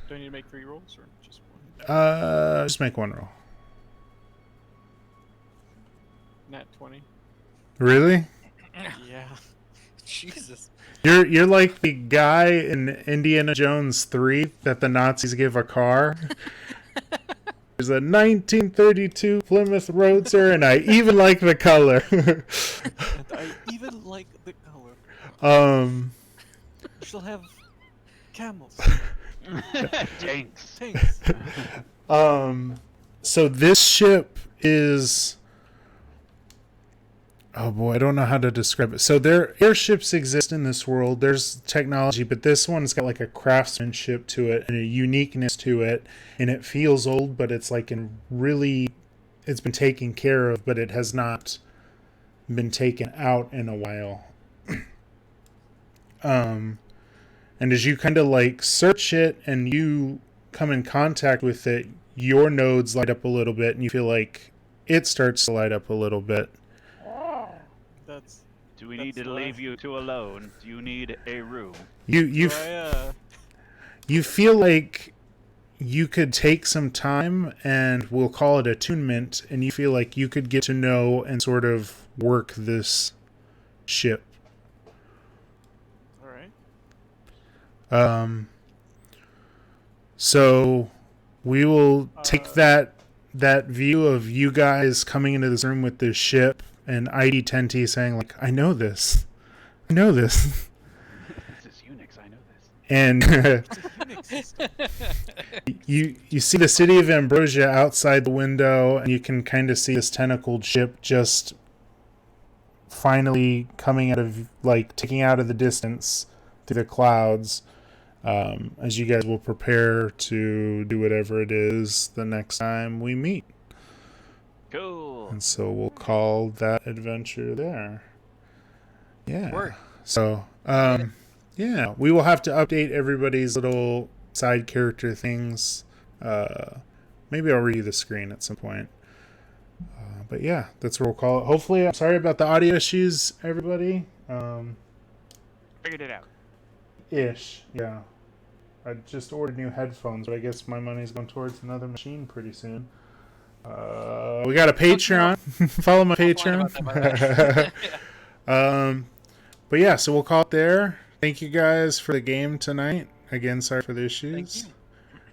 Do I need to make 3 rolls or just one? Just make one roll. Nat 20. Really? Yeah. Jesus. You're like the guy in Indiana Jones 3 that the Nazis give a car. There's a 1932 Plymouth Roadster, and I even like the color. I even like the color. We shall have camels. Tanks. So this ship is... Oh boy, I don't know how to describe it. So there airships exist in this world. There's technology, but this one's got like a craftsmanship to it and a uniqueness to it, and it feels old, but it's like it's been taken care of, but it has not been taken out in a while. And as you kind of like search it and you come in contact with it, your nodes light up a little bit, and you feel like it starts to light up a little bit. Do we need to leave you two alone? Do you need a room? You feel like you could take some time, and we'll call it attunement, and you feel like you could get to know and sort of work this ship. All right. So we will take that view of you guys coming into this room with this ship, and ID10T saying, like, I know this. This is Unix, I know this. And you see the city of Ambrosia outside the window, and you can kind of see this tentacled ship just finally coming out of, like, taking out of the distance through the clouds, as you guys will prepare to do whatever it is the next time we meet. Cool. And so we'll call that adventure there. Yeah. Word. So, yeah, we will have to update everybody's little side character things. Maybe I'll read you the screen at some point. But yeah, that's what we'll call it. Hopefully, I'm sorry about the audio issues, everybody. Figured it out. Ish, yeah. I just ordered new headphones, but I guess my money's going towards another machine pretty soon. We got a Patreon. Follow my Patreon. But yeah, so we'll call it there. Thank you guys for the game tonight. Again, sorry for the issues.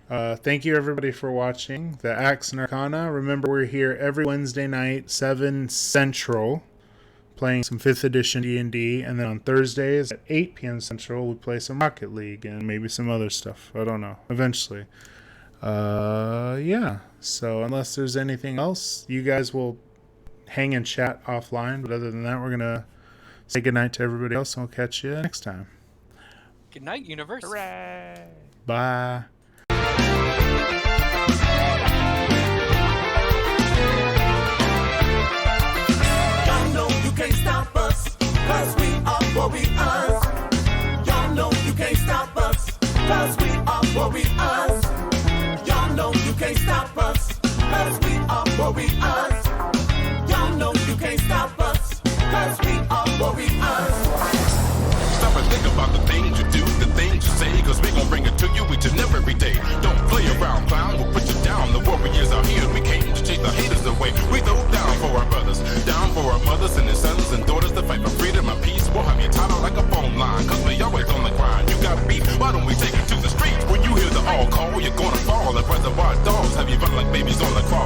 Thank you everybody for watching the AXE+ARCANA. Remember, we're here every Wednesday night, 7 Central, playing some 5th edition D&D, and then on Thursdays at 8 p.m. Central, we play some Rocket League and maybe some other stuff. I don't know. Eventually. Yeah. So unless there's anything else, you guys will hang and chat offline. But other than that, we're going to say goodnight to everybody else, and we'll catch you next time. Good night, universe. Hooray! Bye. Y'all know you can't stop us, 'cause we are warriors. Y'all know you can't stop us, 'cause we are warriors. Y'all know you can't stop us, 'cause we are warriors. Y'all know you can't stop us, 'cause we are warriors. Stop and think about the things you do, the things you say, 'cause we gon' bring it to you each and every day. Don't play around, clown, we'll put you down. The warriors are here, we came to chase the haters away. We throw down for our brothers, down for our mothers and their sons and daughters to fight for freedom and peace. We'll have you tied out like a phone line, 'cause we always on the grind. You got beef, why don't we take it to the streets? When you hear the all call, you're gonna fall. Like reservoir dogs, have you run like babies on the cross?